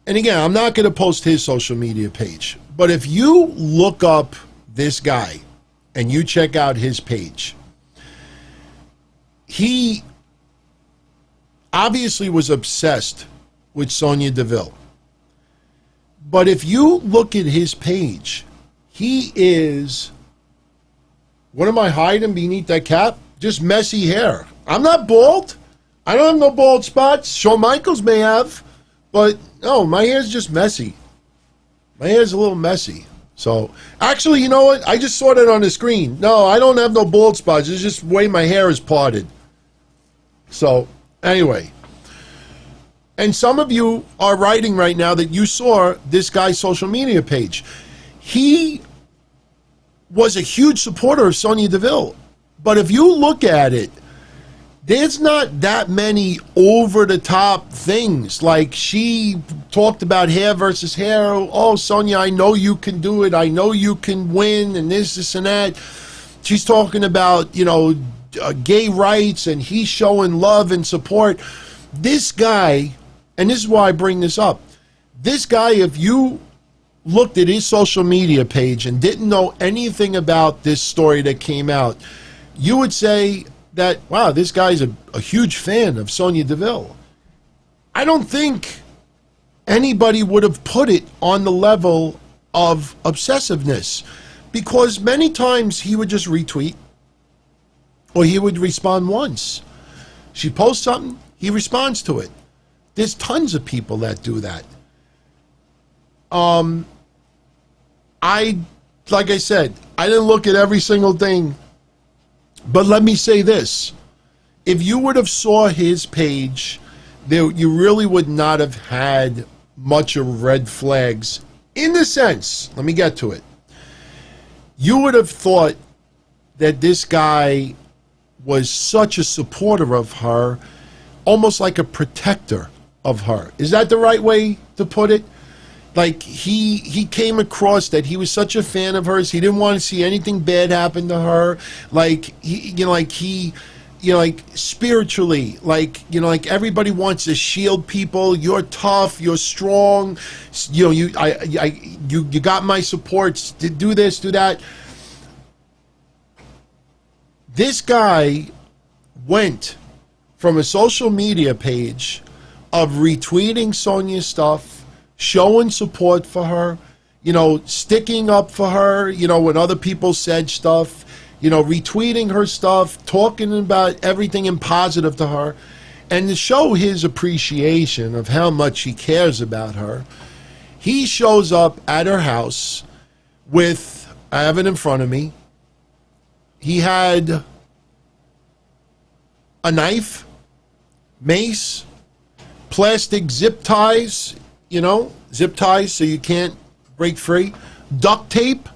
and again, I'm not going to post his social media page, but if you look up this guy and you check out his page, he obviously was obsessed with Sonya DeVille. But if you look at his page, he is, what am I hiding beneath that cap? Just messy hair. I'm not bald. I don't have no bald spots. Shawn Michaels may have, but no, my hair's just messy. My hair's a little messy. So, actually, you know what? I just saw that on the screen. No, I don't have no bald spots. It's just the way my hair is parted. So, anyway. And some of you are writing right now that you saw this guy's social media page. He was a huge supporter of Sonya DeVille. But if you look at it, there's not that many over-the-top things. Like she talked about hair versus hair. Oh, Sonya, I know you can do it. I know you can win, and this, and that. She's talking about, you know, gay rights, and he's showing love and support. This guy, and this is why I bring this up, this guy, if you looked at his social media page and didn't know anything about this story that came out, you would say that, wow, this guy's a huge fan of Sonya DeVille. I don't think anybody would have put it on the level of obsessiveness, because many times he would just retweet or he would respond once. She posts something, he responds to it. There's tons of people that do that. Like I said, I didn't look at every single thing. But let me say this. If you would have saw his page, you really would not have had much of red flags. In the sense, let me get to it. You would have thought that this guy was such a supporter of her, almost like a protector of her. Is that the right way to put it? Like he came across that he was such a fan of hers. He didn't want to see anything bad happen to her. Like like spiritually, like everybody wants to shield people. You're tough. You're strong. You know, you got my support. To do this, do that. This guy went from a social media page of retweeting Sonya's stuff, showing support for her, you know, sticking up for her, you know, when other people said stuff, you know, retweeting her stuff, talking about everything in positive to her, and to show his appreciation of how much he cares about her, he shows up at her house with, I have it in front of me, he had a knife, mace, plastic zip ties, you know, zip ties so you can't break free, duct tape,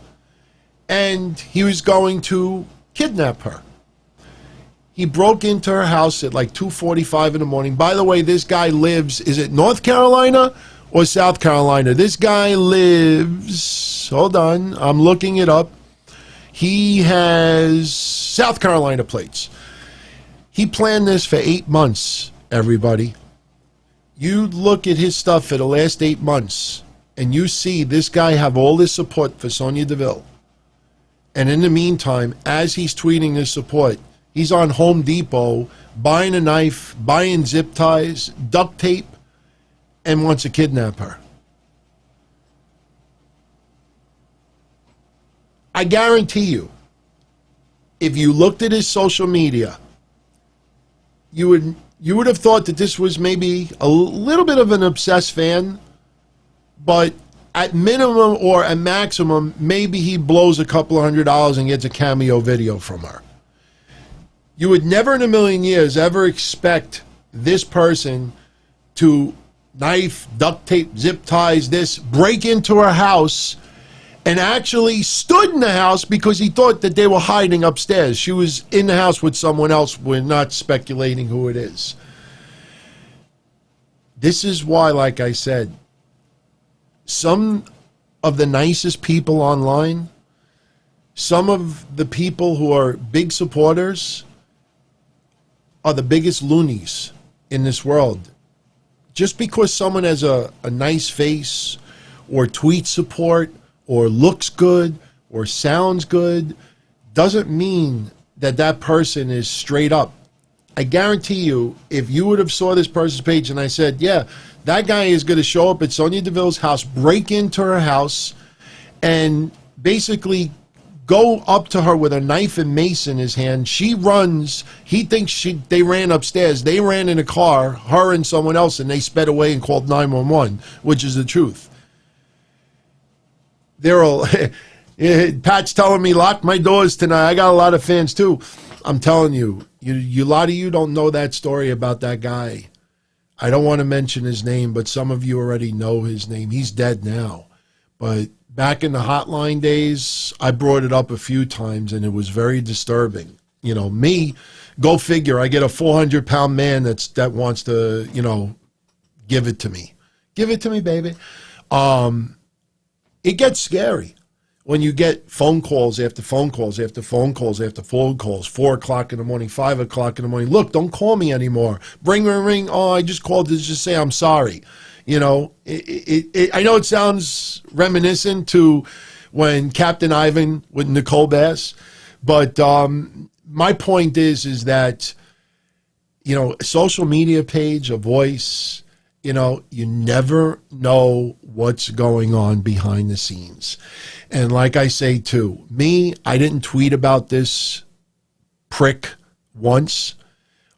and he was going to kidnap her. He broke into her house at like 2:45 in the morning. By the way, this guy lives, is it North Carolina or South Carolina? This guy lives, hold on, I'm looking it up. He has South Carolina plates. He planned this for 8 months, everybody. You look at his stuff for the last 8 months, and you see this guy have all this support for Sonya DeVille. And in the meantime, as he's tweeting his support, he's on Home Depot buying a knife, buying zip ties, duct tape, and wants to kidnap her. I guarantee you, if you looked at his social media, you would have thought that this was maybe a little bit of an obsessed fan, but at minimum or at maximum, maybe he blows a couple of $100 and gets a cameo video from her. You would never in a million years ever expect this person to knife, duct tape, zip ties, break into her house, and actually stood in the house because he thought that they were hiding upstairs. She was in the house with someone else. We're not speculating who it is. This is why, like I said, some of the nicest people online, some of the people who are big supporters, are the biggest loonies in this world. Just because someone has a nice face or tweet support or looks good or sounds good doesn't mean that that person is straight up. I guarantee you, if you would have saw this person's page and I said, yeah, that guy is going to show up at Sonya DeVille's house, break into her house, and basically go up to her with a knife and mace in his hand. She runs. He thinks they ran upstairs. They ran in a car, her and someone else, and they sped away and called 911, which is the truth. They're all, Pat's telling me, lock my doors tonight. I got a lot of fans too. I'm telling you, a lot of you don't know that story about that guy. I don't want to mention his name, but some of you already know his name. He's dead now. But back in the hotline days, I brought it up a few times, and it was very disturbing. You know, me, go figure, I get a 400-pound man that wants to, give it to me. Give it to me, baby. It gets scary when you get phone calls after phone calls after phone calls after phone calls, 4 o'clock in the morning, 5 o'clock in the morning. Look, don't call me anymore. Bring a ring. Oh, I just called to just say I'm sorry. I know it sounds reminiscent to when Captain Ivan with Nicole Bass, but my point is that, a social media page, a voice, you never know what's going on behind the scenes. And like I say, too, I didn't tweet about this prick once.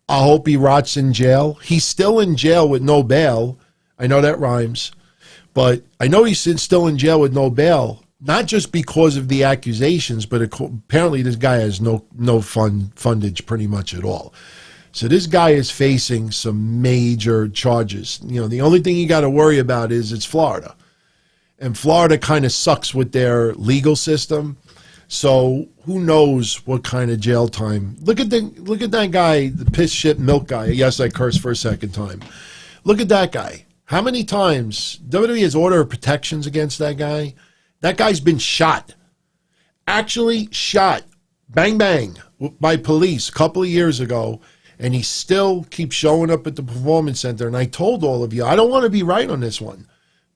I hope he rots in jail. He's still in jail with no bail. I know that rhymes. But I know he's still in jail with no bail, not just because of the accusations, but apparently this guy has no fundage pretty much at all. So this guy is facing some major charges. The only thing you got to worry about is it's Florida. And Florida kind of sucks with their legal system. So who knows what kind of jail time. Look at that guy, the piss shit milk guy. Yes, I cursed for a second time. Look at that guy. How many times WWE has order of protections against that guy? That guy's been shot. Actually shot. Bang, bang. By police a couple of years ago. And he still keeps showing up at the Performance Center. And I told all of you, I don't want to be right on this one.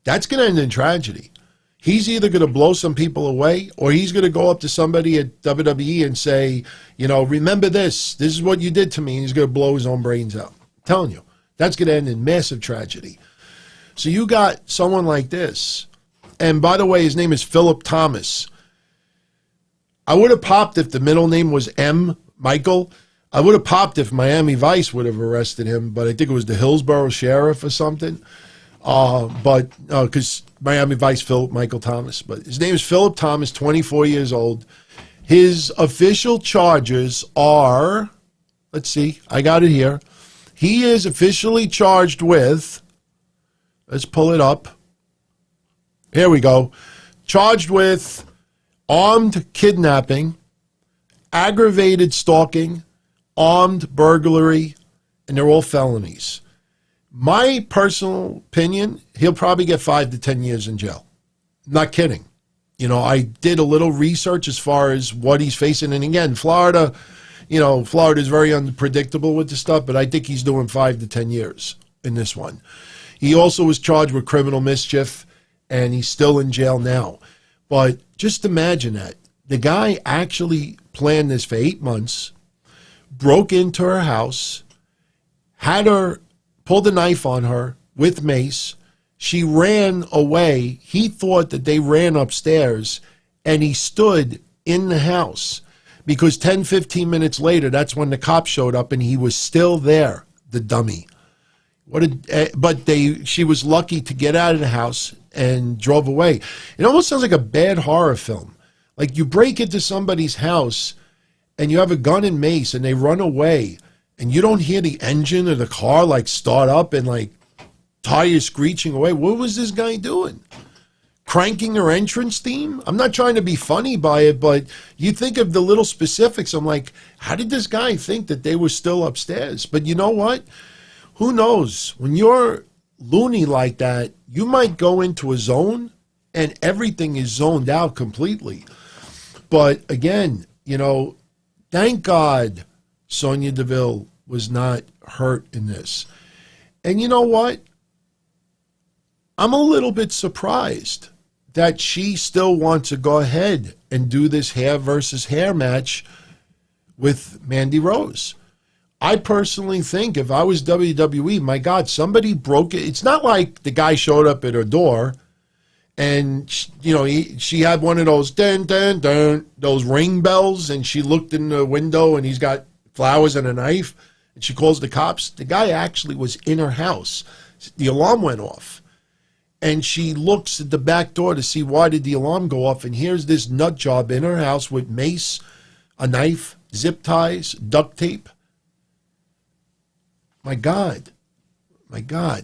That's going to end in tragedy. He's either going to blow some people away, or he's going to go up to somebody at WWE and say, remember this. This is what you did to me. And he's going to blow his own brains out. I'm telling you, that's going to end in massive tragedy. So you got someone like this. And by the way, his name is Philip Thomas. I would have popped if the middle name was M. Michael. I would have popped if Miami Vice would have arrested him, but I think it was the Hillsborough Sheriff or something. Because Miami Vice, Philip Michael Thomas. But his name is Philip Thomas, 24 years old. His official charges are, let's see, I got it here. He is officially charged with, let's pull it up. Here we go. Charged with armed kidnapping, aggravated stalking, armed burglary, and they're all felonies. My personal opinion, he'll probably get 5 to 10 years in jail. Not kidding. I did a little research as far as what he's facing. And again, Florida is very unpredictable with this stuff, but I think he's doing 5 to 10 years in this one. He also was charged with criminal mischief, and he's still in jail now. But just imagine that. The guy actually planned this for 8 months, broke into her house, had her, pulled a knife on her with mace. She ran away. He thought that they ran upstairs, and he stood in the house because 10, 15 minutes later, that's when the cops showed up, and he was still there, the dummy. She was lucky to get out of the house and drove away. It almost sounds like a bad horror film. Like you break into somebody's house and you have a gun and mace and they run away and you don't hear the engine of the car like start up and like tires screeching away, what was this guy doing? Cranking her entrance theme? I'm not trying to be funny by it, but you think of the little specifics. I'm like, how did this guy think that they were still upstairs? But you know what? Who knows? When you're loony like that, you might go into a zone and everything is zoned out completely. But again, you know, thank God Sonya DeVille was not hurt in this. And you know what? I'm a little bit surprised that she still wants to go ahead and do this hair versus hair match with Mandy Rose. I personally think if I was WWE, my God, somebody broke it. It's not like the guy showed up at her door and, you know, she had one of those dun, dun, dun, those ring bells, and she looked in the window and he's got flowers and a knife, and she calls the cops. The guy actually was in her house. The alarm went off. And she looks at the back door to see why did the alarm go off, and here's this nut job in her house with mace, a knife, zip ties, duct tape. My God,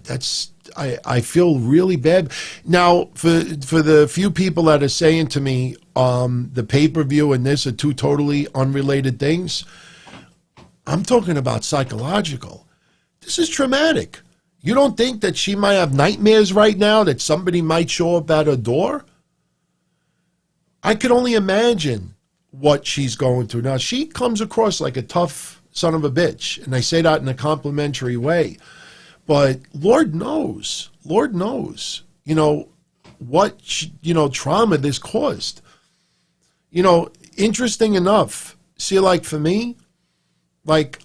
that's I feel really bad. Now, for the few people that are saying to me, the pay-per-view and this are two totally unrelated things, I'm talking about psychological. This is traumatic. You don't think that she might have nightmares right now that somebody might show up at her door? I could only imagine what she's going through. Now, she comes across like a tough son of a bitch, and I say that in a complimentary way. But Lord knows, you know, what, you know, trauma this caused. You know, interesting enough, see, like for me, like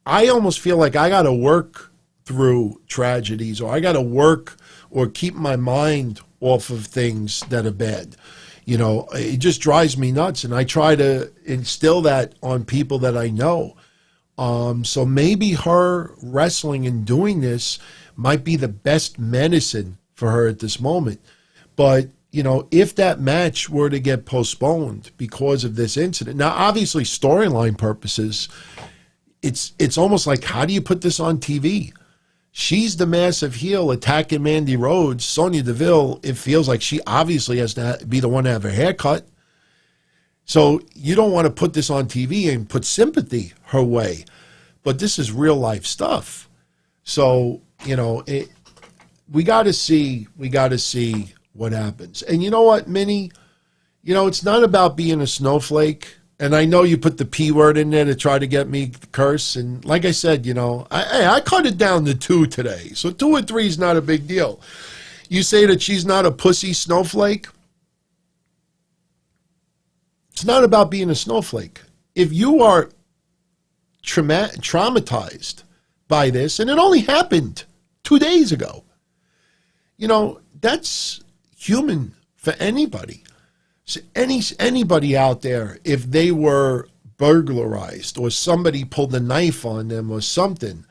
I almost feel like I got to work through tragedies, or I got to work or keep my mind off of things that are bad. You know, it just drives me nuts, and I try to instill that on people that I know. So maybe her wrestling and doing this might be the best medicine for her at this moment. But, you know, if that match were to get postponed because of this incident, now obviously storyline purposes, it's almost like, how do you put this on TV? She's the massive heel attacking Mandy Rhodes. Sonya DeVille, it feels like she obviously has to be the one to have her hair cut. So you don't want to put this on TV and put sympathy her way. But this is real life stuff. So, you know, we got to see what happens. And you know what, Minnie? You know, it's not about being a snowflake. And I know you put the P word in there to try to get me to curse. And like I said, you know, I cut it down to 2 today. So 2 or 3 is not a big deal. You say that she's not a pussy snowflake. It's not about being a snowflake. If you are traumatized by this, and it only happened 2 days ago, you know, that's human for anybody. So anybody out there, if they were burglarized or somebody pulled a knife on them or something,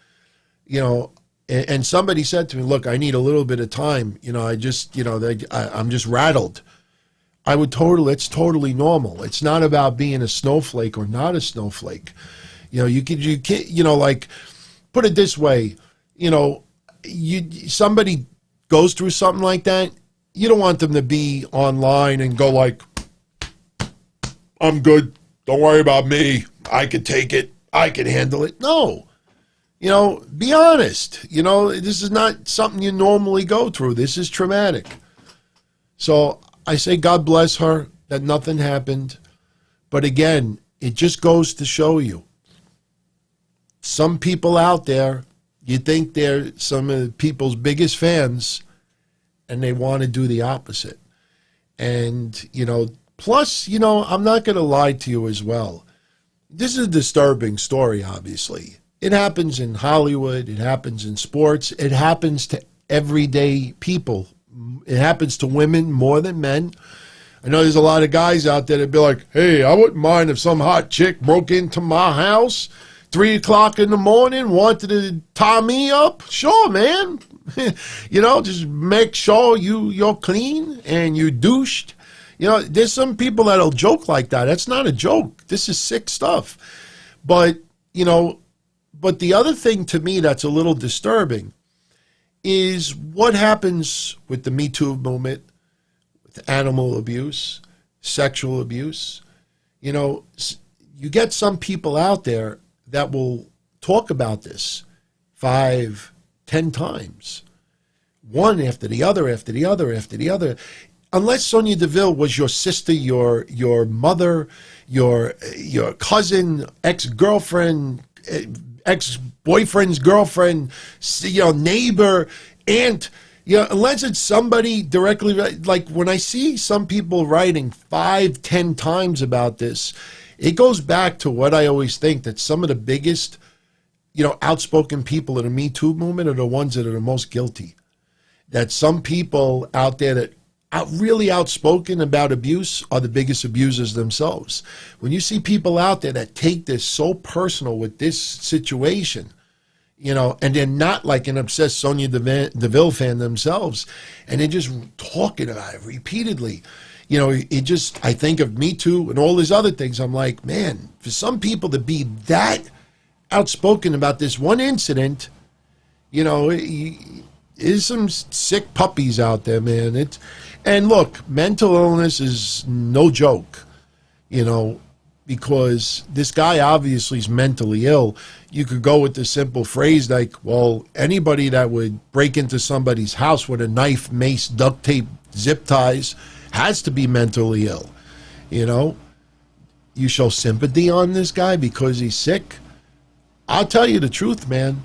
you know, and somebody said to me, look, I need a little bit of time. You know, I just, you know, I'm just rattled. It's totally normal. It's not about being a snowflake or not a snowflake. You know, you can't, you know, like, put it this way, you know, somebody goes through something like that, you don't want them to be online and go like, I'm good. Don't worry about me. I can take it. I can handle it. No. You know, be honest. You know, this is not something you normally go through. This is traumatic. So I say God bless her that nothing happened. But again, it just goes to show you. Some people out there, you think they're some of people's biggest fans, and they want to do the opposite. And, you know, plus, you know, I'm not going to lie to you as well. This is a disturbing story, obviously. It happens in Hollywood. It happens in sports. It happens to everyday people. It happens to women more than men. I know there's a lot of guys out there that be like, hey, I wouldn't mind if some hot chick broke into my house 3 o'clock in the morning, wanted to tie me up. Sure, man. You know, just make sure you're clean and you douched. You know, there's some people that'll joke like that. That's not a joke. This is sick stuff. But, you know, but the other thing to me that's a little disturbing is what happens with the Me Too movement, with animal abuse, sexual abuse. You know, you get some people out there that will talk about this 5, 10 times, one after the other, after the other, after the other. Unless Sonya Deville was your sister, your mother, your cousin, ex-girlfriend, ex-boyfriend's girlfriend, you know, neighbor, aunt, you know, unless it's somebody directly, like when I see some people writing 5, 10 times about this, it goes back to what I always think, that some of the biggest, you know, outspoken people in the Me Too movement are the ones that are the most guilty. That some people out there that are really outspoken about abuse are the biggest abusers themselves. When you see people out there that take this so personal with this situation, you know, and they're not like an obsessed Sonya Deville fan themselves, and they're just talking about it repeatedly. You know, it just, I think of Me Too and all these other things. I'm like, man, for some people to be that outspoken about this one incident, you know, there's some sick puppies out there, man. And look, mental illness is no joke, you know, because this guy obviously is mentally ill. You could go with the simple phrase like, well, anybody that would break into somebody's house with a knife, mace, duct tape, zip ties has to be mentally ill. You know, you show sympathy on this guy because he's sick. I'll tell you the truth, man.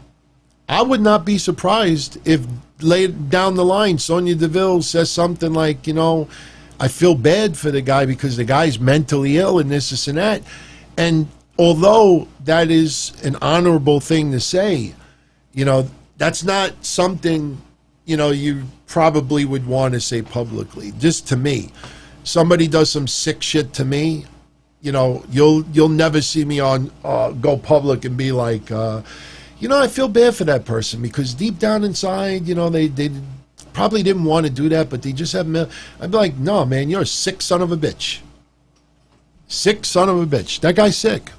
I would not be surprised if later down the line Sonya Deville says something like, you know, I feel bad for the guy because the guy's mentally ill and this and that. And although that is an honorable thing to say, you know, that's not something, you know, you probably would want to say publicly. Just to me, somebody does some sick shit to me, you know, you'll never see me on go public and be like, you know, I feel bad for that person because deep down inside, you know, they probably didn't want to do that, but they just haven't. I'd be like, no, man, you're a sick son of a bitch. Sick son of a bitch. That guy's sick.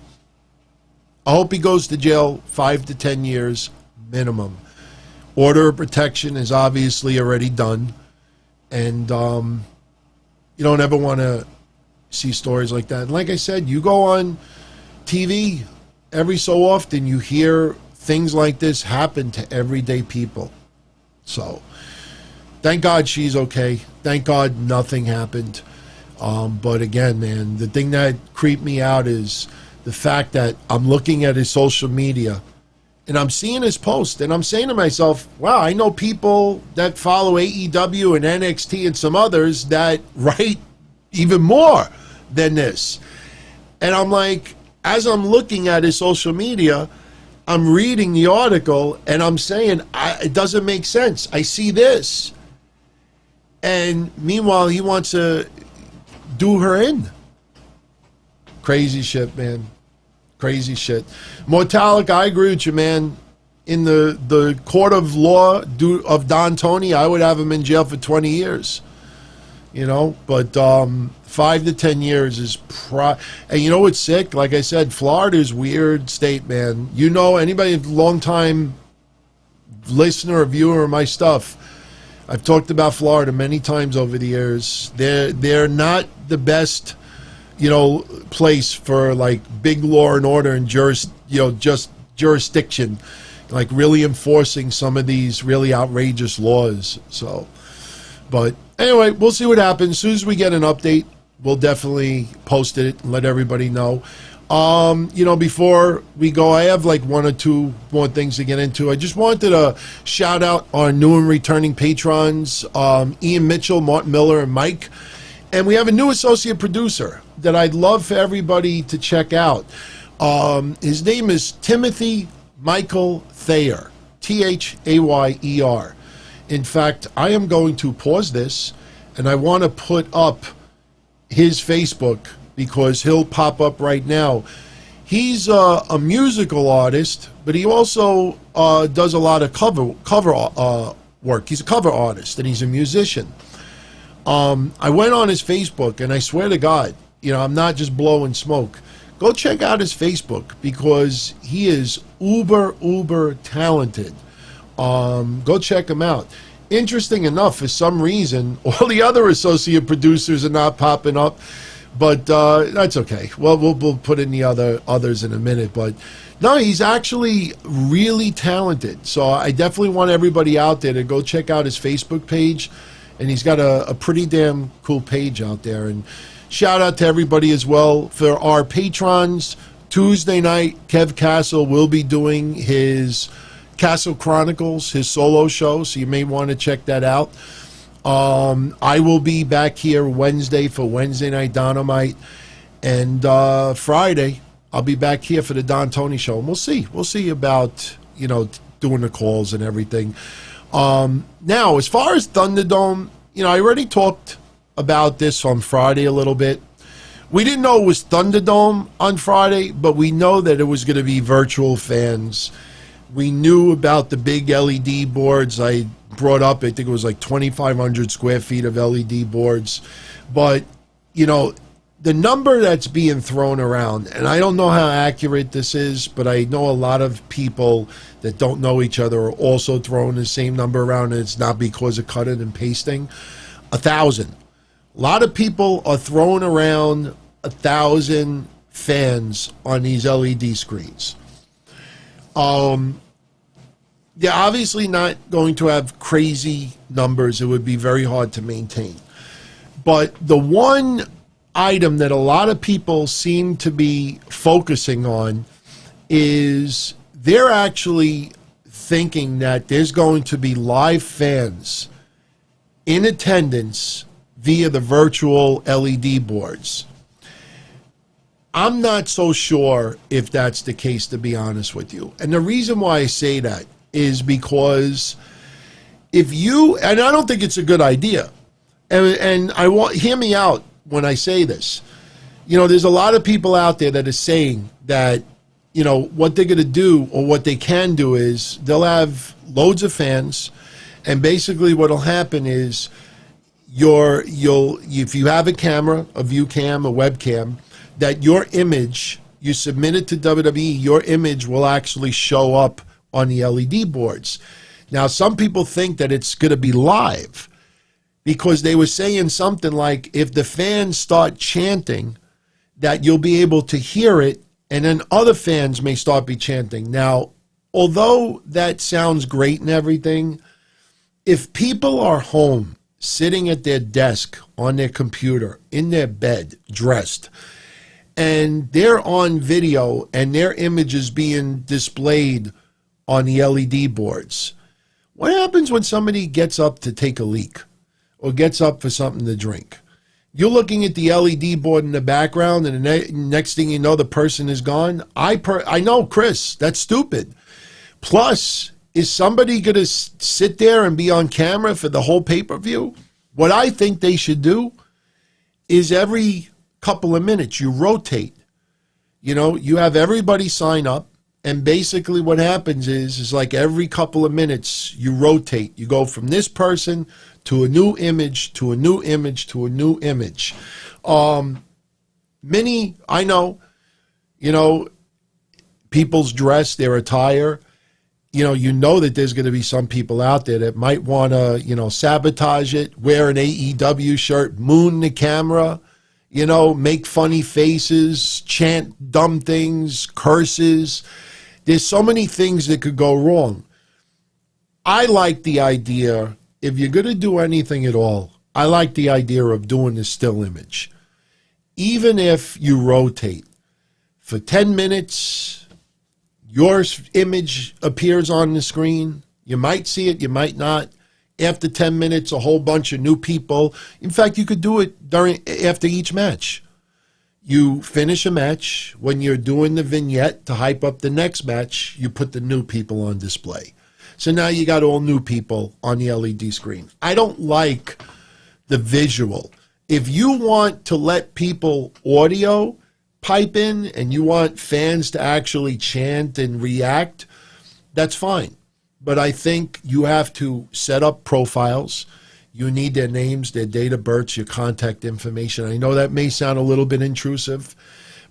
I hope he goes to jail 5 to 10 years minimum. Order of protection is obviously already done. And you don't ever want to see stories like that. And like I said, you go on TV, every so often you hear things like this happen to everyday people. So thank God she's okay. Thank God nothing happened. But again, man, the thing that creeped me out is the fact that I'm looking at his social media and I'm seeing his post and I'm saying to myself, wow, I know people that follow AEW and NXT and some others that write even more than this. And I'm like, as I'm looking at his social media, I'm reading the article and I'm saying, it doesn't make sense. I see this. And meanwhile, he wants to do her in. Crazy shit, man. Crazy shit. Mortalic, I agree with you, man. In the court of law of Don Tony, I would have him in jail for 20 years. You know, but 5 to 10 years is and you know what's sick? Like I said, Florida's weird state, man. You know, anybody long time listener or viewer of my stuff, I've talked about Florida many times over the years. They're not the best, you know, place for like big law and order and just jurisdiction, like really enforcing some of these really outrageous laws. So, but anyway, we'll see what happens. As soon as we get an update, we'll definitely post it and let everybody know. You know, before we go, I have like 1 or 2 more things to get into. I just wanted to shout out our new and returning patrons, Ian Mitchell, Martin Miller, and Mike. And we have a new associate producer that I'd love for everybody to check out. His name is Timothy Michael Thayer, Thayer. In fact, I am going to pause this, and I want to put up his Facebook because he'll pop up right now. He's a musical artist, but he also does a lot of cover work. He's a cover artist, and he's a musician. I went on his Facebook, and I swear to God, I'm not just blowing smoke. Go check out his Facebook because he is uber talented. Go check him out. Interesting enough, for some reason, all the other associate producers are not popping up, but that's okay. Well, we'll put in the others in a minute, but no, he's actually really talented. So I definitely want everybody out there to go check out his Facebook page, and he's got a pretty damn cool page out there. And shout out to everybody as well. For our patrons, Tuesday night, Kev Castle will be doing his Castle Chronicles, his solo show, so you may want to check that out. I will be back here Wednesday for Wednesday Night Don-O-Mite, and Friday I'll be back here for the Don Tony show, and we'll see about doing the calls and everything. Now, as far as Thunderdome, I already talked about this on Friday a little bit. We didn't know it was Thunderdome on Friday, but we know that it was going to be virtual fans. We knew about the big LED boards. I brought up, I think it was like 2,500 square feet of LED boards. But, the number that's being thrown around, and I don't know how accurate this is, but I know a lot of people that don't know each other are also throwing the same number around, and it's not because of cutting and pasting. 1,000. A lot of people are throwing around 1,000 fans on these LED screens. They're obviously not going to have crazy numbers. It would be very hard to maintain. But the one item that a lot of people seem to be focusing on is they're actually thinking that there's going to be live fans in attendance via the virtual LED boards. I'm not so sure if that's the case, to be honest with you. And the reason why I say that is because and I don't think it's a good idea, and hear me out when I say this. There's a lot of people out there that are saying that, what they're going to do, or what they can do, is they'll have loads of fans, and basically what'll happen is if you have a camera, a view cam, a webcam, that your image, you submit it to WWE, your image will actually show up on the LED boards. Now, some people think that it's going to be live because they were saying something like, if the fans start chanting, that you'll be able to hear it, and then other fans may start be chanting. Now, although that sounds great and everything, if people are home, sitting at their desk, on their computer, in their bed, dressed, and they're on video and their image is being displayed on the LED boards, what happens when somebody gets up to take a leak or gets up for something to drink? You're looking at the LED board in the background, and the next thing you know, the person is gone. I know, Chris, that's stupid. Plus, is somebody going to sit there and be on camera for the whole pay-per-view? What I think they should do is every couple of minutes you rotate. You have everybody sign up, and basically what happens is like every couple of minutes you rotate. You go from this person to a new image, to a new image, to a new image. Many, I know, people's dress, their attire, you know that there's going to be some people out there that might want to, sabotage it, wear an AEW shirt, moon the camera, make funny faces, chant dumb things, curses. There's so many things that could go wrong. I like the idea, if you're going to do anything at all, I like the idea of doing the still image. Even if you rotate for 10 minutes, your image appears on the screen. You might see it, you might not. After 10 minutes, a whole bunch of new people. In fact, you could do it after each match. You finish a match. When you're doing the vignette to hype up the next match, you put the new people on display. So now you got all new people on the LED screen. I don't like the visual. If you want to let people audio pipe in and you want fans to actually chant and react, that's fine. But I think you have to set up profiles. you need their names, their date of births, your contact information. I know that may sound a little bit intrusive,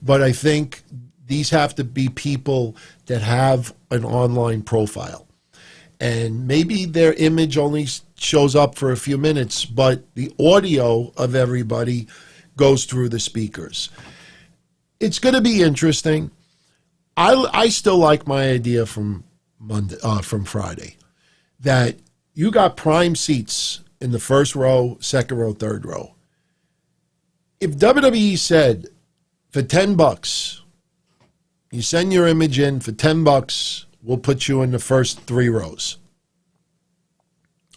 but I think these have to be people that have an online profile. And maybe their image only shows up for a few minutes, but the audio of everybody goes through the speakers. It's going to be interesting. I still like my idea from Friday, that you got prime seats in the first row, second row, third row. If WWE said for $10, you send your image in for $10, we'll put you in the first 3 rows.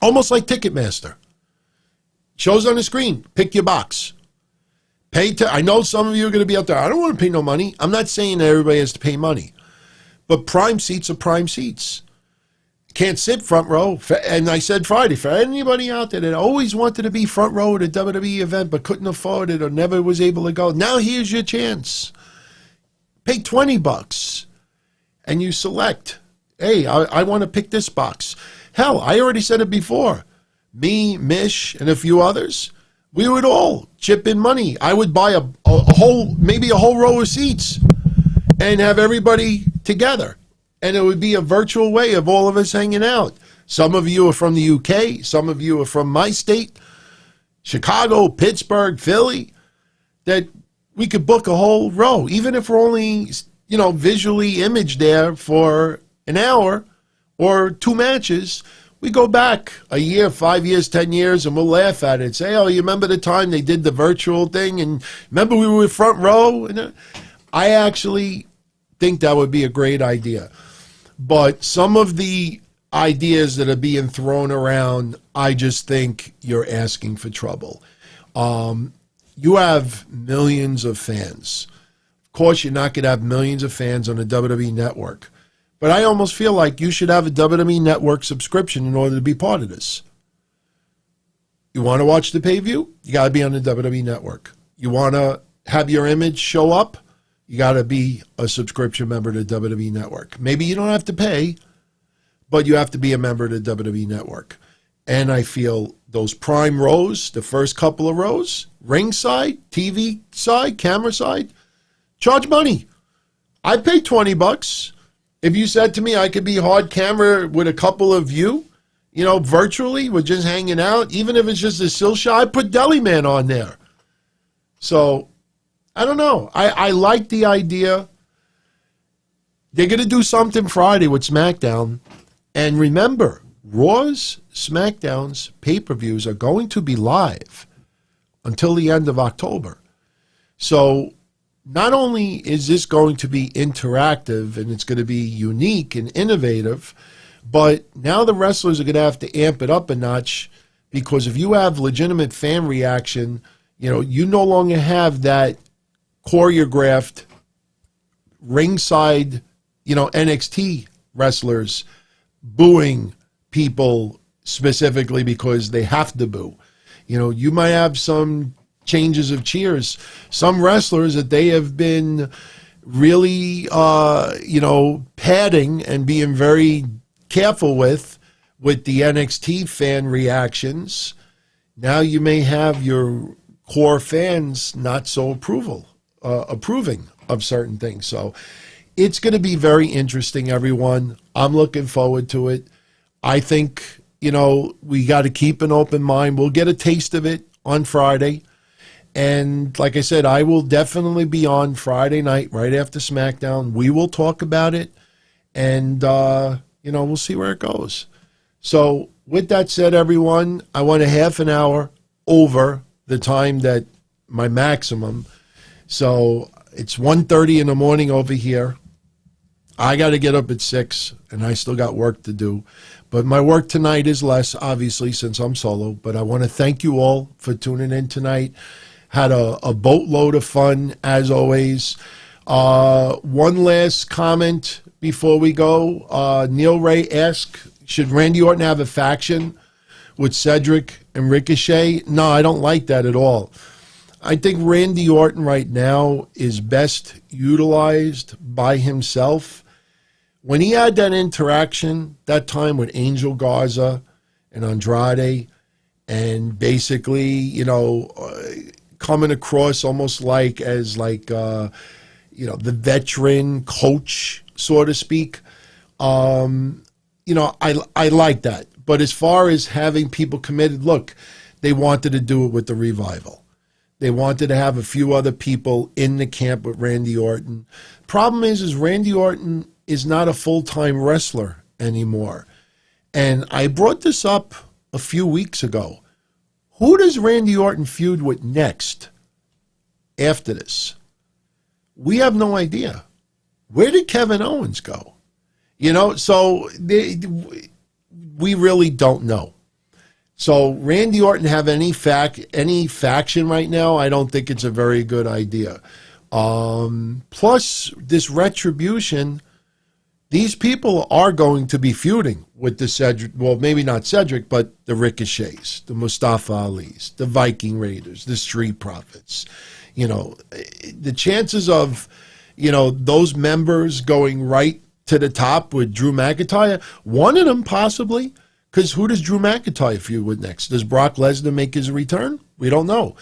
Almost like Ticketmaster. Shows on the screen. Pick your box. I know some of you are going to be out there, I don't want to pay no money. I'm not saying that everybody has to pay money. But prime seats are prime seats. Can't sit front row. And I said Friday, for anybody out there that always wanted to be front row at a WWE event but couldn't afford it or never was able to go, now here's your chance. Pay $20 and you select, hey, I want to pick this box. Hell, I already said it before. Me, Mish, and a few others, we would all chip in money. I would buy maybe a whole row of seats and have everybody together. And it would be a virtual way of all of us hanging out. Some of you are from the UK. Some of you are from my state, Chicago, Pittsburgh, Philly, that we could book a whole row, even if we're only, visually imaged there for an hour or 2 matches. We go back a year, 5 years, 10 years, and we'll laugh at it. Say, oh, you remember the time they did the virtual thing? And remember we were front row? And I actually think that would be a great idea. But some of the ideas that are being thrown around, I just think you're asking for trouble. You have millions of fans. Of course, you're not going to have millions of fans on the WWE Network. But I almost feel like you should have a WWE Network subscription in order to be part of this. You want to watch the pay-per-view? You got to be on the WWE Network. You want to have your image show up? You got to be a subscription member to the WWE Network. Maybe you don't have to pay, but you have to be a member to the WWE Network. And I feel those prime rows, the first couple of rows, ringside, TV side, camera side, charge money. I pay $20. If you said to me I could be hard camera with a couple of you, virtually, we're just hanging out, even if it's just a still shot, I put Deli Man on there. So, I don't know. I like the idea. They're going to do something Friday with SmackDown. And remember, Raw's, SmackDown's pay-per-views are going to be live until the end of October. So, not only is this going to be interactive and it's going to be unique and innovative, but now the wrestlers are going to have to amp it up a notch, because if you have legitimate fan reaction, you no longer have that choreographed ringside, NXT wrestlers booing people specifically because they have to boo. You might have some changes of cheers. Some wrestlers that they have been really, padding and being very careful with the NXT fan reactions. Now you may have your core fans not so approving of certain things. So it's going to be very interesting, everyone. I'm looking forward to it. I think, we got to keep an open mind. We'll get a taste of it on Friday. And like I said, I will definitely be on Friday night right after SmackDown. We will talk about it, and, we'll see where it goes. So with that said, everyone, I want a half an hour over the time that my maximum. So it's 1:30 in the morning over here. I got to get up at 6, and I still got work to do. But my work tonight is less, obviously, since I'm solo. But I want to thank you all for tuning in tonight. Had a boatload of fun, as always. One last comment before we go. Neil Ray asked, should Randy Orton have a faction with Cedric and Ricochet? No, I don't like that at all. I think Randy Orton right now is best utilized by himself. When he had that interaction that time with Angel Garza and Andrade, and basically, coming across almost like the veteran coach, so to speak. I like that. But as far as having people committed, look, they wanted to do it with the Revival. They wanted to have a few other people in the camp with Randy Orton. Problem is Randy Orton is not a full-time wrestler anymore. And I brought this up a few weeks ago. Who does Randy Orton feud with next after this? We have no idea. Where did Kevin Owens go? So we really don't know. So Randy Orton have any faction right now? I don't think it's a very good idea. Plus, this Retribution, these people are going to be feuding with the Cedric, well, maybe not Cedric, but the Ricochets, the Mustafa Alis, the Viking Raiders, the Street Profits. The chances of, those members going right to the top with Drew McIntyre, one of them possibly, because who does Drew McIntyre feud with next? Does Brock Lesnar make his return? We don't know.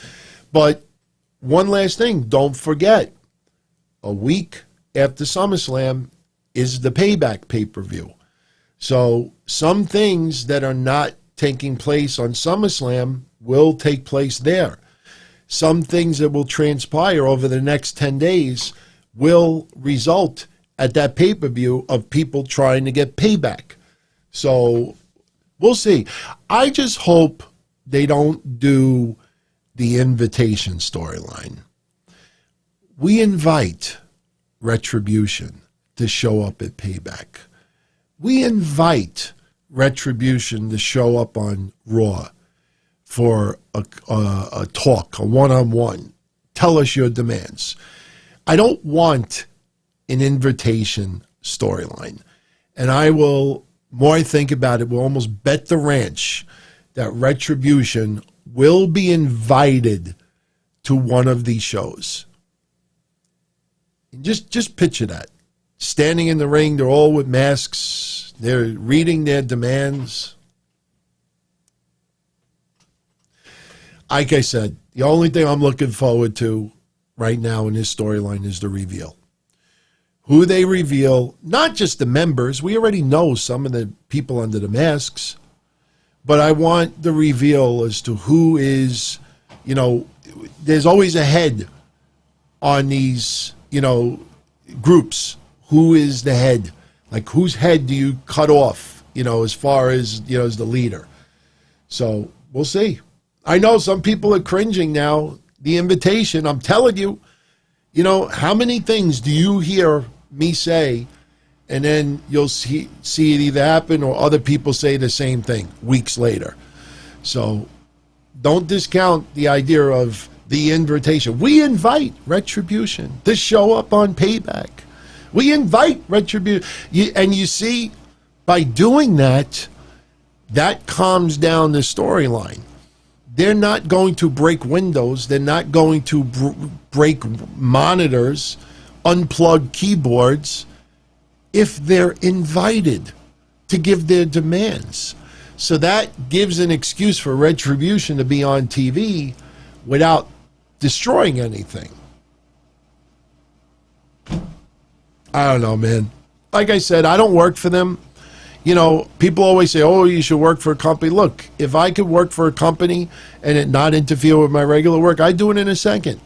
But one last thing, don't forget, a week after SummerSlam is the Payback pay-per-view. So some things that are not taking place on SummerSlam will take place there. Some things that will transpire over the next 10 days will result at that pay-per-view of people trying to get payback. So we'll see. I just hope they don't do the invitation storyline. We invite Retribution to show up at Payback. We invite Retribution to show up on Raw for a talk, a one-on-one. Tell us your demands. I don't want an invitation storyline. And I will, more I think about it, will almost bet the ranch that Retribution will be invited to one of these shows. And just picture that. Standing in the ring, they're all with masks. They're reading their demands. Like I said, the only thing I'm looking forward to right now in this storyline is the reveal. Who they reveal, not just the members. We already know some of the people under the masks. But I want the reveal as to who is, there's always a head on these, groups. Who is the head? Like, whose head do you cut off, as far as, as the leader? So we'll see. I know some people are cringing now. The invitation, I'm telling you, how many things do you hear me say, and then you'll see it either happen or other people say the same thing weeks later. So don't discount the idea of the invitation. We invite Retribution to show up on Payback. We invite Retribution. And you see, by doing that, that calms down the storyline. They're not going to break windows. They're not going to break monitors, unplug keyboards, if they're invited to give their demands. So that gives an excuse for Retribution to be on TV without destroying anything. I don't know, man. Like I said, I don't work for them. People always say, oh, you should work for a company. Look, if I could work for a company and it not interfere with my regular work, I'd do it in a second.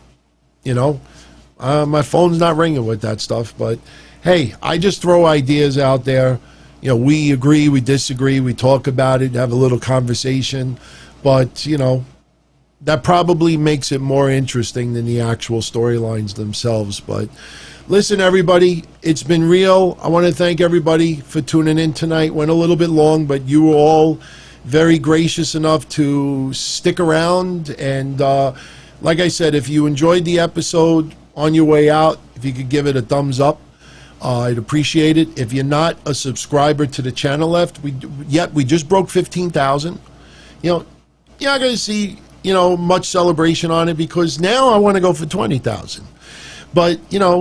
My phone's not ringing with that stuff. But, hey, I just throw ideas out there. We agree, we disagree, we talk about it, have a little conversation. But, that probably makes it more interesting than the actual storylines themselves. But listen, everybody, it's been real. I want to thank everybody for tuning in tonight. Went a little bit long, but you were all very gracious enough to stick around. And like I said, if you enjoyed the episode on your way out, if you could give it a thumbs up, I'd appreciate it. If you're not a subscriber to the channel we just broke 15,000. You're not going to see, much celebration on it because now I want to go for 20,000. But,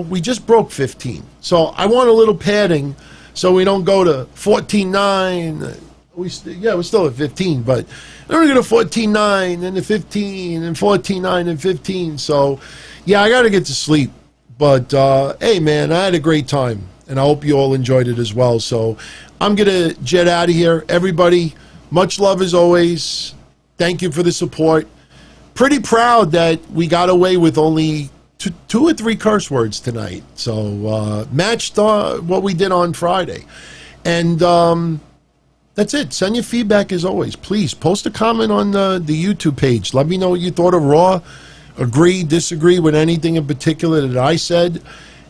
we just broke 15. So I want a little padding so we don't go to 14.9 we're still at 15, but then we're going to 14-9, and the 15, and 14-9, and 15. So, yeah, I got to get to sleep. But, hey, man, I had a great time, and I hope you all enjoyed it as well. So I'm going to jet out of here. Everybody, much love as always. Thank you for the support. Pretty proud that we got away with only two or three curse words tonight. So matched what we did on Friday. And that's it. Send your feedback as always. Please post a comment on the YouTube page. Let me know what you thought of Raw. Agree, disagree with anything in particular that I said.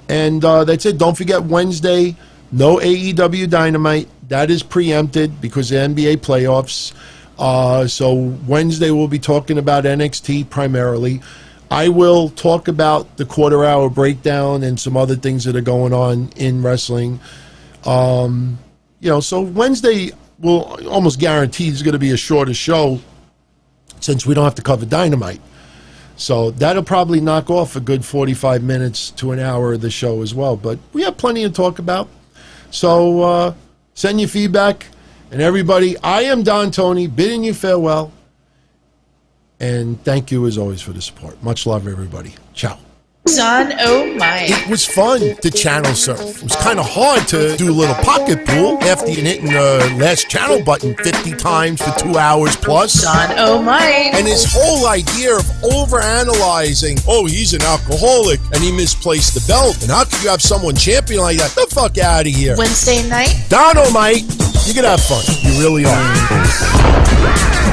And that's it. Don't forget Wednesday, no AEW Dynamite. That is preempted because of the NBA playoffs. So Wednesday we'll be talking about NXT primarily. I will talk about the quarter-hour breakdown and some other things that are going on in wrestling. So Wednesday will almost guarantee is going to be a shorter show since we don't have to cover Dynamite. So that'll probably knock off a good 45 minutes to an hour of the show as well. But we have plenty to talk about. So send your feedback. And everybody, I am Don Tony, bidding you farewell. And thank you as always for the support. Much love, everybody. Ciao. Don-O-Mite. It was fun to channel surf. It was kind of hard to do a little pocket pool after you hitting the last channel button 50 times for 2 hours plus. Don-O-Mite. And his whole idea of overanalyzing, oh, he's an alcoholic and he misplaced the belt. And how could you have someone champion like that? The fuck out of here. Wednesday night. Don-O-Mite, you can have fun. You really are.